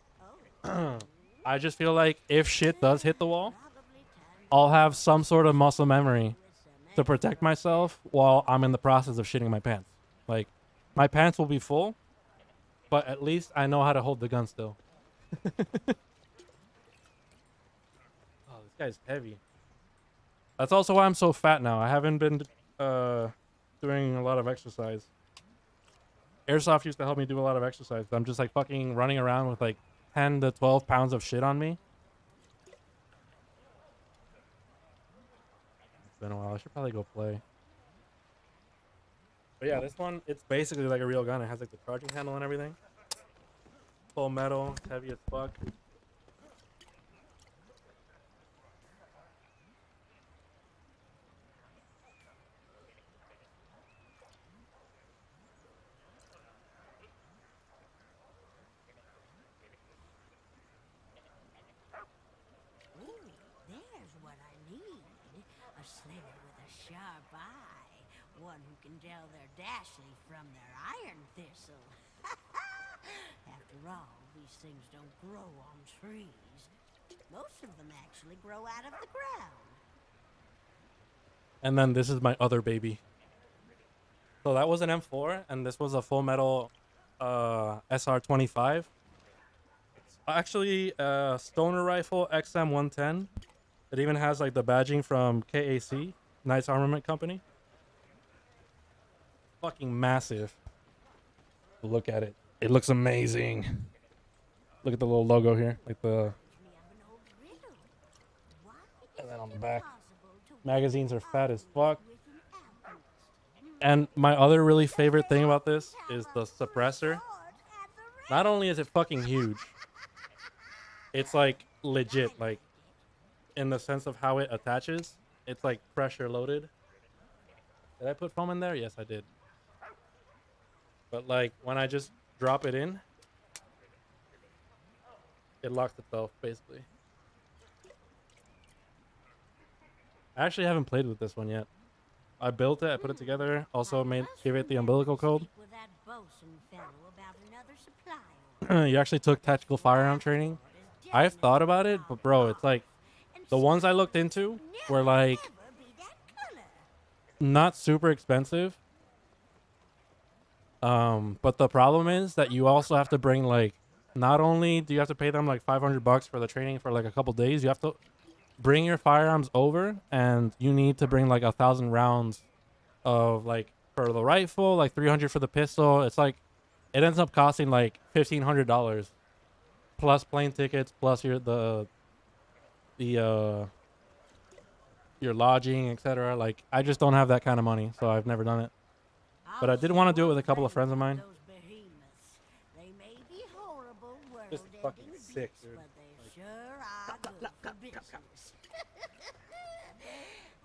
I just feel like if shit does hit the wall, I'll have some sort of muscle memory to protect myself while I'm in the process of shitting my pants. Like, my pants will be full, but at least I know how to hold the gun still. Oh, this guy's heavy. That's also why I'm so fat now. I haven't been doing a lot of exercise. Airsoft used to help me do a lot of exercise. I'm just like fucking running around with like 10 to 12 pounds of shit on me. It's been a while. I should probably go play. But yeah, this one, it's basically like a real gun. It has like the charging handle and everything. Full metal, it's heavy as fuck. There's what I need. A slayer with a sharp eye. One who can tell their dashly from their iron thistle. After all, these things don't grow on trees. Most of them actually grow out of the ground. And then this is my other baby. So that was an M4, and this was a full metal SR25. It's actually a stoner rifle XM110. It even has like the badging from KAC, Knights Armament Company. Fucking massive. Look at it. It looks amazing. Look at the little logo here, like the. And then on the back, magazines are fat as fuck. And my other really favorite thing about this is the suppressor. Not only is it fucking huge, it's like legit, like in the sense of how it attaches. It's like pressure loaded. Did I put foam in there? Yes, I did. But like when I just drop it in, it locks itself basically. I actually haven't played with this one yet. I built it, I put it together, also gave it the umbilical code. You actually took tactical firearm training. I've thought about it, but bro, it's like the ones I looked into were like not super expensive. But the problem is that you also have to bring like, not only do you have to pay them like $500 for the training for like a couple days, you have to bring your firearms over, and you need to bring like 1,000 rounds of like for the rifle, like 300 for the pistol. It's like it ends up costing like $1,500 plus plane tickets, plus your your lodging, etc. Like I just don't have that kind of money, so I've never done it. But I did want to do it with a couple of friends of mine. Those behemoths. They may be horrible, This is world-ending fucking sick, beasts, dude. but they sure are good for business.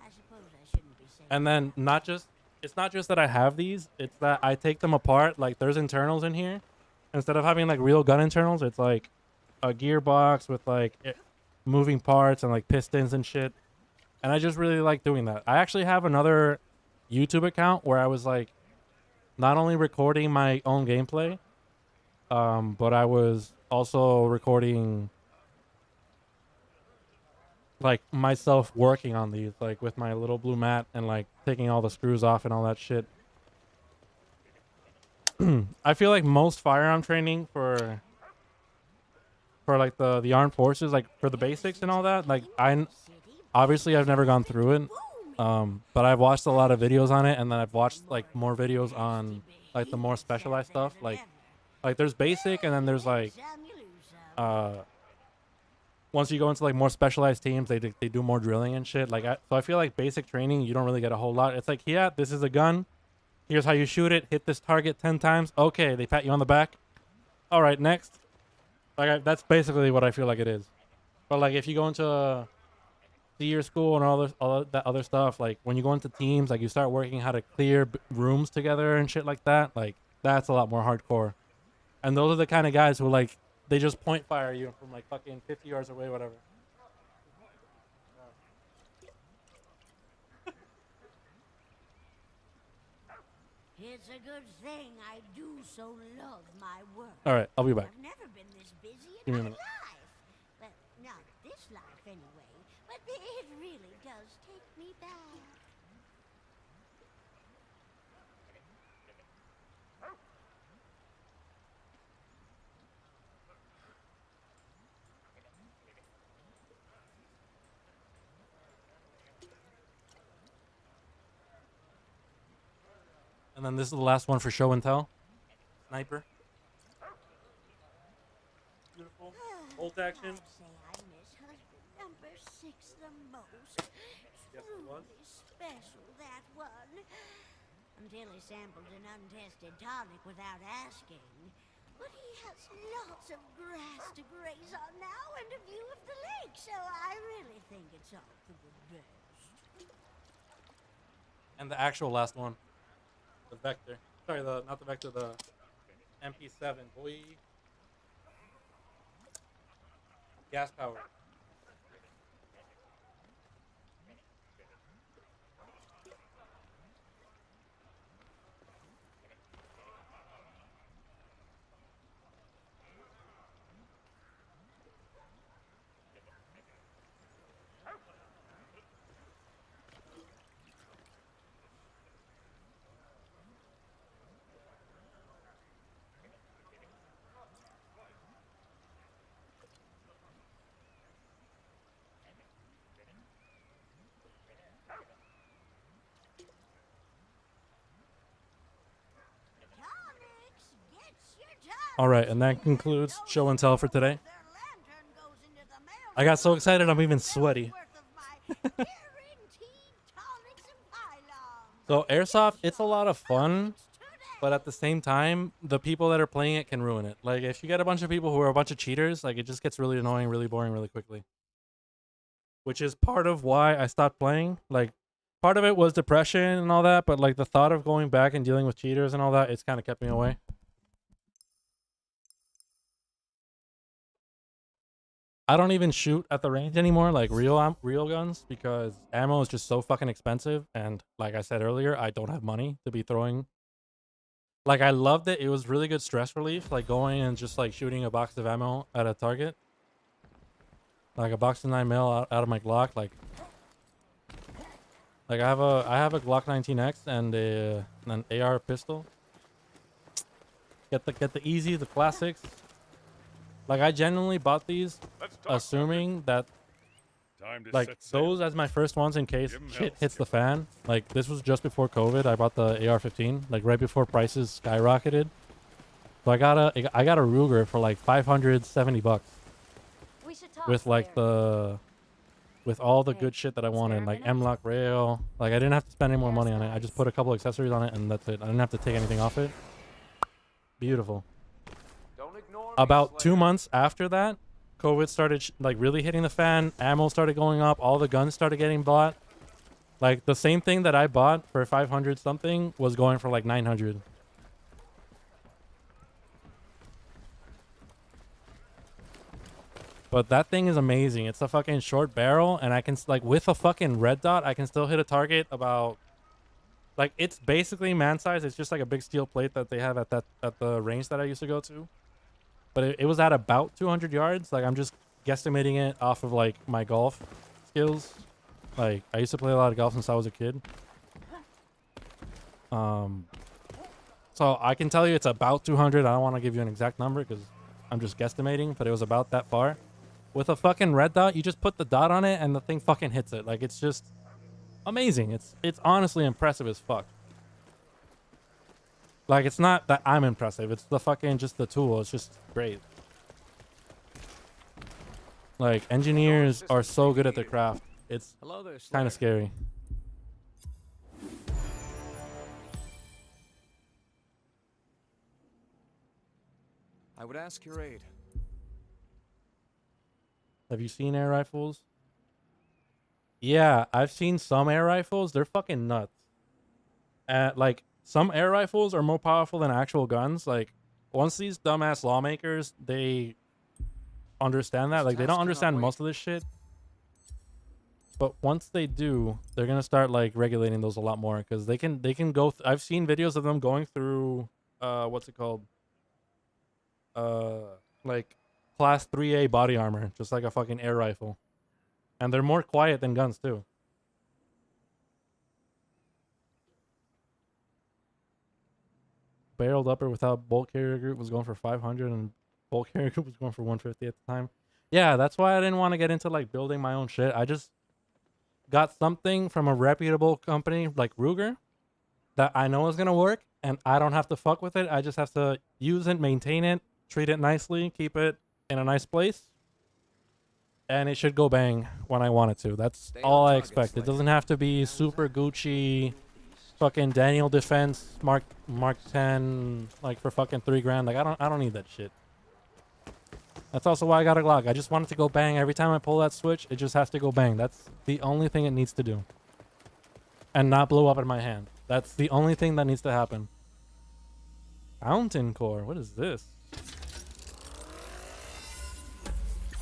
I suppose I shouldn't be saying. And then it's not just that I have these, it's that I take them apart. Like there's internals in here. Instead of having like real gun internals, it's like a gearbox with like moving parts and like pistons and shit. And I just really like doing that. I actually have another YouTube account where I was like not only recording my own gameplay, but I was also recording like myself working on these, like with my little blue mat and like taking all the screws off and all that shit. I feel like most firearm training for like the armed forces, like for the basics and all that, like obviously I've never gone through it, but I've watched a lot of videos on it, and then I've watched like more videos on like the more specialized stuff. Like there's basic, and then there's like once you go into like more specialized teams, they do more drilling and shit. Like so I feel like basic training, you don't really get a whole lot. It's like, yeah, this is a gun. Here's how you shoot it. Hit this target 10 times. Okay, they pat you on the back. All right, next. Like that's basically what I feel like it is. But like if you go into year school and all that other stuff, like when you go into teams, like you start working how to clear rooms together and shit like that. Like that's a lot more hardcore. And those are the kind of guys who like they just point fire you from like fucking 50 yards away, whatever. It's a good thing I do so love my work. All right, I'll be back. I've never been this busy Give me in a my minute. life. Well, not this life anyway. But it really does take me back. And then this is the last one for show and tell. Sniper. Beautiful. Bolt action. I'd say I miss husband number 6 the most. Yes, it was. Truly special, that one. Until he sampled an untested tonic without asking. But he has lots of grass to graze on now and a view of the lake, so I really think it's all for the best. And the actual last one. The Vector. Sorry, not the Vector, the MP7. Boy. Gas power. Tonics, get your tonics. All right, and that concludes show and tell for today. Their lantern goes into the mail. I got so excited, I'm even sweaty. Worth of my guaranteed tonics and pylons. So airsoft, it's a lot of fun, Today. but at the same time, the people that are playing it can ruin it. Like if you get a bunch of people who are a bunch of cheaters, like it just gets really annoying, really boring, really quickly. Which is part of why I stopped playing. Like part of it was depression and all that, but like the thought of going back and dealing with cheaters and all that, it's kind of kept me away. I don't even shoot at the range anymore, like real guns, because ammo is just so fucking expensive. And like I said earlier, I don't have money to be throwing. Like I loved it. It was really good stress relief, like going and just like shooting a box of ammo at a target. Like a box of 9mm out of my Glock. Like I have a Glock 19X and an AR pistol. Get the easy, the classics. Like I genuinely bought these Let's talk. assuming that Time to like set sail. those as my first ones in case Give 'em shit hell, hits the skipper. fan. Like this was just before COVID. I bought the AR-15 like right before prices skyrocketed. So I got a Ruger for like $570 We should talk. with like later. with all the good shit that I wanted, like M-Lock rail. Like I didn't have to spend any more money on it. I just put a couple accessories on it and that's it. I didn't have to take anything off it. Beautiful. Don't ignore me, About 2 Slayer. months after that, COVID started like really hitting the fan. Ammo started going up. All the guns started getting bought. Like the same thing that I bought for 500 something was going for like 900. But that thing is amazing. It's a fucking short barrel, and I can like with a fucking red dot, I can still hit a target about like it's basically man size. It's just like a big steel plate that they have at the range that I used to go to. But it was at about 200 yards. Like I'm just guesstimating it off of like my golf skills. Like I used to play a lot of golf since I was a kid. So I can tell you it's about 200. I don't want to give you an exact number because I'm just guesstimating, but it was about that far. With a fucking red dot, you just put the dot on it and the thing fucking hits it. Like it's just amazing. It's honestly impressive as fuck. Like it's not that I'm impressive. It's the fucking just the tool. It's just great. Like engineers are so good at their craft. It's Hello there, kind of scary. I would ask your aid. Have you seen air rifles? Yeah, I've seen some air rifles. They're fucking nuts. Like some air rifles are more powerful than actual guns. Like once these dumbass lawmakers, they understand that. Like they don't understand most of this shit. But once they do, they're gonna start like regulating those a lot more because they can go. I've seen videos of them going through what's it called? Like class 3A body armor, just like a fucking air rifle, and they're more quiet than guns too. Barreled upper without bolt carrier group was going for 500, and bolt carrier group was going for 150 at the time. Yeah, that's why I didn't want to get into like building my own shit. I just got something from a reputable company like Ruger that I know is gonna work, and I don't have to fuck with it. I just have to use it, maintain it, treat it nicely, keep it in a nice place, and it should go bang when I want it to. That's all I expect. It doesn't have to be super Gucci, fucking Daniel Defense Mark 10 like for fucking $3 grand. Like I don't need that shit. That's also why I got a Glock. I just want it to go bang every time I pull that switch. It just has to go bang. That's the only thing it needs to do, and not blow up in my hand. That's the only thing that needs to happen. Fountain core. What is this?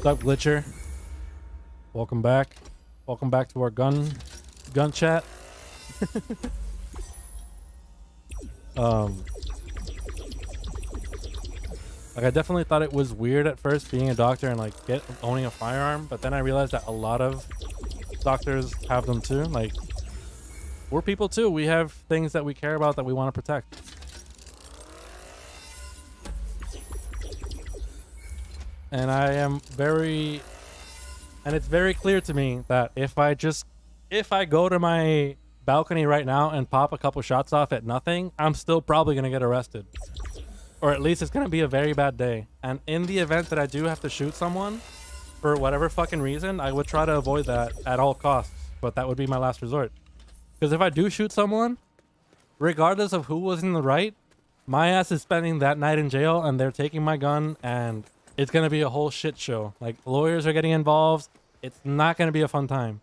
What's up, Glitcher? Welcome back. Welcome back to our gun chat. Like I definitely thought it was weird at first being a doctor and like owning a firearm, but then I realized that a lot of doctors have them too. Like we're people too. We have things that we care about that we want to protect. And it's very clear to me that if I go to my balcony right now and pop a couple shots off at nothing, I'm still probably going to get arrested. Or at least it's going to be a very bad day. And in the event that I do have to shoot someone for whatever fucking reason, I would try to avoid that at all costs. But that would be my last resort. Because if I do shoot someone, regardless of who was in the right, my ass is spending that night in jail and they're taking my gun and it's going to be a whole shit show. Like lawyers are getting involved. It's not going to be a fun time.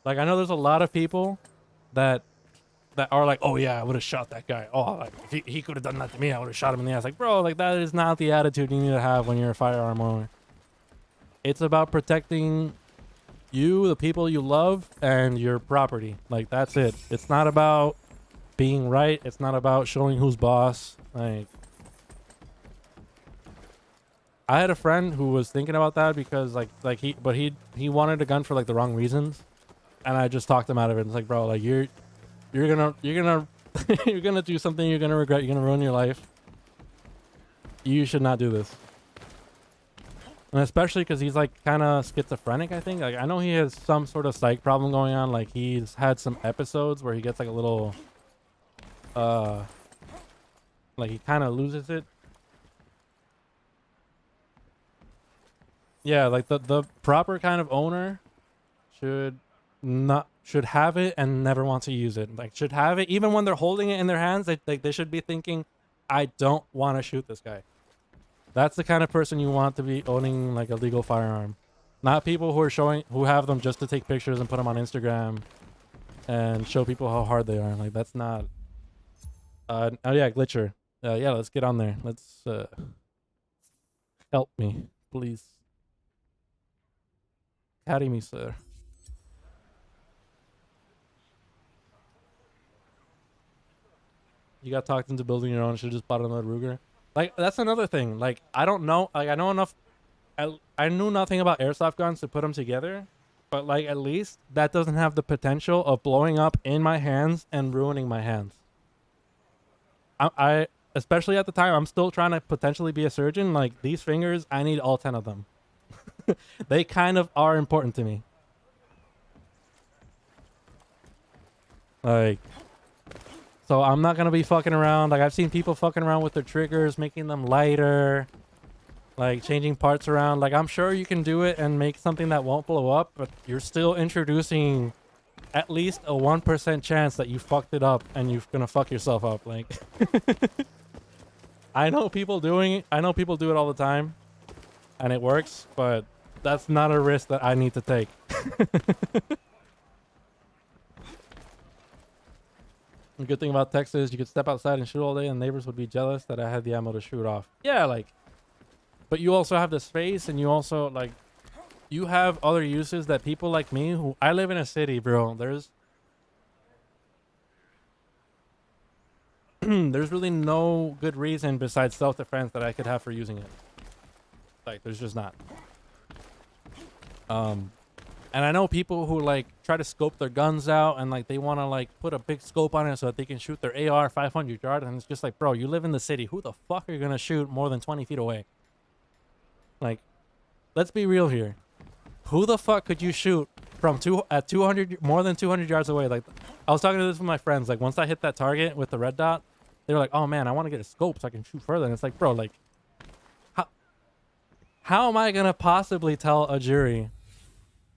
Like I know there's a lot of people that are like, oh yeah, I would have shot that guy. Oh, like if he could have done that to me, I would have shot him in the ass. Like, bro, like that is not the attitude you need to have when you're a firearm owner. It's about protecting you, the people you love, and your property. Like that's it. It's not about being right. It's not about showing who's boss. Like I had a friend who was thinking about that because he wanted a gun for like the wrong reasons, and I just talked him out of it. It's like, bro, like you're gonna you're gonna do something you're gonna regret. You're gonna ruin your life. You should not do this. And especially because he's like kind of schizophrenic, I think. Like I know he has some sort of psych problem going on. Like he's had some episodes where he gets like a little like he kind of loses it. Yeah, like the proper kind of owner should have it and never want to use it. Like should have it even when they're holding it in their hands. They should be thinking, I don't want to shoot this guy. That's the kind of person you want to be owning like a legal firearm. Not people who have them just to take pictures and put them on Instagram and show people how hard they are. Like that's not. Oh yeah, Glitcher. Yeah, let's get on there. Let's help me, please. Carry me, sir. You got talked into building your own. Should just bought another Ruger. Like that's another thing. Like I don't know. Like I know enough. I knew nothing about airsoft guns to put them together, but like at least that doesn't have the potential of blowing up in my hands and ruining my hands. I especially at the time I'm still trying to potentially be a surgeon. Like these fingers, I need all 10 of them. They kind of are important to me. Like, so I'm not gonna be fucking around. Like I've seen people fucking around with their triggers, making them lighter, like changing parts around. Like I'm sure you can do it and make something that won't blow up, but you're still introducing at least a 1% chance that you fucked it up and you're gonna fuck yourself up. Like I know people do it all the time and it works, but that's not a risk that I need to take. The good thing about Texas is you could step outside and shoot all day and neighbors would be jealous that I had the ammo to shoot off. Yeah, like, but you also have the space and you also, like, you have other uses that people like me who, I live in a city, bro. There's really no good reason besides self-defense that I could have for using it. Like, there's just not. And I know people who like try to scope their guns out and like they want to like put a big scope on it so that they can shoot their AR 500 yard, and it's just like, bro, you live in the city. Who the fuck are you gonna shoot more than 20 feet away? Like, let's be real here. Who the fuck could you shoot from 200 more than 200 yards away? Like, I was talking to this with my friends. Like, once I hit that target with the red dot, they were like, "Oh man, I want to get a scope so I can shoot further." And it's like, bro, like, how am I gonna possibly tell a jury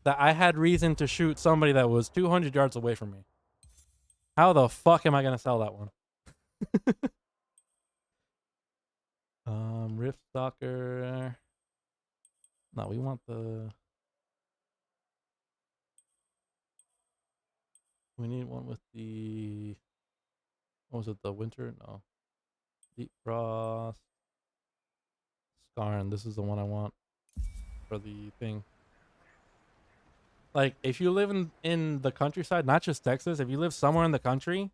that I had reason to shoot somebody that was 200 yards away from me? How the fuck am I gonna sell that one? Rift Stalker. No, we want the. We need one with the. What was it? The winter? No. Deep Frost. Scarn. This is the one I want for the thing. Like, if you live in the countryside, not just Texas, if you live somewhere in the country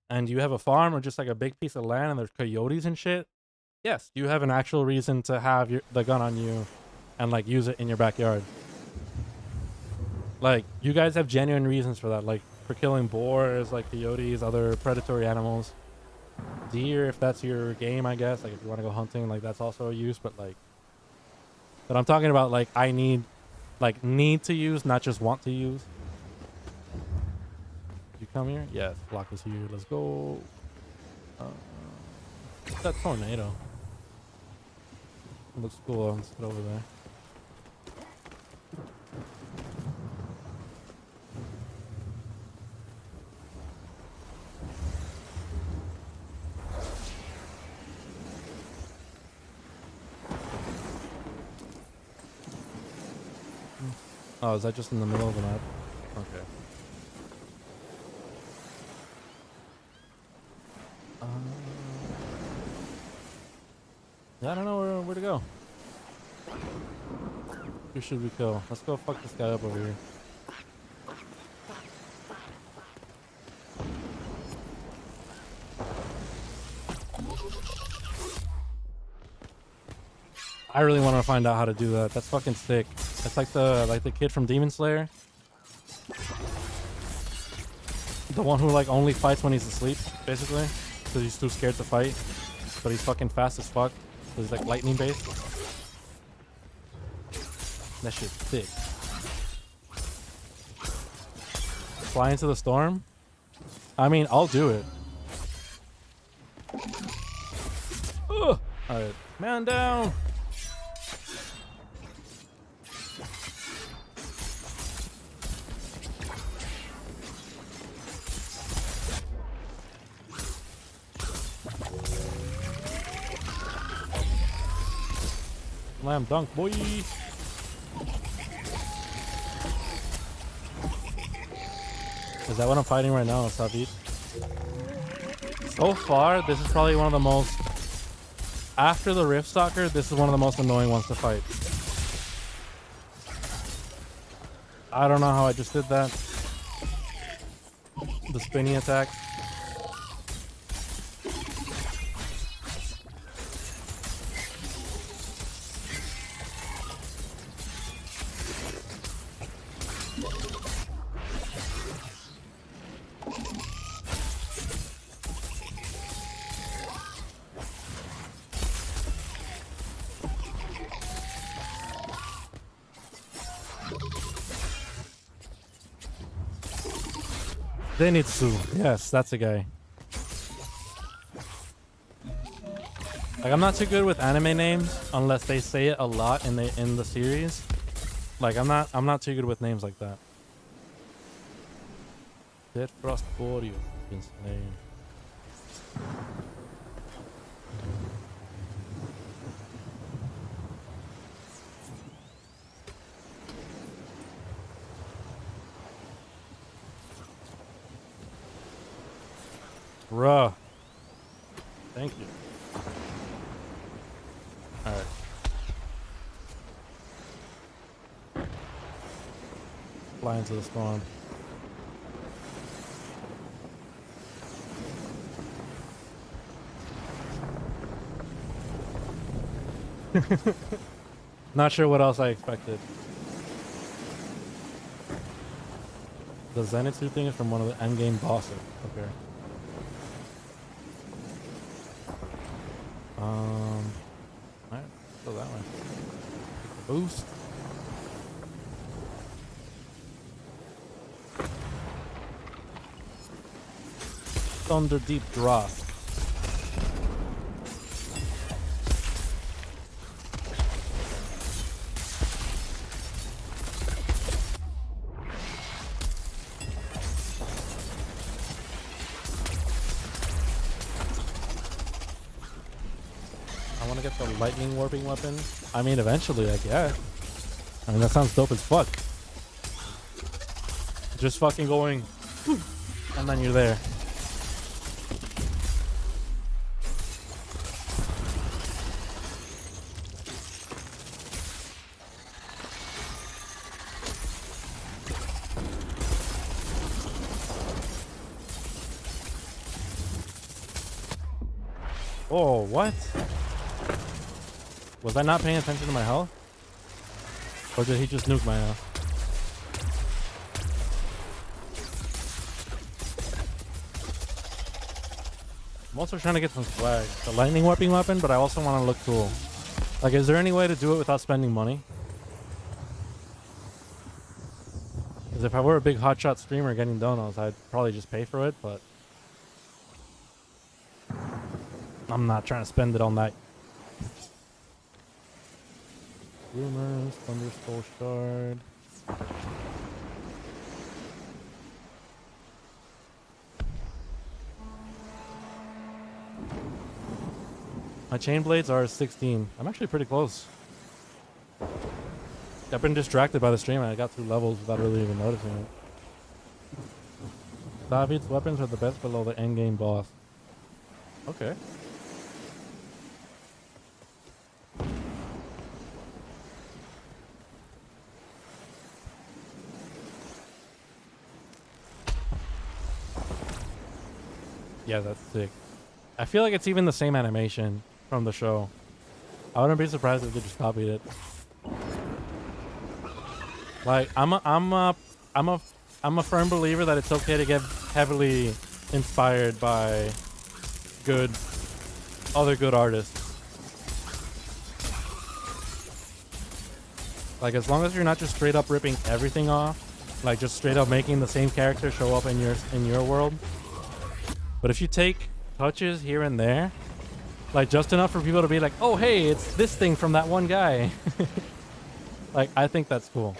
and you have a farm or just like a big piece of land and there's coyotes and shit, yes, you have an actual reason to have the gun on you and like use it in your backyard. Like, you guys have genuine reasons for that, like for killing boars, like coyotes, other predatory animals. Deer, if that's your game, I guess. Like, if you want to go hunting, like that's also a use, but I'm talking about like I need to use, not just want to use. Did you come here? Yes, block is here. Let's go. That tornado. Looks cool. Let's get over there. Oh, is that just in the middle of the map? Okay. I don't know where to go. Who should we kill? Let's go fuck this guy up over here. I really want to find out how to do that. That's fucking sick. It's like the kid from Demon Slayer. The one who like only fights when he's asleep, basically. Because he's too scared to fight. But he's fucking fast as fuck. So he's like lightning based. That shit's sick. Fly into the storm? I mean, I'll do it. Alright. Man down! Slam dunk, boy. Is that what I'm fighting right now, Savit? So far, this is probably one of the most... After the Rift Stalker, this is one of the most annoying ones to fight. I don't know how I just did that. The spinny attack. Zenitsu. Yes, that's a guy. Like, I'm not too good with anime names unless they say it a lot in the series. Like, I'm not too good with names like that. Dead Frost Boreal. Name. Bruh. Thank you. Alright. Fly into the storm. Not sure what else I expected. The Zenitsu thing is from one of the endgame bosses. Okay. Alright, go that way. Take the boost. Thunder Deep Drop. Get the lightning warping weapon. I mean, eventually, I guess. I mean, that sounds dope as fuck. Just fucking going, and then you're there. Oh, what? Was I not paying attention to my health? Or did he just nuke my ass? I'm also trying to get some swag. The lightning warping weapon, but I also want to look cool. Like, is there any way to do it without spending money? Because if I were a big hotshot streamer getting donuts, I'd probably just pay for it, but... I'm not trying to spend it all night. Rumors, Thunder Skull Shard. My chain blades are 16. I'm actually pretty close. I've been distracted by the stream and I got through levels without really even noticing it. David's weapons are the best below the endgame boss. Okay. Yeah, that's sick. I feel like it's even the same animation from the show. I wouldn't be surprised if they just copied it. Like, I'm a firm believer that it's okay to get heavily inspired by other good artists. Like, as long as you're not just straight up ripping everything off, like just straight up making the same character show up in your world. But if you take touches here and there, like just enough for people to be like, oh, hey, it's this thing from that one guy. Like, I think that's cool.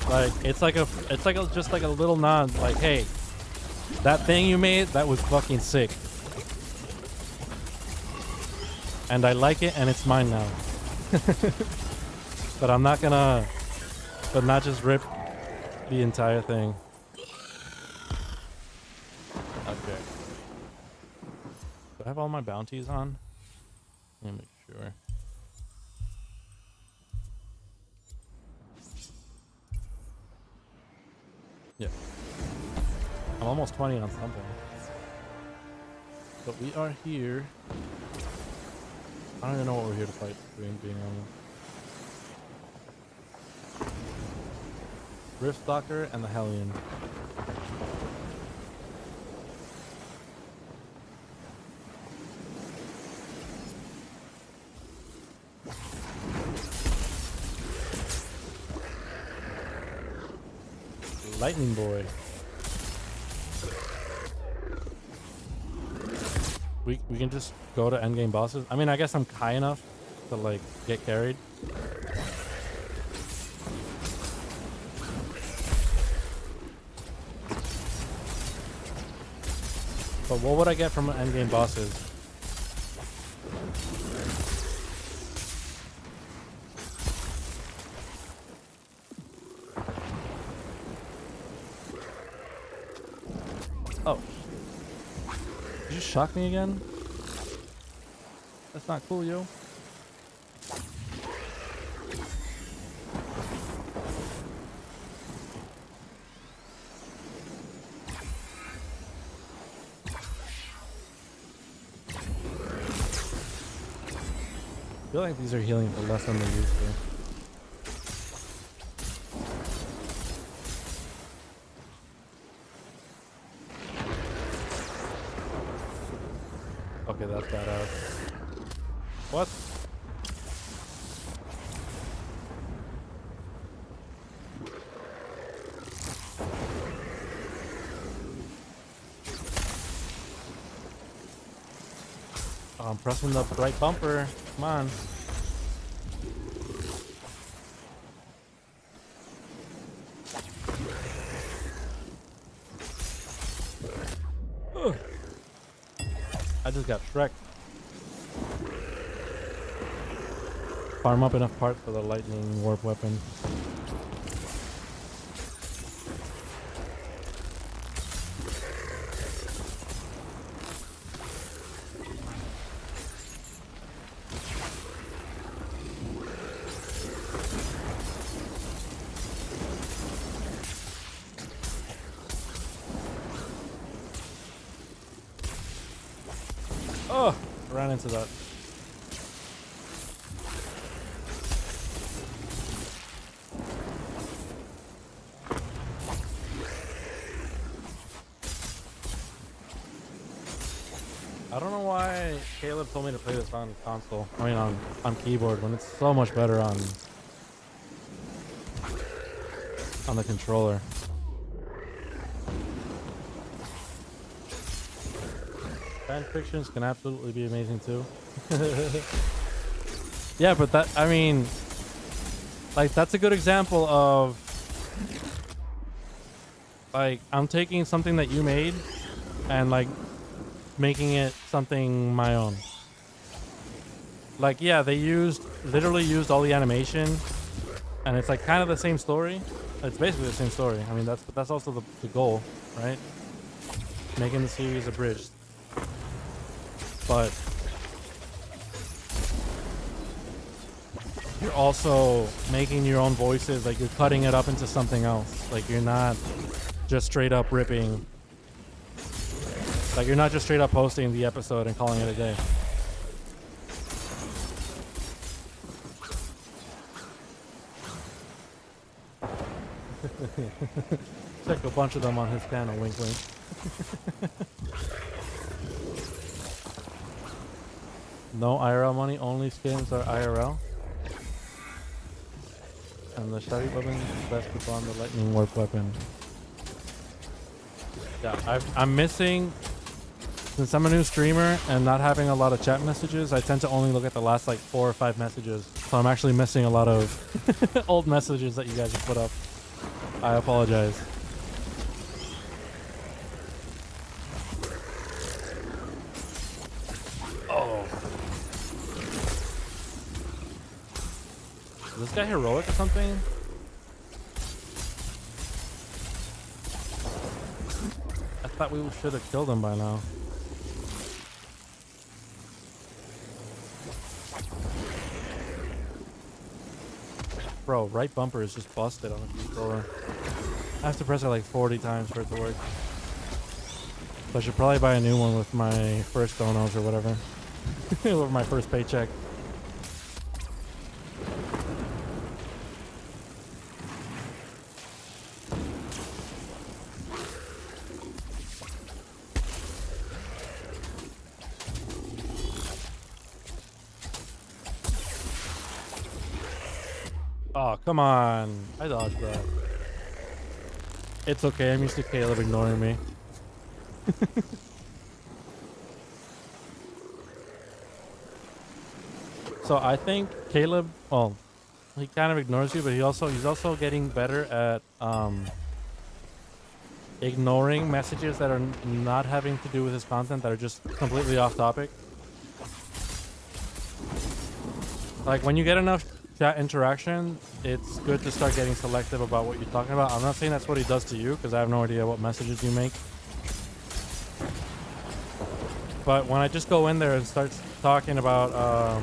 Like it's like just like a little nod, like, hey, that thing you made, that was fucking sick. And I like it, and it's mine now. But I'm not gonna, but not just rip the entire thing. Okay. Do I have all my bounties on? Let me make sure. Yeah. I'm almost 20 on something. But we are here. I don't even know what we're here to fight, being honest. Riftstalker and the Hellion. Lightning Boy. We can just go to endgame bosses. I mean, I guess I'm high enough to like get carried. But what would I get from endgame bosses? Oh. Did you shock me again? That's not cool, yo. I feel like these are healing for less than they used to. Okay, that's badass. What? Oh, I'm pressing the right bumper. Come on. Ugh. I just got Shrek. Farm up enough parts for the lightning warp weapon. Oh, ran into that. I don't know why Caleb told me to play this on console. I mean on keyboard when it's so much better on the controller. Fan fictions can absolutely be amazing too. Yeah, but that, I mean, like that's a good example of like I'm taking something that you made and like making it something my own. Like, yeah, they literally used all the animation, and it's like kind of the same story. It's basically the same story. I mean, that's also the goal, right? Making the series abridged. But you're also making your own voices, like you're cutting it up into something else. Like you're not just straight up ripping. Like you're not just straight up posting the episode and calling it a day. Check a bunch of them on his channel, wink wink. No IRL money, only skins are IRL. And the shotty weapon is best to on the lightning warp weapon. Yeah, I'm missing, since I'm a new streamer and not having a lot of chat messages, I tend to only look at the last like 4 or 5 messages. So I'm actually missing a lot of old messages that you guys have put up. I apologize. Oh. Is this guy heroic or something? I thought we should have killed him by now. Bro, right bumper is just busted on the controller. I have to press it like 40 times for it to work. So I should probably buy a new one with my first donos or whatever. With my first paycheck. Oh, come on. I dodged that. It's okay. I'm used to Caleb ignoring me. So I think Caleb, well, he kind of ignores you, but he's also getting better at ignoring messages that are not having to do with his content, that are just completely off topic. Like when you get enough chat interaction, it's good to start getting selective about what you're talking about. I'm not saying that's what he does to you, because I have no idea what messages you make. But when I just go in there and start talking about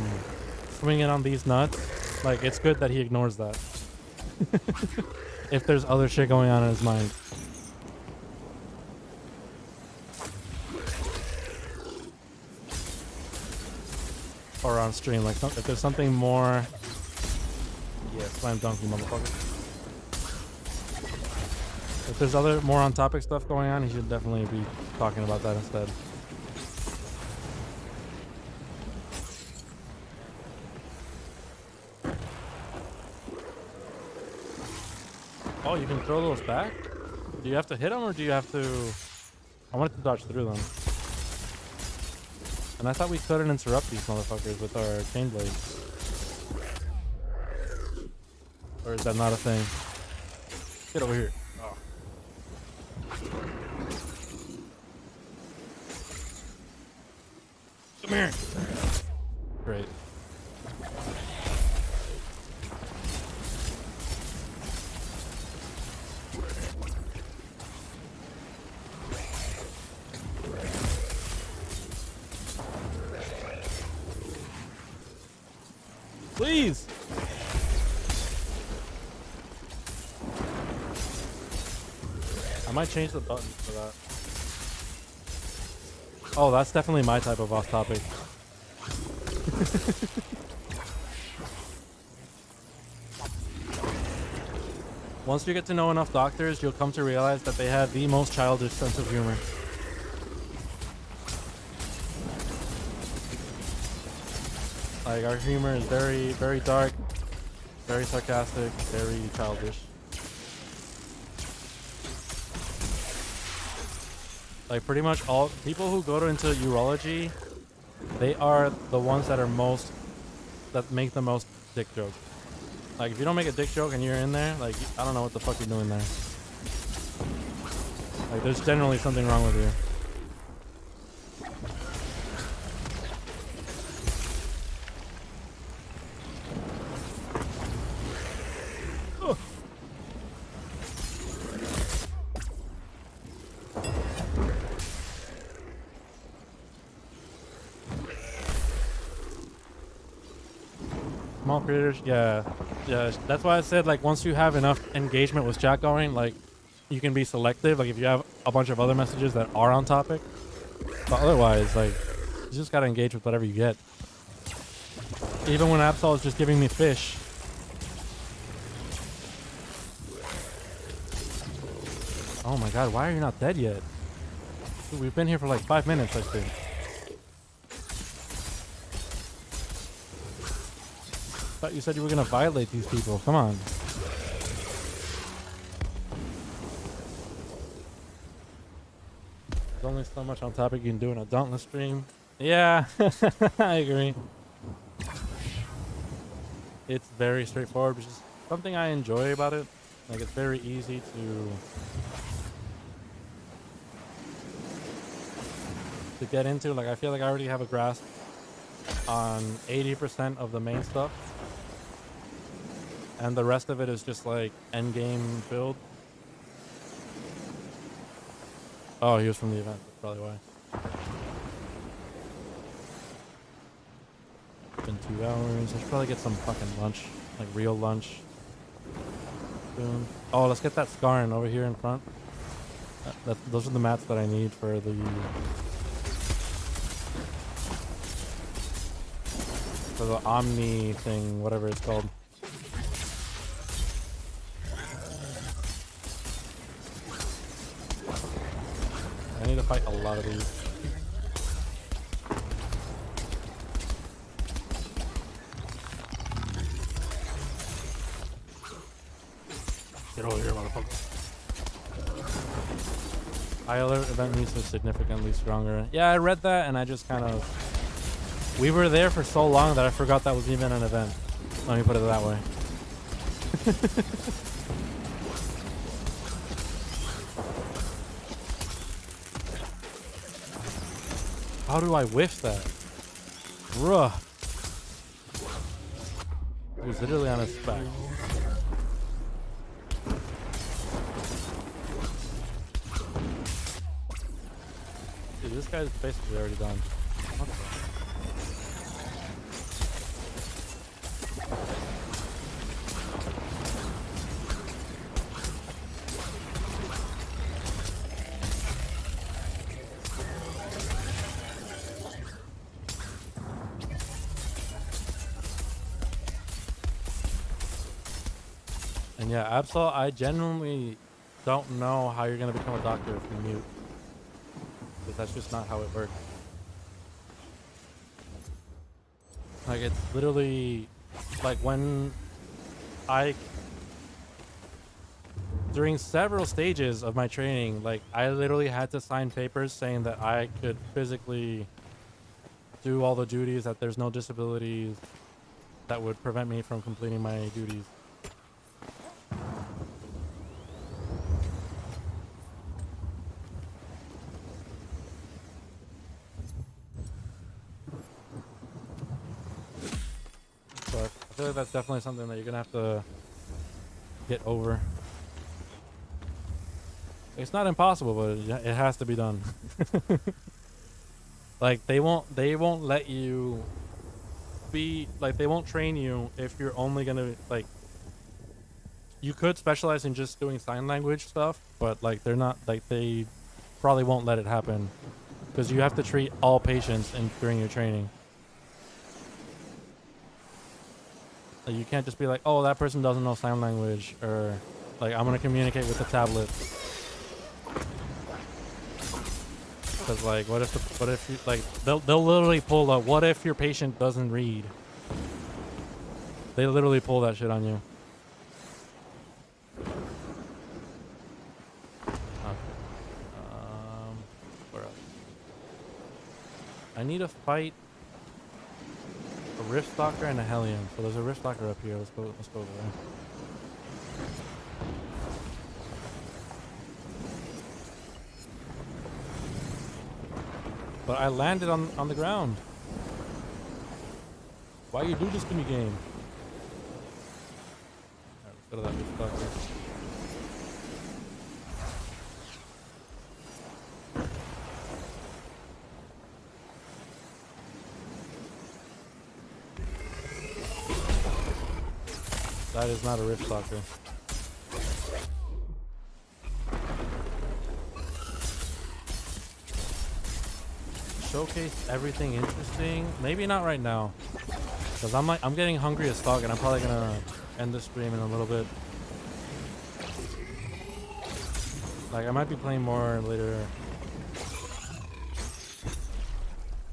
swinging on these nuts, like, it's good that he ignores that. If there's other shit going on in his mind. Or on stream, like, if there's something more... Yeah, slam dunk, you motherfucker. If there's other more on topic stuff going on, he should definitely be talking about that instead. Oh, you can throw those back? Do you have to hit them, or do you have to... I wanted to dodge through them. And I thought we couldn't interrupt these motherfuckers with our chain blades. Or is that not a thing? Get over here. Oh. Come here. Great. Please. I might change the button for that. Oh, that's definitely my type of off topic. Once you get to know enough doctors, you'll come to realize that they have the most childish sense of humor. Like, our humor is very, very dark, very sarcastic, very childish. Like, pretty much all people who go into urology, they are the ones that make the most dick jokes. Like, if you don't make a dick joke and you're in there, like, I don't know what the fuck you're doing there. Like, there's generally something wrong with you. Small creators, yeah, that's why I said, like, once you have enough engagement with chat going, like, you can be selective, like, if you have a bunch of other messages that are on topic. But otherwise, like, you just gotta engage with whatever you get. Even when Absol is just giving me fish. Oh my god, why are you not dead yet? Dude, we've been here for like 5 minutes, I think. Thought you said you were gonna violate these people. Come on. There's only so much on topic you can do in a Dauntless stream. Yeah, I agree. It's very straightforward, which is something I enjoy about it. Like, it's very easy to get into. Like, I feel like I already have a grasp on 80% of the main stuff, and the rest of it is just like end game build. Oh, he was from the event. That's probably why. It's been 2 hours. I should probably get some fucking lunch, like real lunch. Soon. Oh, let's get that scarring over here in front. Those are the mats that I need for the Omni thing, whatever it's called. I need to fight a lot of these. Get over here, motherfucker. ILR event means are significantly stronger. Yeah, I read that and I just kind of... We were there for so long that I forgot that was even an event. Let me put it that way. How do I whiff that? Bruh. He was literally on his back. Dude, this guy's basically already done. What the? And yeah, Absol, I genuinely don't know how you're going to become a doctor if you mute. Because that's just not how it works. Like, it's literally, like, when during several stages of my training, like, I literally had to sign papers saying that I could physically do all the duties, that there's no disabilities that would prevent me from completing my duties. So I feel like that's definitely something that you're gonna have to get over. It's not impossible, but it has to be done. Like, they won't let you be, like, they won't train you if you're only gonna, like, you could specialize in just doing sign language stuff, but like they're not, like, they probably won't let it happen because you have to treat all patients during your training. Like, you can't just be like, oh, that person doesn't know sign language, or like, I'm gonna communicate with the tablet. Because, like, what if you, like, they'll literally pull a, what if your patient doesn't read? They literally pull that shit on you. Okay. Where else? I need to fight a Rift Stalker and a Hellion. So there's a Rift Stalker up here. Let's go over there. But I landed on the ground. Why you do this to me, game? Alright, let's go to that Rift Stalker. That is not a Rift Stalker. Showcase everything interesting. Maybe not right now, because I'm getting hungry as fuck, and I'm probably gonna end the stream in a little bit. Like, I might be playing more later.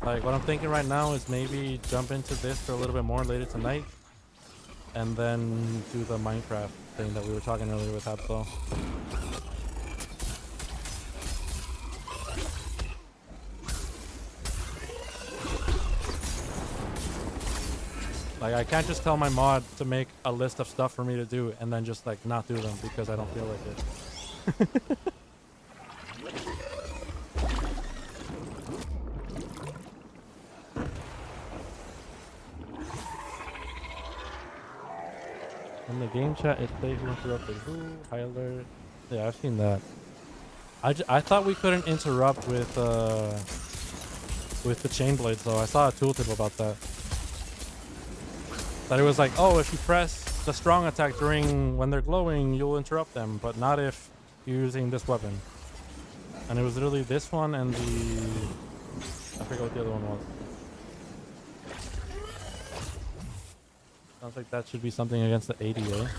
Like, what I'm thinking right now is maybe jump into this for a little bit more later tonight, and then do the Minecraft thing that we were talking earlier with Absol. Like, I can't just tell my mod to make a list of stuff for me to do and then just like not do them because I don't feel like it. In the game chat, it says you interrupted who? High alert. Yeah, I've seen that. I thought we couldn't interrupt with the chain blades though. I saw a tooltip about that. That it was like, oh, if you press the strong attack during when they're glowing, you'll interrupt them, but not if you're using this weapon. And it was literally this one and the I forget what the other one was. Sounds like that should be something against the ADA.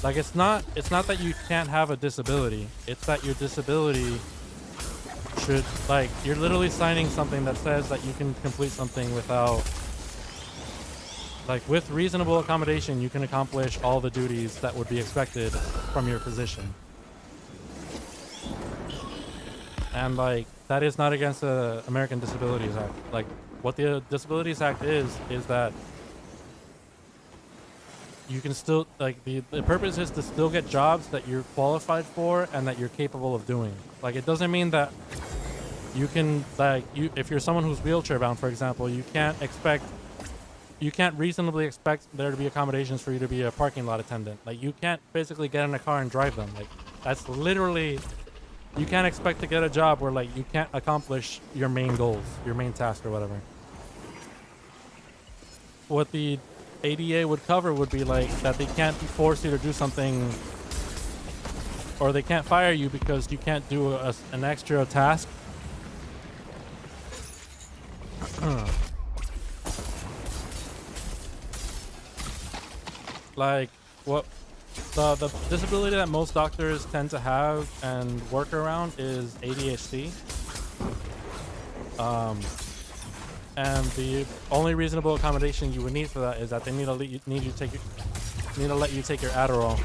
Like it's not that you can't have a disability. It's that your disability should, like, you're literally signing something that says that you can complete something without, like, with reasonable accommodation, you can accomplish all the duties that would be expected from your position. And like, that is not against the American Disabilities Act. Like, what the Disabilities Act is that you can still, like, the purpose is to still get jobs that you're qualified for and that you're capable of doing. Like, it doesn't mean that you can, like, if you're someone who's wheelchair bound, for example, you can't reasonably expect there to be accommodations for you to be a parking lot attendant. Like, you can't basically get in a car and drive them. Like, that's literally, you can't expect to get a job where, like, you can't accomplish your main goals, your main task or whatever. What the ADA would cover would be like that they can't force you to do something, or they can't fire you because you can't do an extra task. Like, what the disability that most doctors tend to have and work around is ADHD. And the only reasonable accommodation you would need for that is that they need to let you take your Adderall,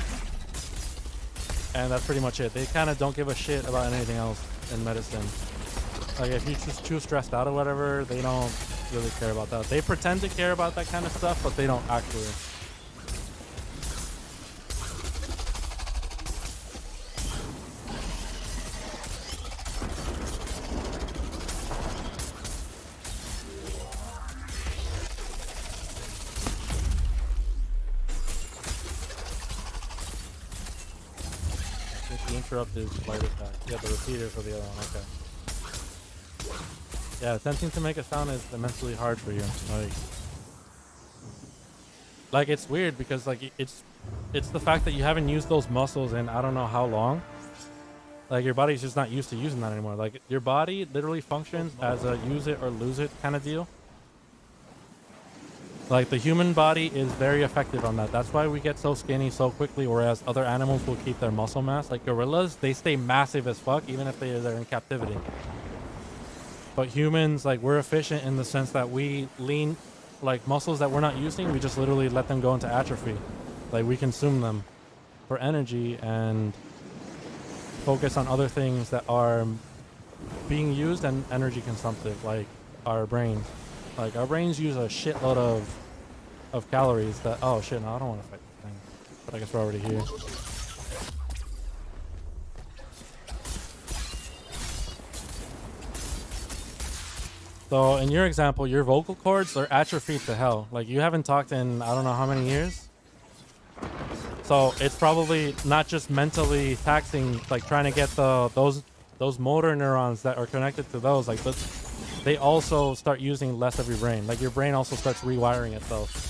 and that's pretty much it. They kind of don't give a shit about anything else in medicine. Like, if you're just too stressed out or whatever, they don't really care about that. They pretend to care about that kind of stuff, but they don't actually. Interrupt is light attack. Yeah, the repeater for the other one. Okay. Yeah, attempting to make a sound is immensely hard for you. Like it's weird because like it's the fact that you haven't used those muscles in I don't know how long. Like, your body's just not used to using that anymore. Like, your body literally functions as a use it or lose it kind of deal. Like, the human body is very effective on that. That's why we get so skinny so quickly, whereas other animals will keep their muscle mass. Like gorillas, they stay massive as fuck, even if they're in captivity. But humans, like, we're efficient in the sense that we lean, like, muscles that we're not using, we just literally let them go into atrophy. Like, we consume them for energy and focus on other things that are being used and energy consumptive, like our brains. Like, our brains use a shitload of calories that, oh shit, no, I don't want to fight the thing. But I guess we're already here. So in your example, your vocal cords are atrophied to hell. Like, you haven't talked in I don't know how many years. So it's probably not just mentally taxing, like trying to get those motor neurons that are connected to those, like, they also start using less of your brain. Like, your brain also starts rewiring itself.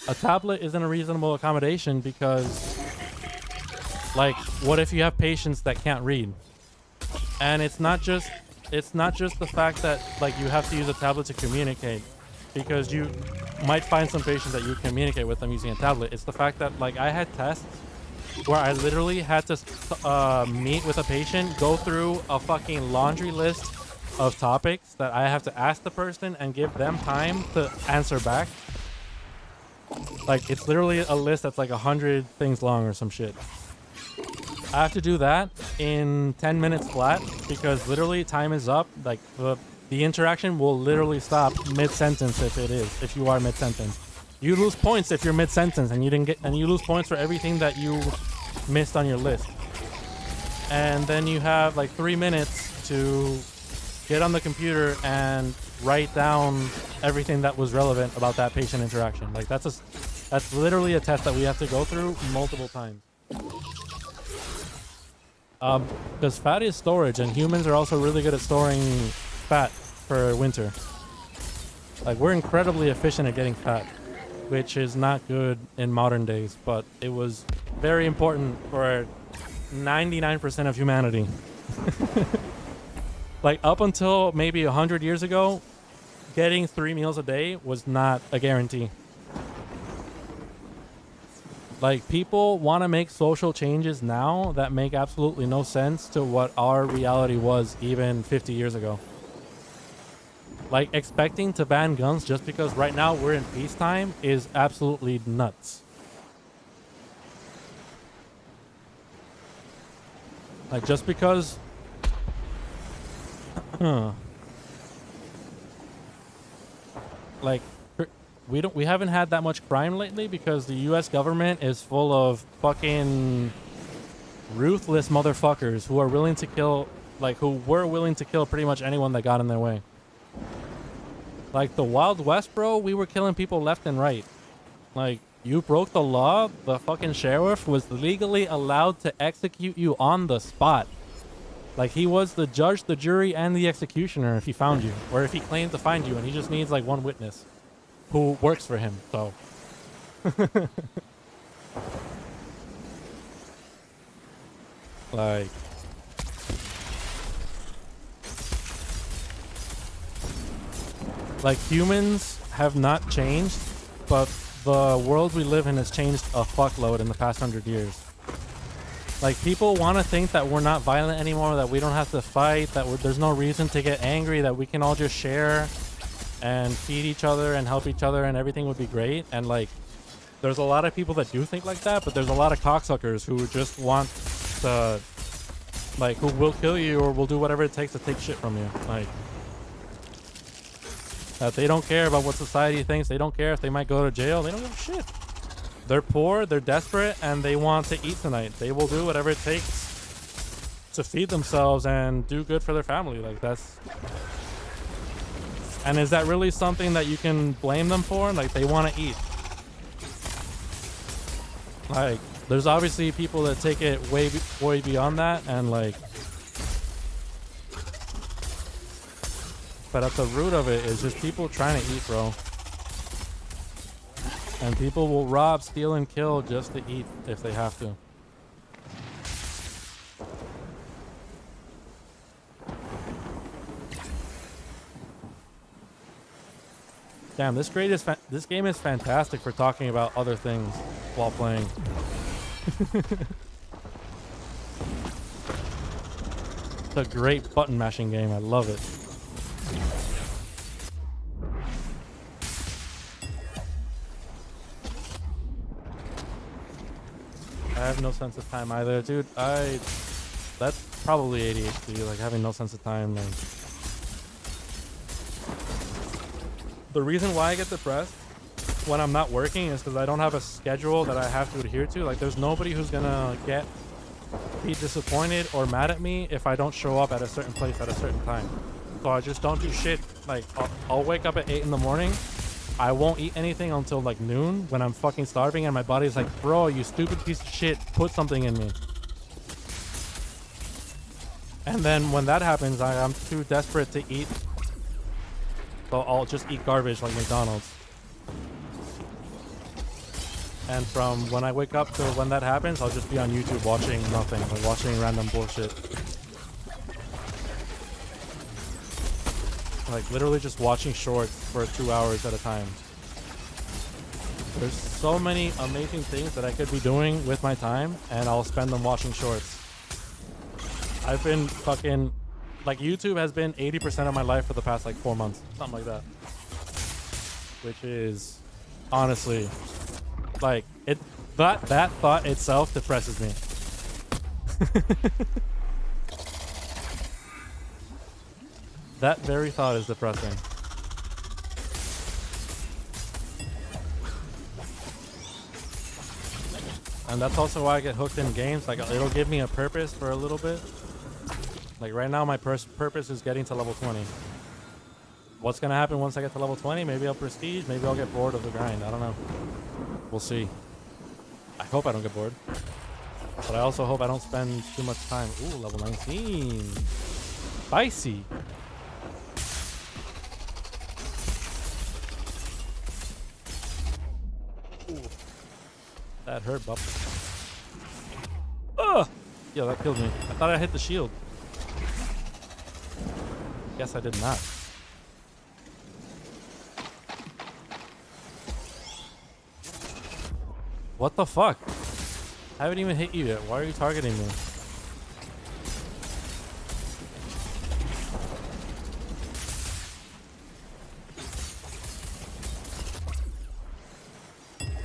A tablet isn't a reasonable accommodation because, like, what if you have patients that can't read? And it's not just the fact that, like, you have to use a tablet to communicate, because you might find some patients that you communicate with them using a tablet. It's the fact that, like, I had tests where I literally had to meet with a patient, go through a fucking laundry list of topics that I have to ask the person and give them time to answer back. Like, it's literally a list that's like 100 things long or some shit. I have to do that in 10 minutes flat because literally time is up. Like, the interaction will literally stop mid-sentence if you are mid-sentence. You lose points if you're mid-sentence and you lose points for everything that you missed on your list. And then you have like 3 minutes to get on the computer and write down everything that was relevant about that patient interaction. Like, that's literally a test that we have to go through multiple times. Because fat is storage, and humans are also really good at storing fat for winter. Like, we're incredibly efficient at getting fat, which is not good in modern days, but it was very important for 99% of humanity. Like, up until maybe 100 years ago, getting 3 meals a day was not a guarantee. Like, people want to make social changes now that make absolutely no sense to what our reality was even 50 years ago. Like, expecting to ban guns just because right now we're in peacetime is absolutely nuts. Like, just because... like... We haven't had that much crime lately because the US government is full of fucking ruthless motherfuckers who are willing to kill, like, who were willing to kill pretty much anyone that got in their way. Like, the Wild West, bro, we were killing people left and right. Like, you broke the law, the fucking sheriff was legally allowed to execute you on the spot. Like, he was the judge, the jury, and the executioner if he found you, or if he claimed to find you, and he just needs like one witness who works for him, so. Like, humans have not changed, but the world we live in has changed a fuckload in the past 100 years. Like, people want to think that we're not violent anymore, that we don't have to fight, that there's no reason to get angry, that we can all just share and feed each other and help each other and everything would be great. And like, there's a lot of people that do think like that, but there's a lot of cocksuckers who just want to, like, who will kill you or will do whatever it takes to take shit from you. Like, that they don't care about what society thinks. They don't care if they might go to jail. They don't give a shit. They're poor, they're desperate, and they want to eat tonight. They will do whatever it takes to feed themselves and do good for their family. Like, that's... And is that really something that you can blame them for? Like, they want to eat. Like, there's obviously people that take it way beyond that, and like... But at the root of it is just people trying to eat, bro. And people will rob, steal, and kill just to eat if they have to. Damn, this game is fantastic for talking about other things while playing. It's a great button mashing game. I love it. I have no sense of time either, dude. That's probably ADHD, like having no sense of time. Like, the reason why I get depressed when I'm not working is because I don't have a schedule that I have to adhere to. Like, there's nobody who's gonna be disappointed or mad at me if I don't show up at a certain place at a certain time. So I just don't do shit. Like, I'll wake up at 8 in the morning. I won't eat anything until like noon when I'm fucking starving, and my body's like, bro, you stupid piece of shit, put something in me. And then when that happens, I'm too desperate to eat. So I'll just eat garbage like McDonald's. And from when I wake up to when that happens, I'll just be on YouTube watching nothing, like watching random bullshit. Like, literally just watching shorts for 2 hours at a time. There's so many amazing things that I could be doing with my time, and I'll spend them watching shorts. I've been fucking... Like, YouTube has been 80% of my life for the past, like, 4 months. Something like that. Which is, honestly, Like it, that thought itself depresses me. That very thought is depressing. And that's also why I get hooked in games. Like it'll give me a purpose for a little bit. Like right now, my purpose is getting to level 20. What's gonna happen once I get to level 20? Maybe I'll prestige. Maybe I'll get bored of the grind. I don't know. We'll see. I hope I don't get bored. But I also hope I don't spend too much time. Ooh, level 19. Spicy. Ooh. That hurt, bub. Ugh! Yo, that killed me. I thought I hit the shield. Guess I did not. What the fuck? I haven't even hit you yet. Why are you targeting me?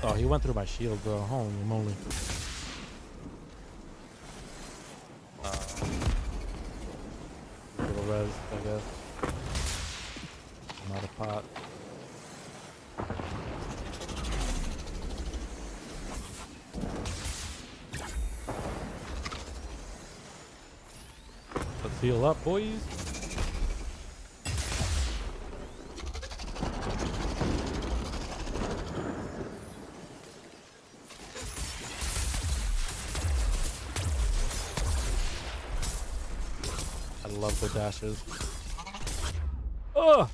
Oh, he went through my shield, bro. Holy moly. Little res, I guess. I'm out of pot. Let's heal up, boys. I love the dashes. Oh!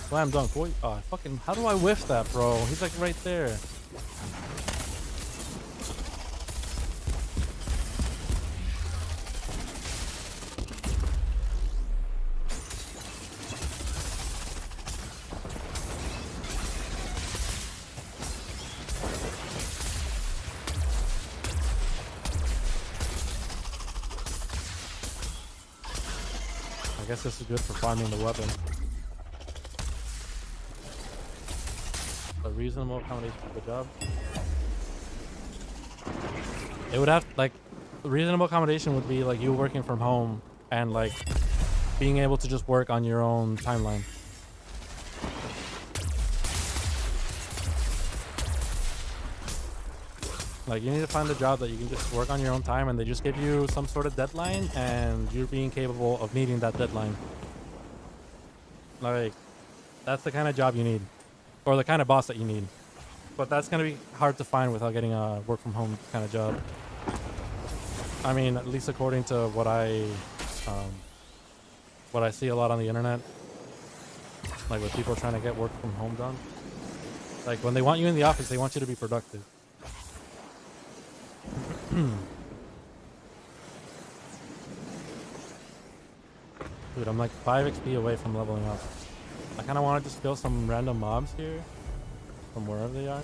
Slam dunk, boy. Oh, fucking, how do I whiff that, bro? He's like right there. I guess this is good for farming the weapon. A reasonable accommodation for the job. It would have, like, a reasonable accommodation would be like you working from home and like being able to just work on your own timeline. Like, you need to find a job that you can just work on your own time and they just give you some sort of deadline and you're being capable of meeting that deadline. Like, that's the kind of job you need. Or the kind of boss that you need. But that's going to be hard to find without getting a work from home kind of job. I mean, at least according to what I see a lot on the internet. Like with people trying to get work from home done. Like when they want you in the office, they want you to be productive. Dude, I'm like 5 XP away from leveling up. I kind of want to just kill some random mobs here. From wherever they are.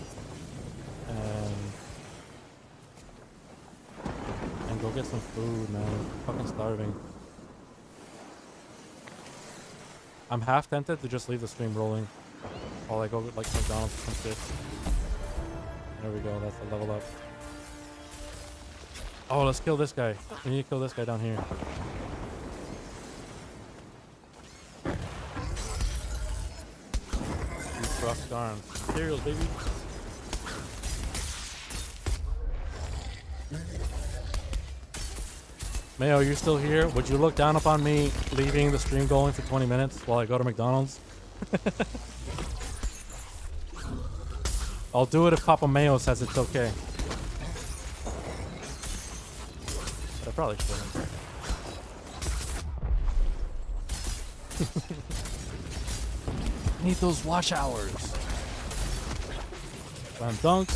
And go get some food, man. I'm fucking starving. I'm half tempted to just leave the stream rolling. While I go get like McDonald's or some shit. There we go, that's the level up. Oh, let's kill this guy. We need to kill this guy down here. These rock arms. Cereals, baby. Mayo, you're still here? Would you look down upon me leaving the stream going for 20 minutes while I go to McDonald's? I'll do it if Papa Mayo says it's okay. But I probably shouldn't. I need those watch hours. Slam dunk.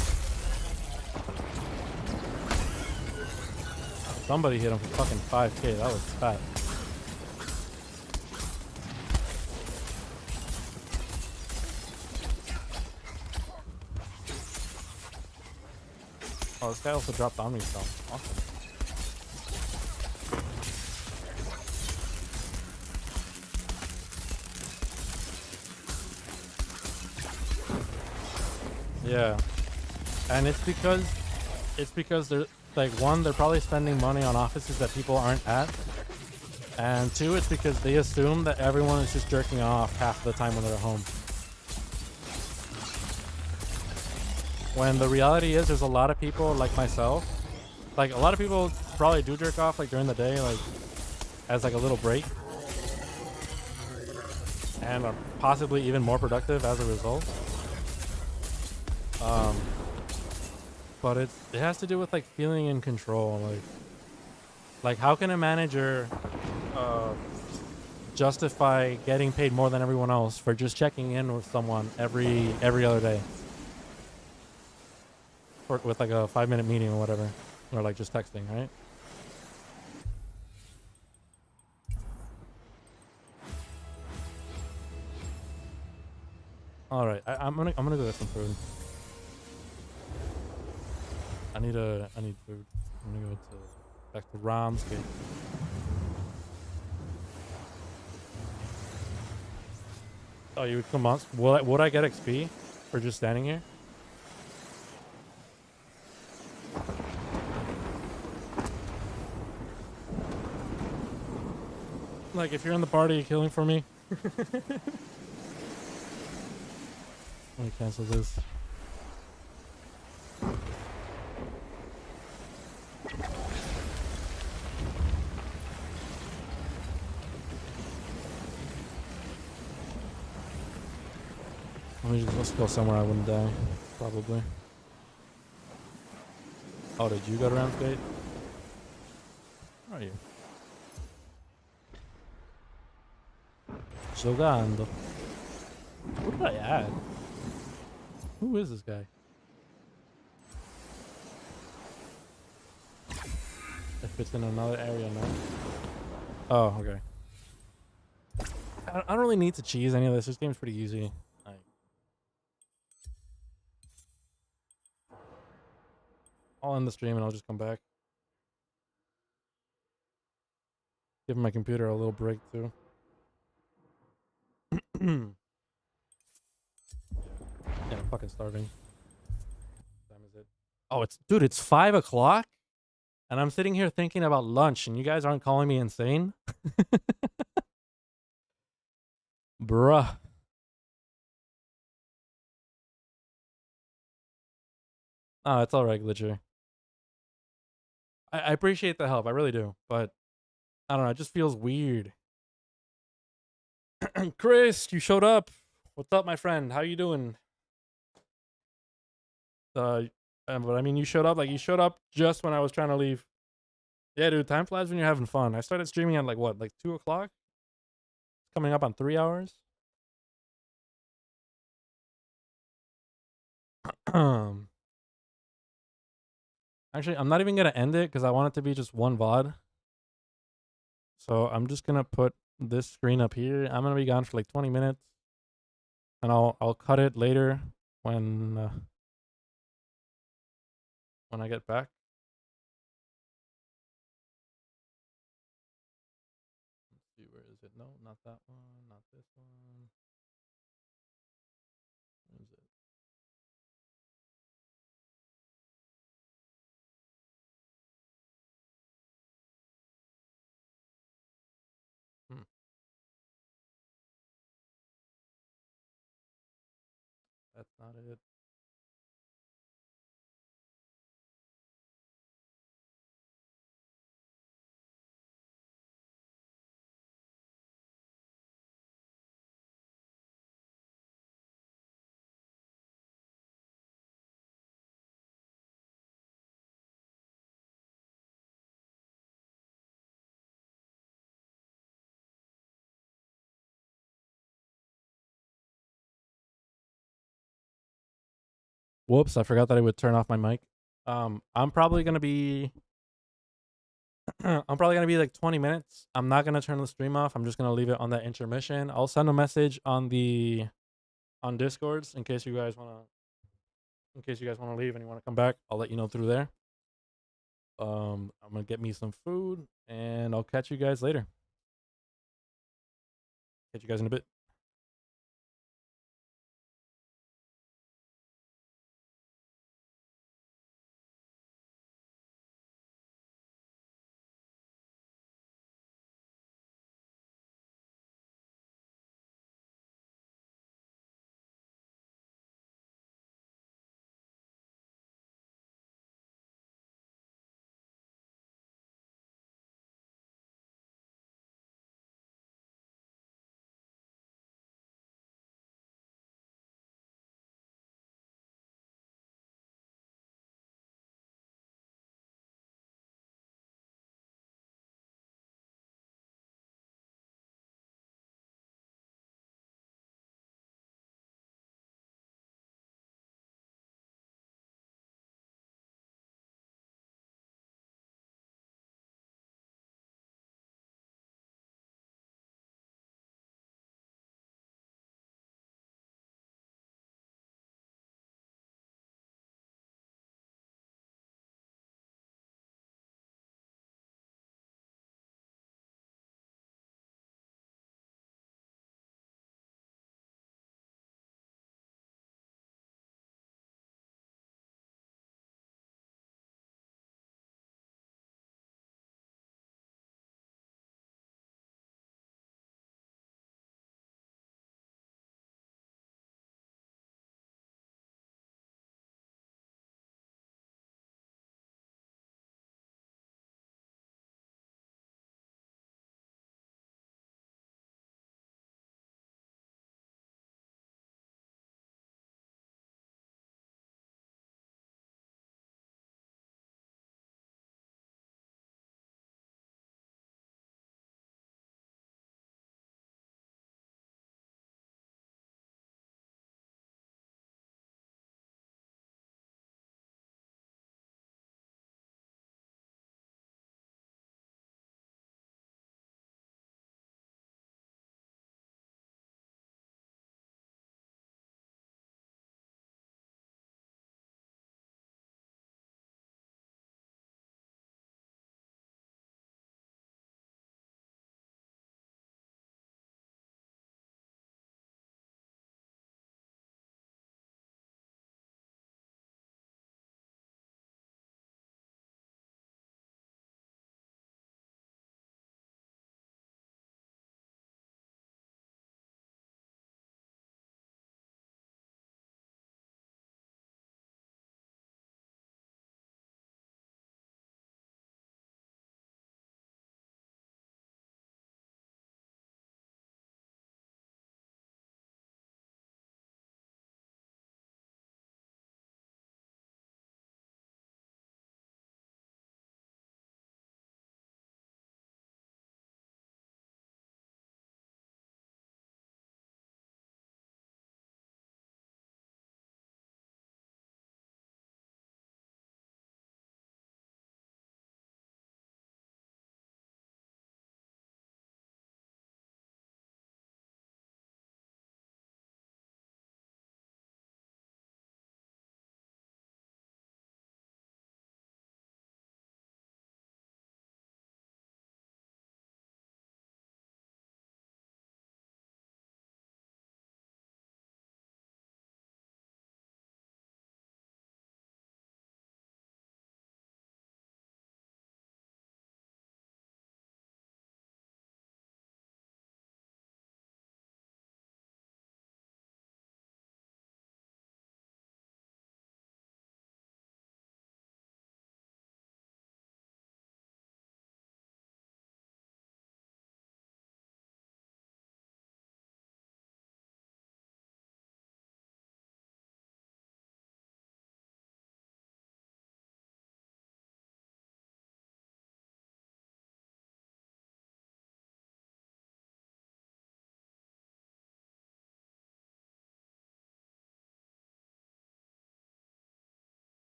Somebody hit him for fucking 5K. That was fat. Oh, this guy also dropped Omni Stone. Awesome. Yeah, and it's because they're like, one, they're probably spending money on offices that people aren't at, and two, it's because they assume that everyone is just jerking off half the time when they're at home. When the reality is, there's a lot of people like myself. Like, a lot of people probably do jerk off like during the day, like as like a little break, and are possibly even more productive as a result. But it has to do with like feeling in control. Like how can a manager justify getting paid more than everyone else for just checking in with someone every other day, or with like a 5-minute meeting or whatever, or like just texting, right? All right, I'm gonna go get some food. I need food. I'm gonna go back to Ramsgate. Oh, you would come on? Would I get XP for just standing here? Like, if you're in the party, you're killing for me. Let me cancel this. Let's go somewhere I wouldn't die, probably. Oh, did you go to Ramsgate? Where are you? Jogando. Who did I add? Who is this guy? If it's in another area now. Oh, okay. I don't really need to cheese any of this. This game's pretty easy. I'll end the stream and I'll just come back. Give my computer a little break too. Yeah, I'm fucking starving. What time is it? Oh, dude, it's 5 o'clock? And I'm sitting here thinking about lunch and you guys aren't calling me insane? Bruh. Oh, it's alright, Glitcher. I appreciate the help, I really do, but I don't know, it just feels weird. Chris, you showed up. What's up, my friend? How you doing? But I mean, you showed up just when I was trying to leave. Yeah, dude, time flies when you're having fun. I started streaming at like what, like 2 o'clock? Coming up on 3 hours. Actually, I'm not even gonna end it because I want it to be just one VOD. So I'm just gonna put this screen up here. I'm gonna be gone for like 20 minutes, and I'll cut it later when I get back. Let's see, where is it? No, not that one, not this one. Where is it? That's not it. Whoops, I forgot that I would turn off my mic. I'm probably gonna be I'm probably gonna be like 20 minutes. I'm not gonna turn the stream off. I'm just gonna leave it on that intermission. I'll send a message on Discords in case you guys wanna leave and you wanna come back. I'll let you know through there. I'm gonna get me some food and I'll catch you guys later. Catch you guys in a bit.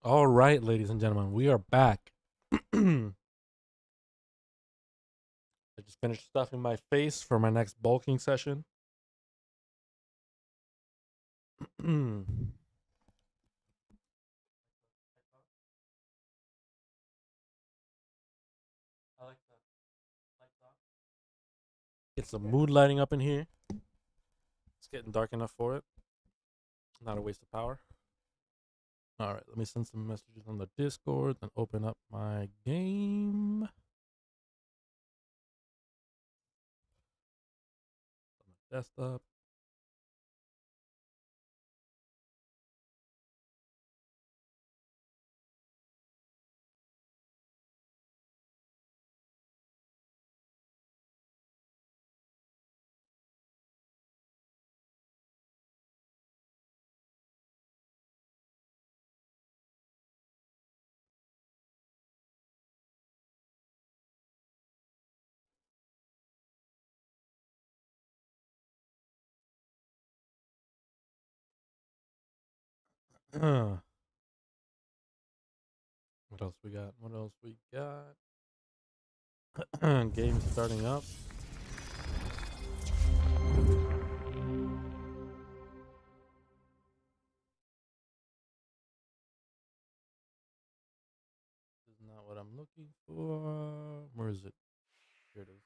All right, ladies and gentlemen, we are back. I just finished stuffing my face for my next bulking session. Get some mood lighting up in here. It's getting dark enough for it. Not a waste of power. All right, let me send some messages on the Discord and open up my game. My desktop. What else we got? What else we got? Game starting up. This is not what I'm looking for. Where is it? Here it is.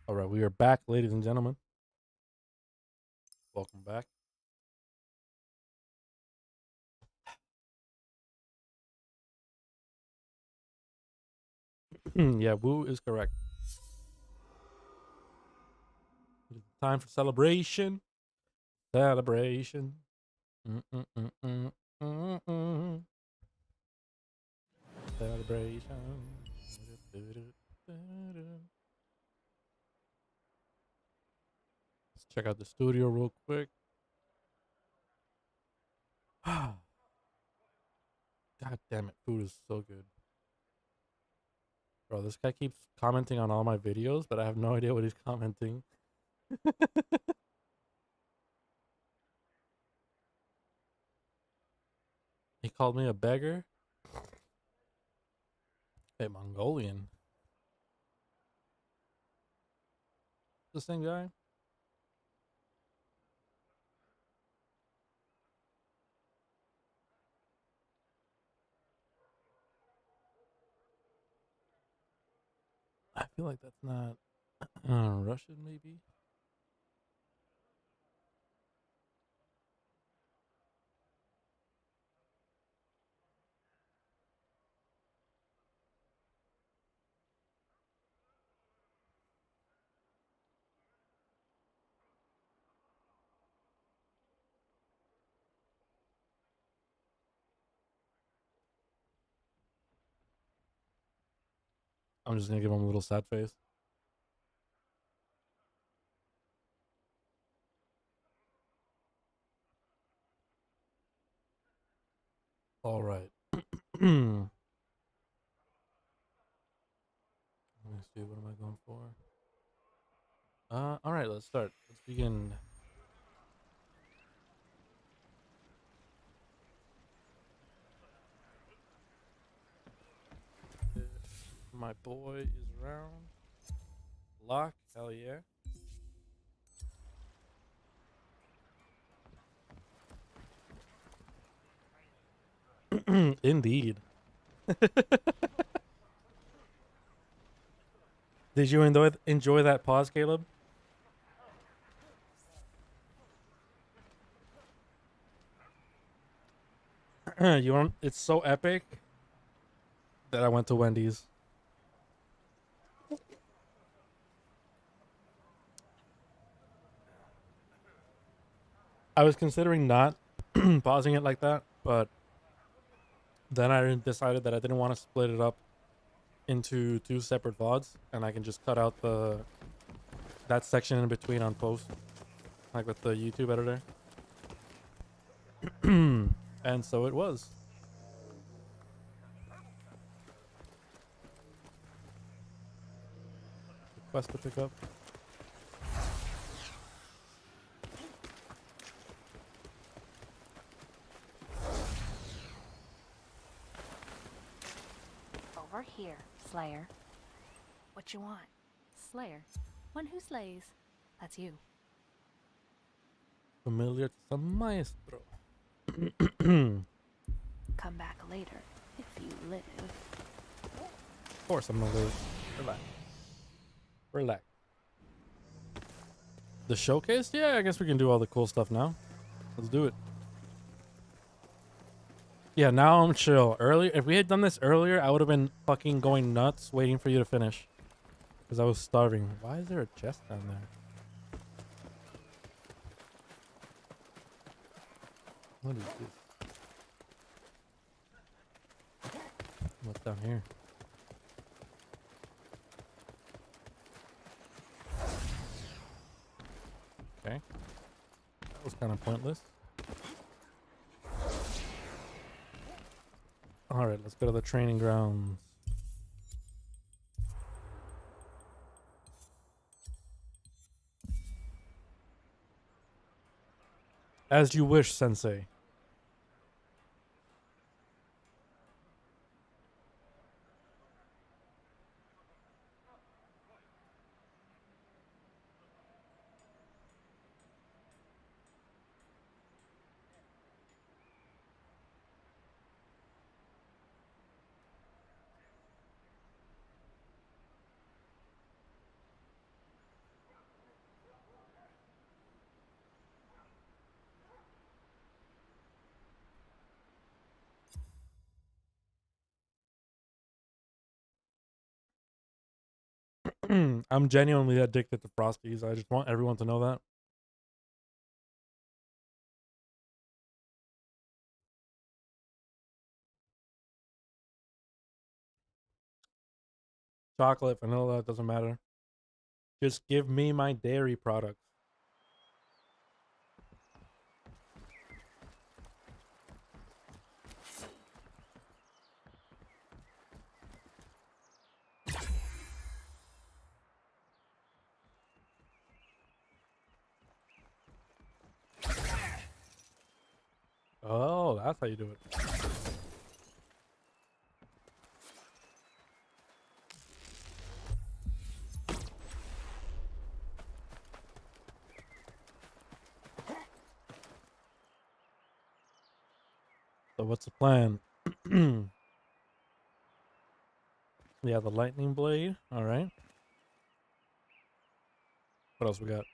All right, we are back, ladies and gentlemen. Welcome back. Yeah, woo is correct. It's time for celebration. Celebration. Celebration. Let's check out the studio real quick. God damn it, food is so good. Bro, this guy keeps commenting on all my videos, but I have no idea what he's commenting. He called me a beggar. Hey, Mongolian. The same guy? I feel like that's not Russian, maybe. I'm just gonna give him a little sad face. All right. Let me see. What am I going for? All right. Let's start. Let's begin. If my boy is around, lock. Hell yeah. Indeed. Did you enjoy that pause, Caleb? You want? It's so epic that I went to Wendy's. I was considering not pausing it like that, but then I decided that I didn't want to split it up into two separate VODs, and I can just cut out that section in between on post, like with the YouTube editor. And so it was. Request to pick up. Slayer. What you want? Slayer. One who slays. That's you. Familiar to some maestro. Come back later, if you live. Of course I'm gonna lose. Relax. Relax. The showcase? Yeah, I guess we can do all the cool stuff now. Let's do it. Yeah, now I'm chill. If we had done this earlier, I would have been fucking going nuts waiting for you to finish. Because I was starving. Why is there a chest down there? What is this? What's down here? Okay. That was kind of pointless. Alright, let's go to the training grounds. As you wish, Sensei. I'm genuinely addicted to Frosties. I just want everyone to know that. Chocolate, vanilla, it doesn't matter. Just give me my dairy products. Oh, that's how you do it. So what's the plan? Yeah, the lightning blade. All right. What else we got?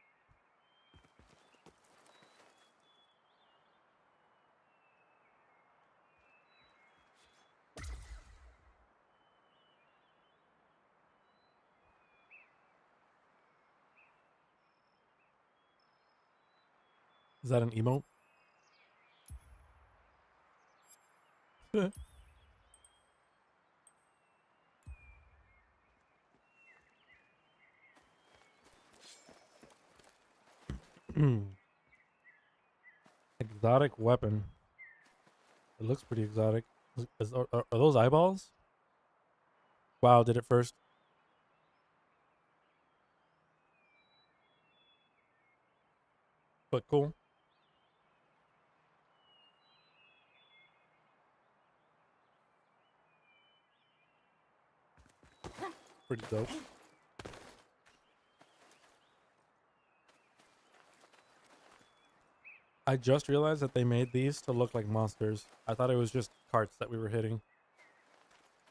Is that an emote? Exotic weapon. It looks pretty exotic. Are those eyeballs? Wow, did it first. But cool. Pretty dope. I just realized that they made these to look like monsters. I thought it was just carts that we were hitting.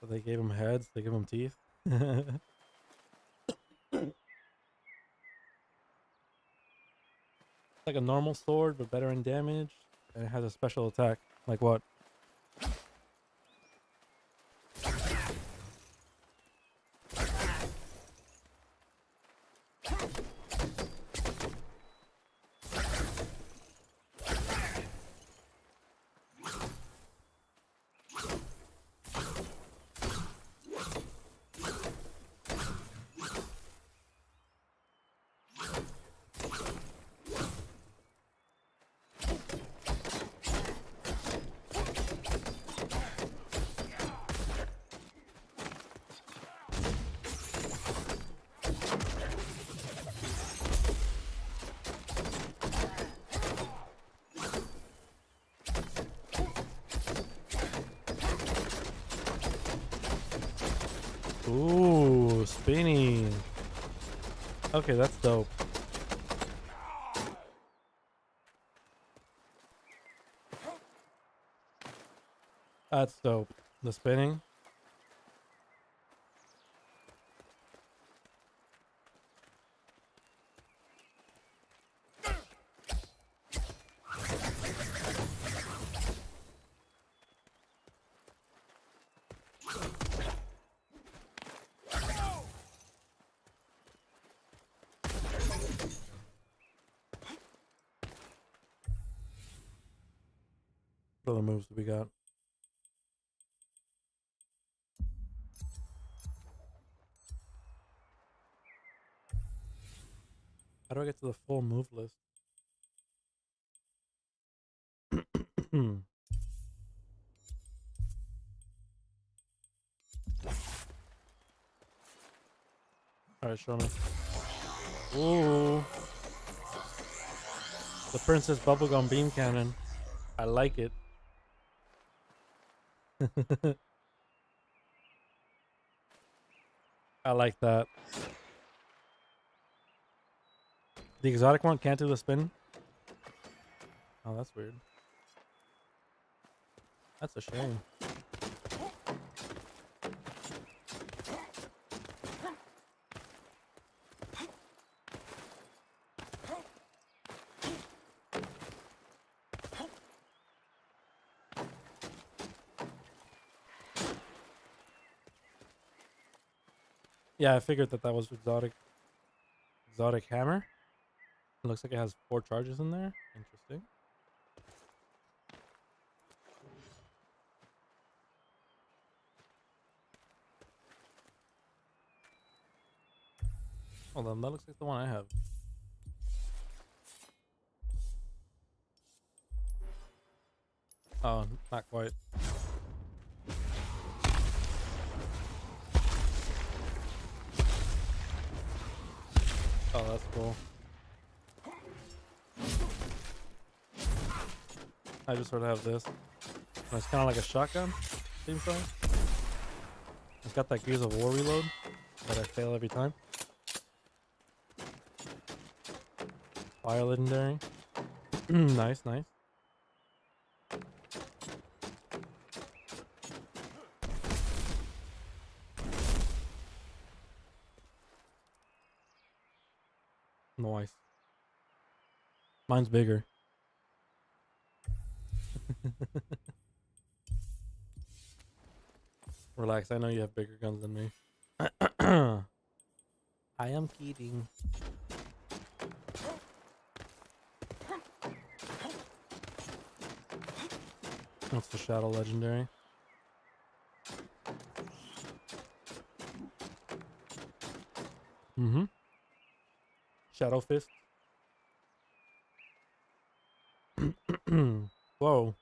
But they gave them heads, they give them teeth. Like a normal sword, but better in damage. And it has a special attack. Like what? Ooh, spinning. Okay, that's dope. That's dope. The spinning. What other moves do we got? How do I get to the full move list? Alright, show me. Ooh. The Princess Bubblegum Beam Cannon. I like it. I like that. The exotic one can't do the spin? Oh, that's weird. That's a shame. Yeah, I figured that was exotic. Exotic hammer. It looks like it has 4 charges in there. Interesting. Hold on, that looks like the one I have. Oh, not quite. Oh, that's cool. I just sort of have this. And it's kind of like a shotgun, seems like. It's got that Gears of War reload that I fail every time. Fire legendary. Nice, nice. Nice. Mine's bigger. Relax, I know you have bigger guns than me. I am kidding. That's the Shadow Legendary. Mm-hmm. Shadow Fist. Whoa.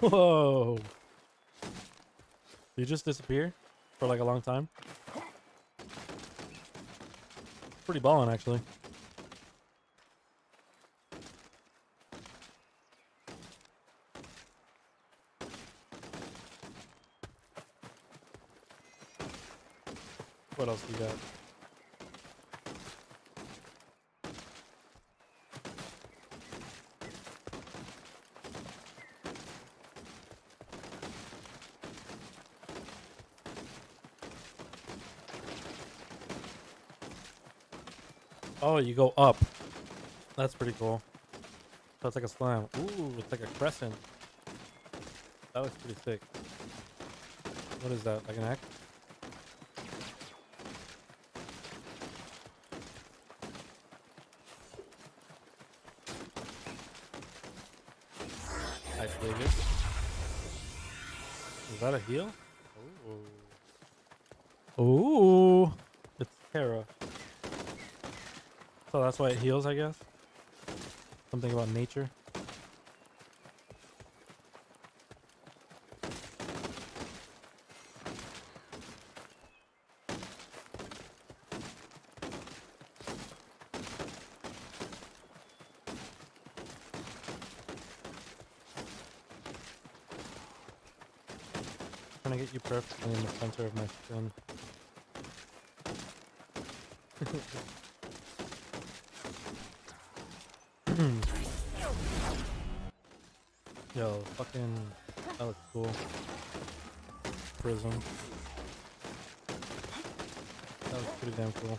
Whoa. Did you just disappear for like a long time? Pretty ballin', actually. What else do you got? Oh, you go up. That's pretty cool. So it's like a slam. Ooh, it's like a crescent. That looks pretty sick. What is that? Like an axe? I dig it. Is that a heal? Ooh. Ooh. It's Terra. So that's why it heals, I guess. Something about nature. Trying trying to get you perfectly in the center of my skin. Yo, fucking, that looks cool. Prism. That looks pretty damn cool.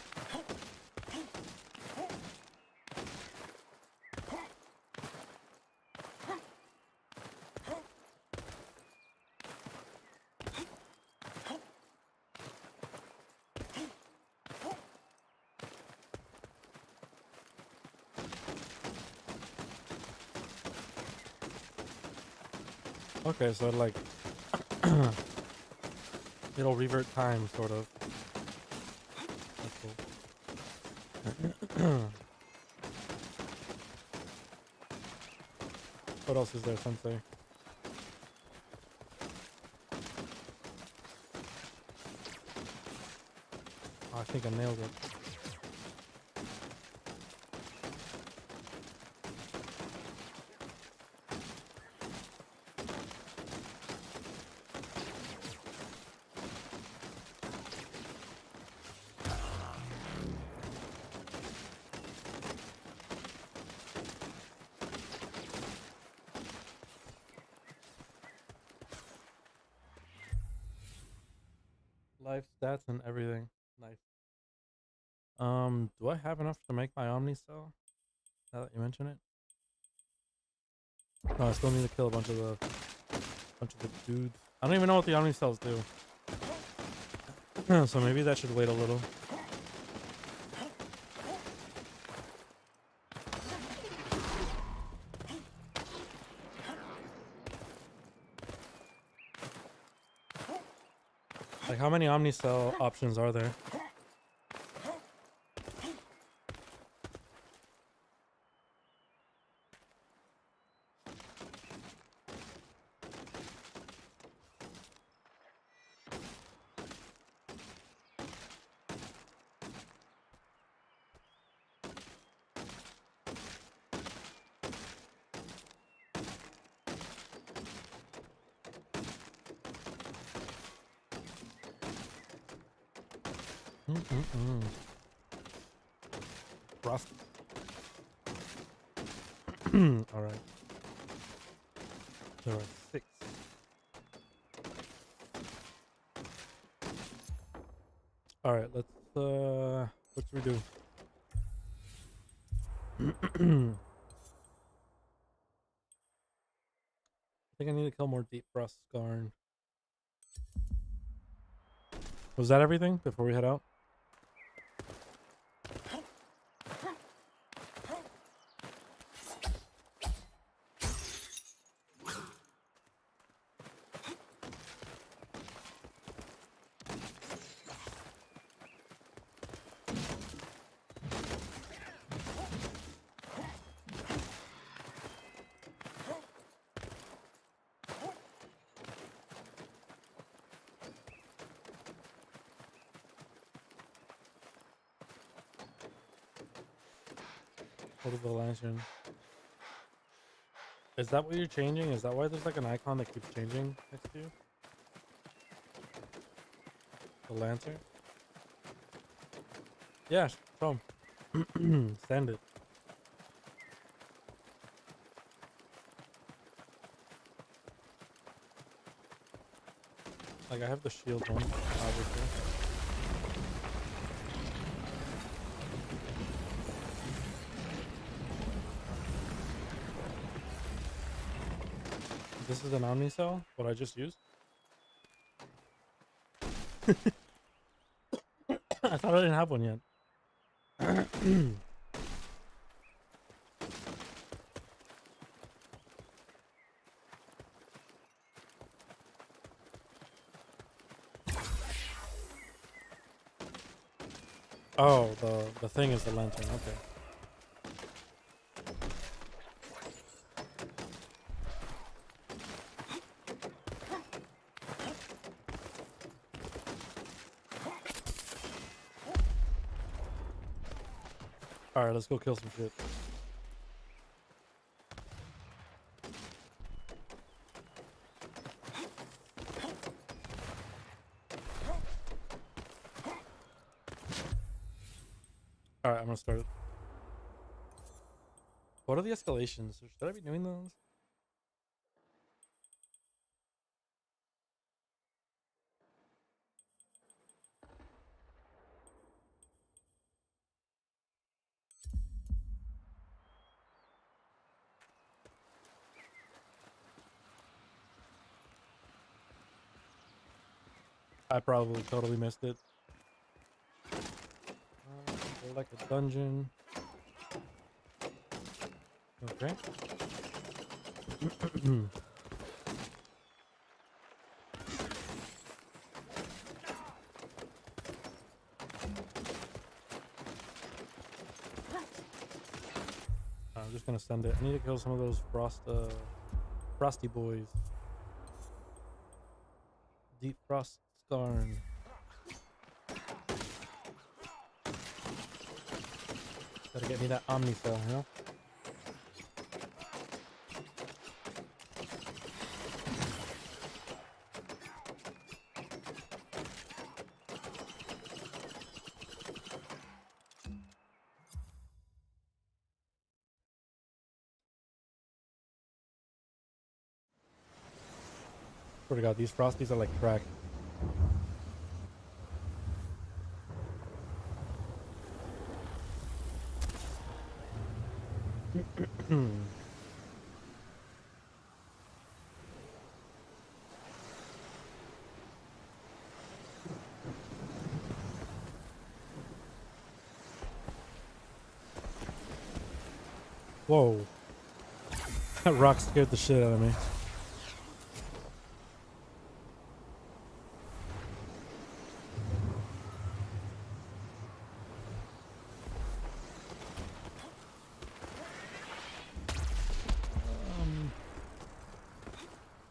Okay, so like it'll revert time, sort of. That's cool. What else is there, Sensei? Oh, I think I nailed it. Life stats and everything. Nice. Do I have enough to make my Omni cell? Now that you mention it. No, I still need to kill a bunch of the dudes. I don't even know what the Omni cells do. So maybe that should wait a little. Like, how many Omni cell options are there? Rust. All right. There are 6. All right. Let's. What should we do? I think I need to kill more deep frost scarn. Was that everything before we head out? What is the lantern? Is that what you're changing? Is that why there's like an icon that keeps changing next to you? The lantern? Yeah, show him. Send it. Like, I have the shield one, obviously. This is an Omni cell? What I just used? I thought I didn't have one yet. Oh, the thing is the lantern. Okay. Alright, let's go kill some shit. Alright, I'm gonna start it. What are the escalations? Should I be doing those? I probably totally missed it. Like a dungeon. Okay. I'm just gonna send it. I need to kill some of those frosty boys. Deep frost scarn. Gotta get me that Omni cell, you know? Swear to God, these frosties are like crack. Whoa. That rock scared the shit out of me.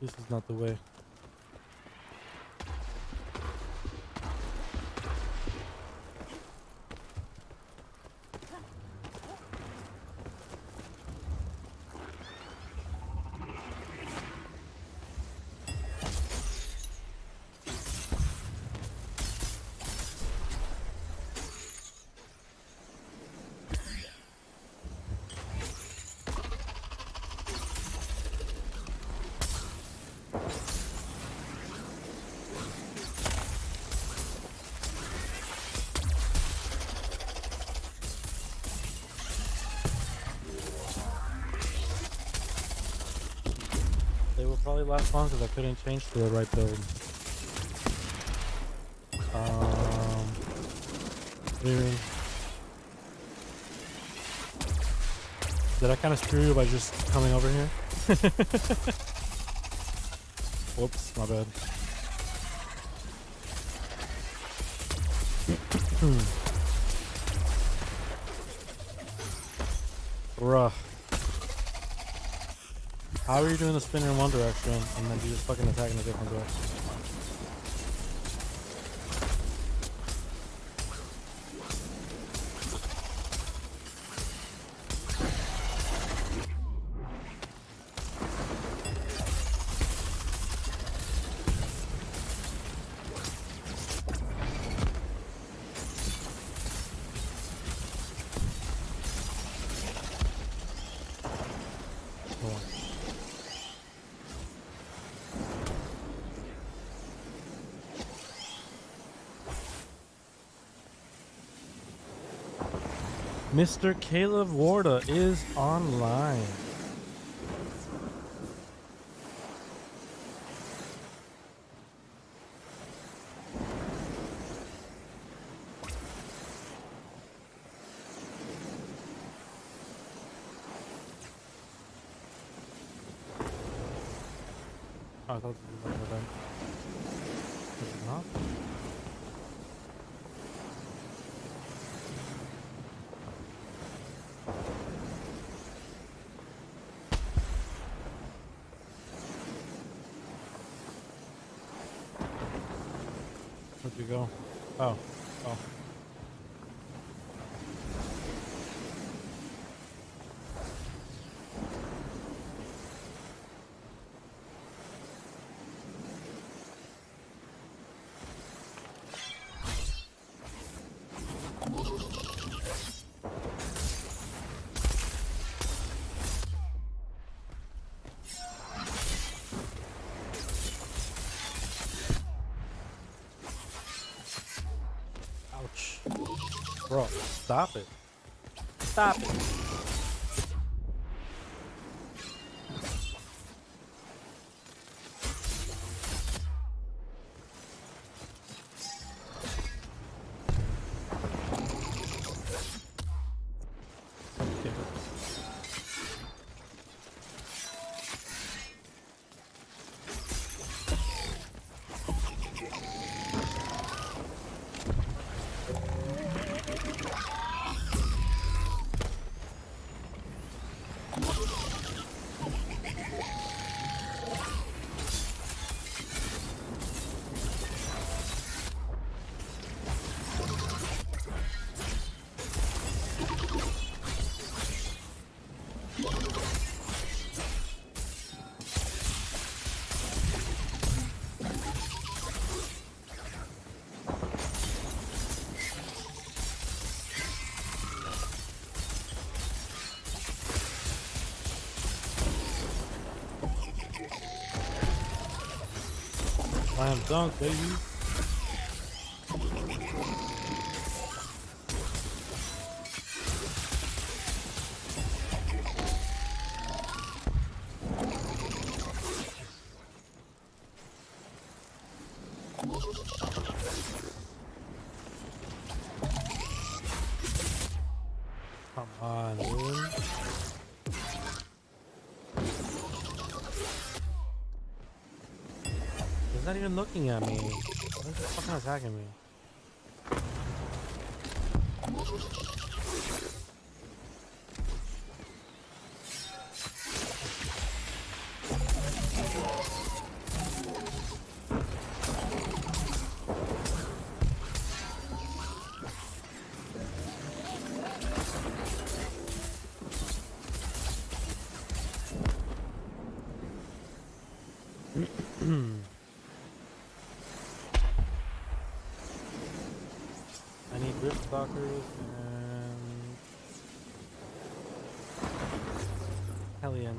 This is not the way. They will probably last long because I couldn't change to the right build. What do you mean? Did I kind of screw you by just coming over here? Whoops, my bad. Rough. How are you doing the spinner in one direction and then you just fucking attack in a different direction? Mr. Caleb Warda is online. Oh, I thought this was an event. Is it not? Where'd you go? Oh. Oh. Ouch. Bro, stop it. Stop it. Okay. Slam dunk, baby. Come on, dude. He's not even looking at me. Why is he fucking attacking me? I need Rift Stalkers and Hellion.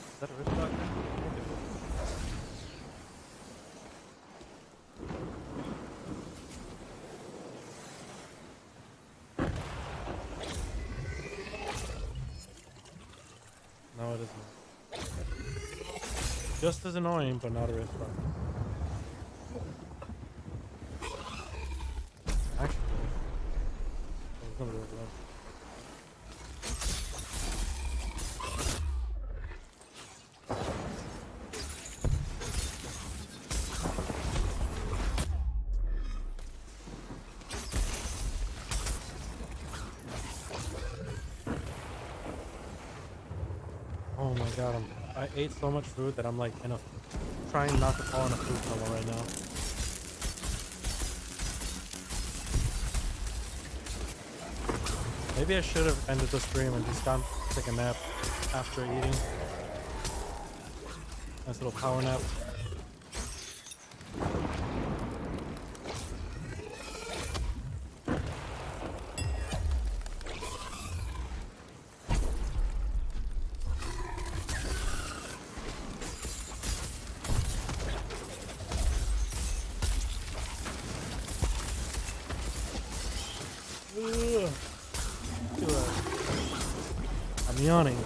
Is that a Rift Stalker? No, it isn't. Just as annoying, but not a risk bar. Actually, I was gonna do it wrong. Oh my god, I ate so much food that I'm like trying not to fall in a food coma right now. Maybe I should have ended the stream and just gone to take a nap after eating. Nice little power nap. I'm yawning.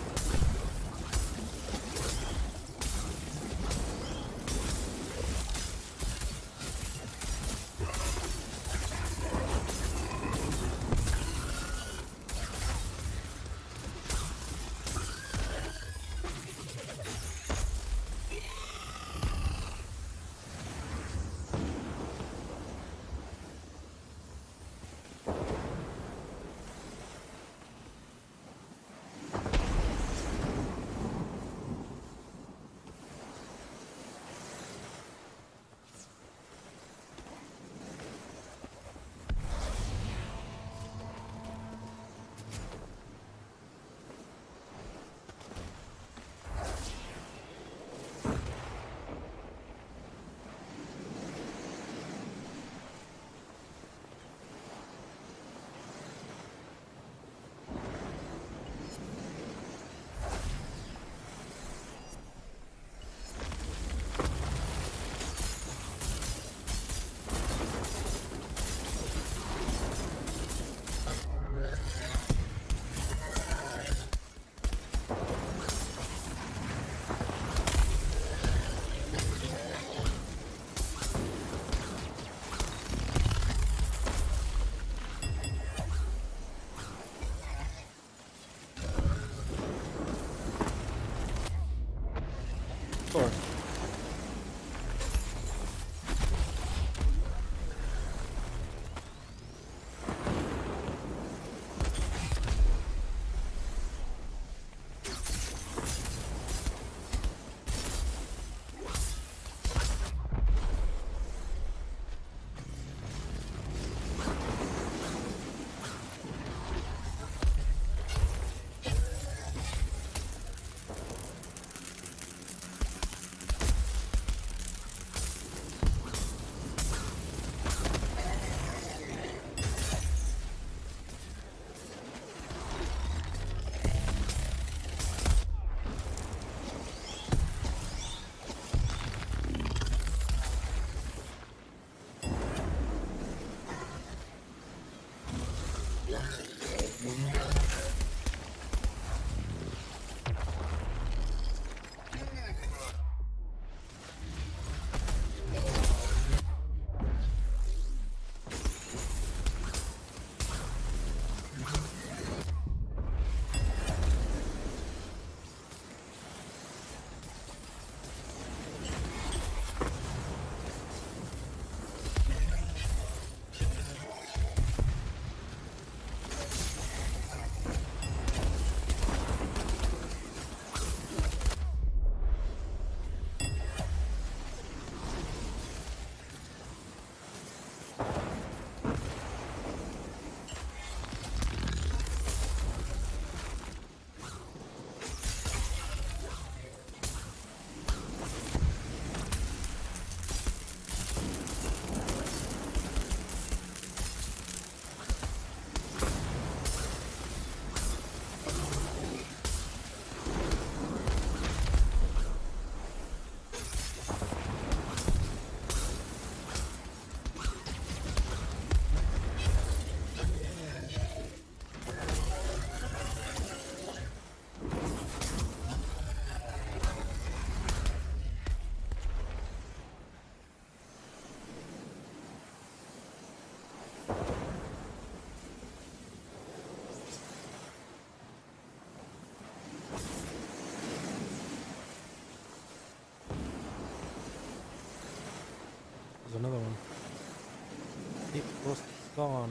gone.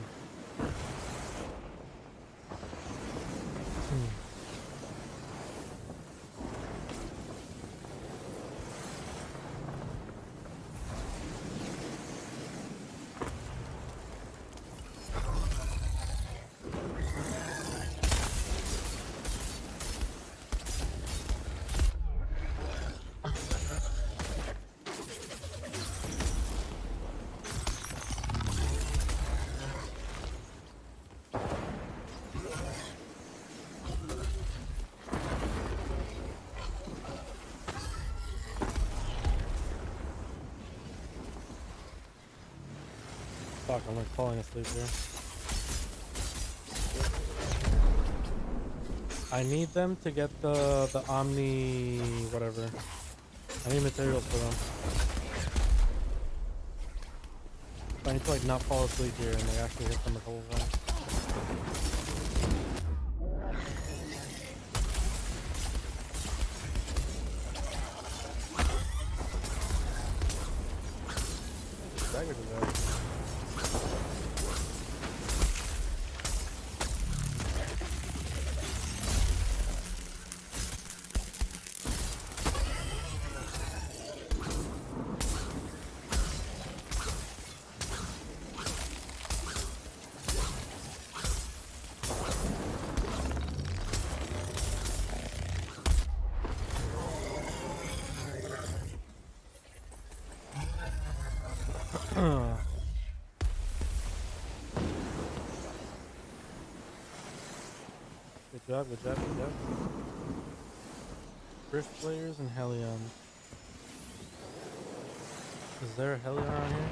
Fuck, I'm like falling asleep here. I need them to get the Omni whatever. I need materials for them. I need to like not fall asleep here and like actually hit them a couple of times. Dagger to that. Good job, good job, good job. Rift players and Hellion. Is there a Hellion around here?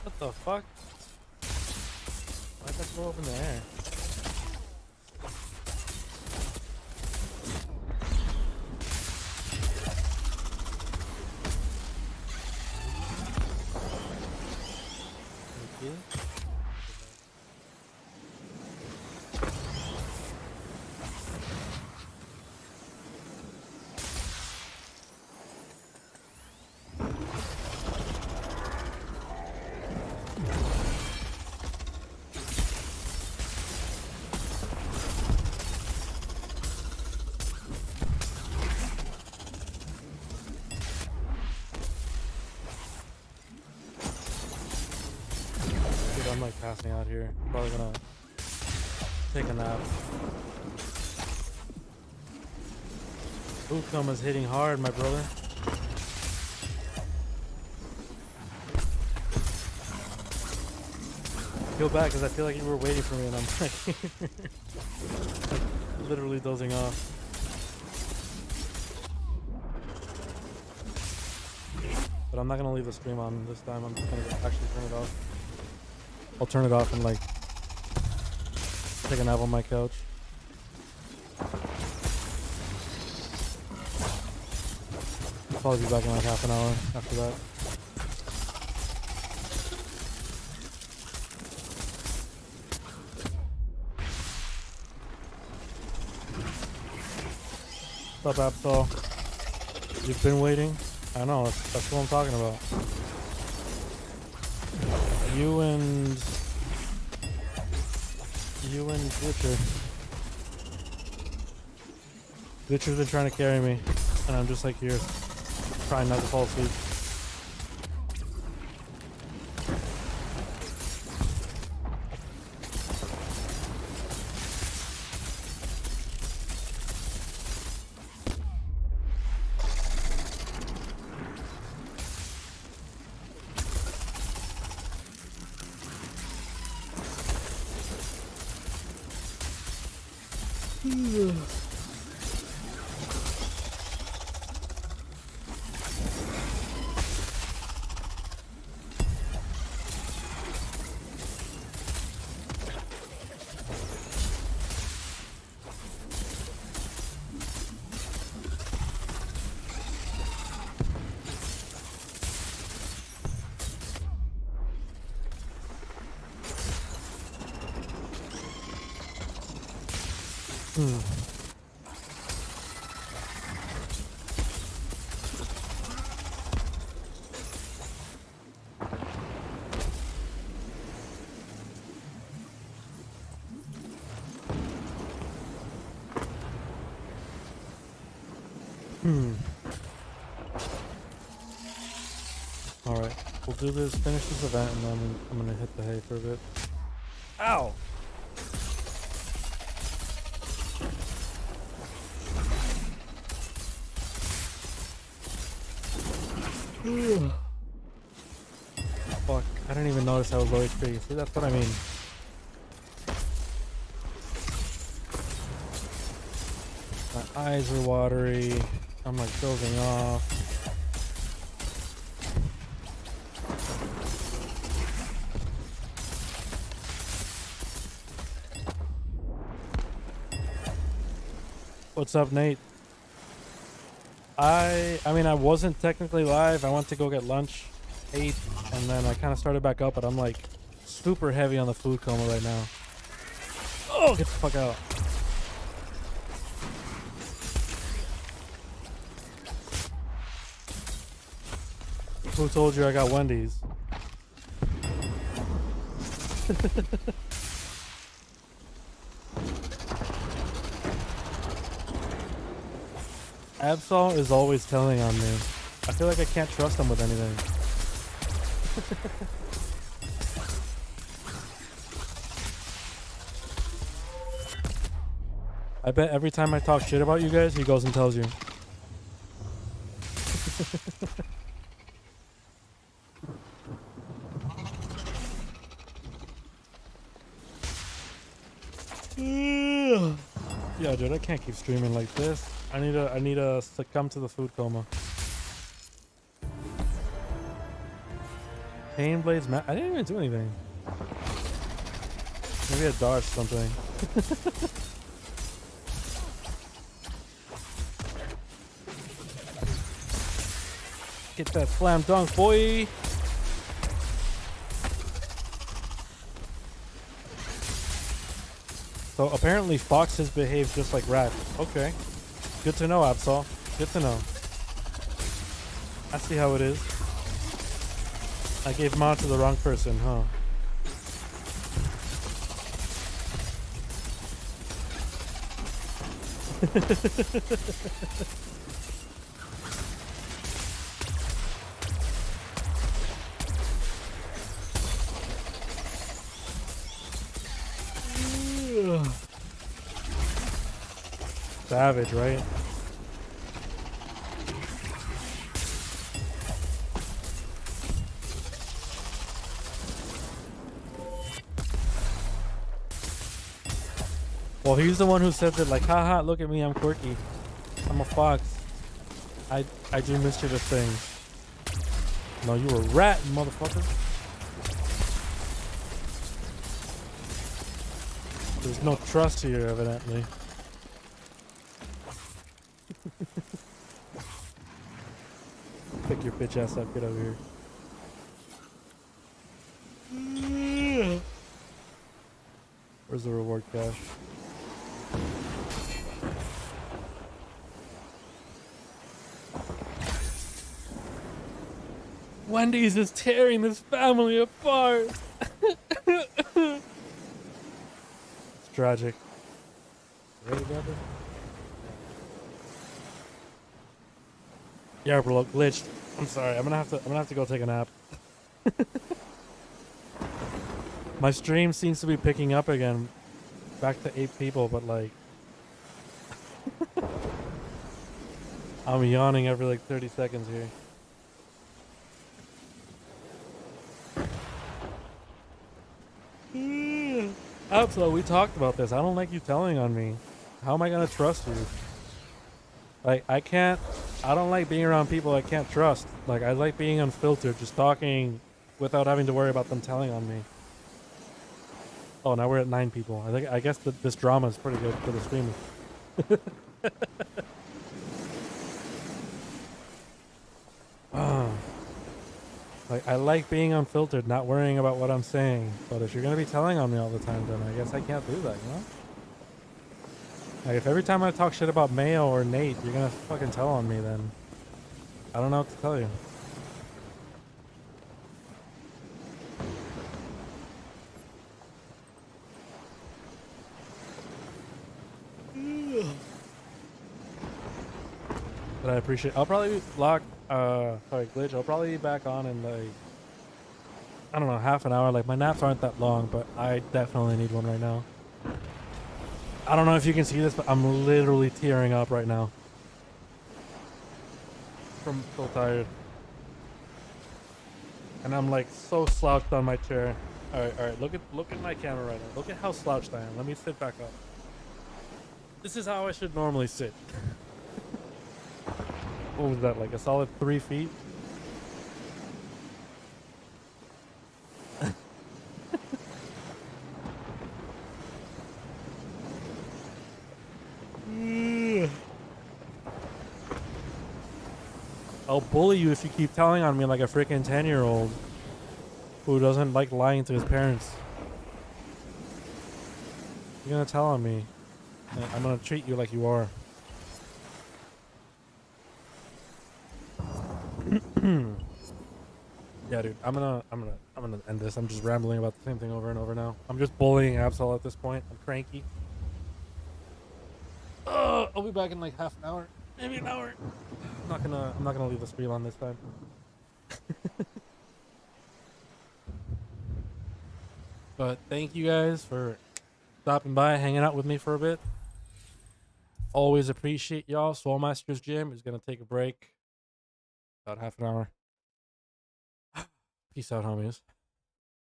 What the fuck? Why'd that go up in the air? Thank you. Dude, I'm like passing out here. Probably gonna take a nap. Ukam is hitting hard, my brother. Go back because I feel like you were waiting for me and I'm like literally dozing off. But I'm not gonna leave the stream on this time. I'm just gonna actually turn it off. I'll turn it off and like take a nap on my couch. I'll probably be back in like half an hour after that. What's up, Absol? You've been waiting? I know, that's what I'm talking about. You and Glitcher. Glitcher's been trying to carry me, and I'm just like here, trying not to fall asleep. Alright, we'll do this, finish this event, and then I'm gonna hit the hay for a bit. Ow! Fuck, I didn't even notice I was low HP. See, that's what I mean. My eyes are watery. I'm like dozing off. What's up, Nate? I mean, I wasn't technically live. I went to go get lunch, ate, and then I kind of started back up, but I'm like super heavy on the food coma right now. Oh, get the fuck out. Who told you I got Wendy's? Absol is always telling on me. I feel like I can't trust him with anything. I bet every time I talk shit about you guys, he goes and tells you. Yeah, dude, I can't keep streaming like this. I need to succumb to the food coma. Pain Blades I didn't even do anything. Maybe I dodged something. Get that slam dunk, boy! So apparently foxes behave just like rats. Okay. Good to know, Absol. Good to know. I see how it is. I gave mod to the wrong person, huh? Savage, right? Well, he's the one who said that, like, haha, look at me, I'm quirky. I'm a fox. I do mischievous things. No, you were a rat, you motherfucker. There's no trust here, evidently. Pick your bitch ass up, get over here. Where's the reward cache? Wendy's is tearing this family apart. It's tragic. Ready, brother? Yeah, bro, glitched. I'm sorry. I'm gonna have to go take a nap. My stream seems to be picking up again. Back to 8 people, but like I'm yawning every like 30 seconds here. Absolutely, we talked about this. I don't like you telling on me. How am I gonna trust you? Like, I don't like being around people I can't trust. Like, I like being unfiltered, just talking without having to worry about them telling on me. Oh, now we're at 9 people. I guess this drama is pretty good for the streamers. Like, I like being unfiltered, not worrying about what I'm saying. But if you're gonna be telling on me all the time, then I guess I can't do that, you know? Like, if every time I talk shit about Mayo or Nate, you're gonna fucking tell on me, then I don't know what to tell you. But I appreciate. I'll probably glitch. I'll probably be back on in like, I don't know, half an hour. Like, my naps aren't that long, but I definitely need one right now. I don't know if you can see this, but I'm literally tearing up right now. I'm so tired. And I'm like so slouched on my chair. Alright, look at my camera right now. Look at how slouched I am. Let me sit back up. This is how I should normally sit. What was that, like a solid 3 feet? I'll bully you if you keep telling on me like a freaking 10-year-old who doesn't like lying to his parents. You're gonna tell on me, and I'm gonna treat you like you are. Yeah, dude, I'm gonna end this. I'm just rambling about the same thing over and over now. I'm just bullying Absol at this point. I'm cranky. I'll be back in like half an hour, maybe an hour. I'm not gonna leave the stream on this time. But thank you guys for stopping by, hanging out with me for a bit. Always appreciate y'all. Swolemeister's gym is gonna take a break. About half an hour. Peace out, homies.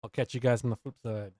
I'll catch you guys on the flip side.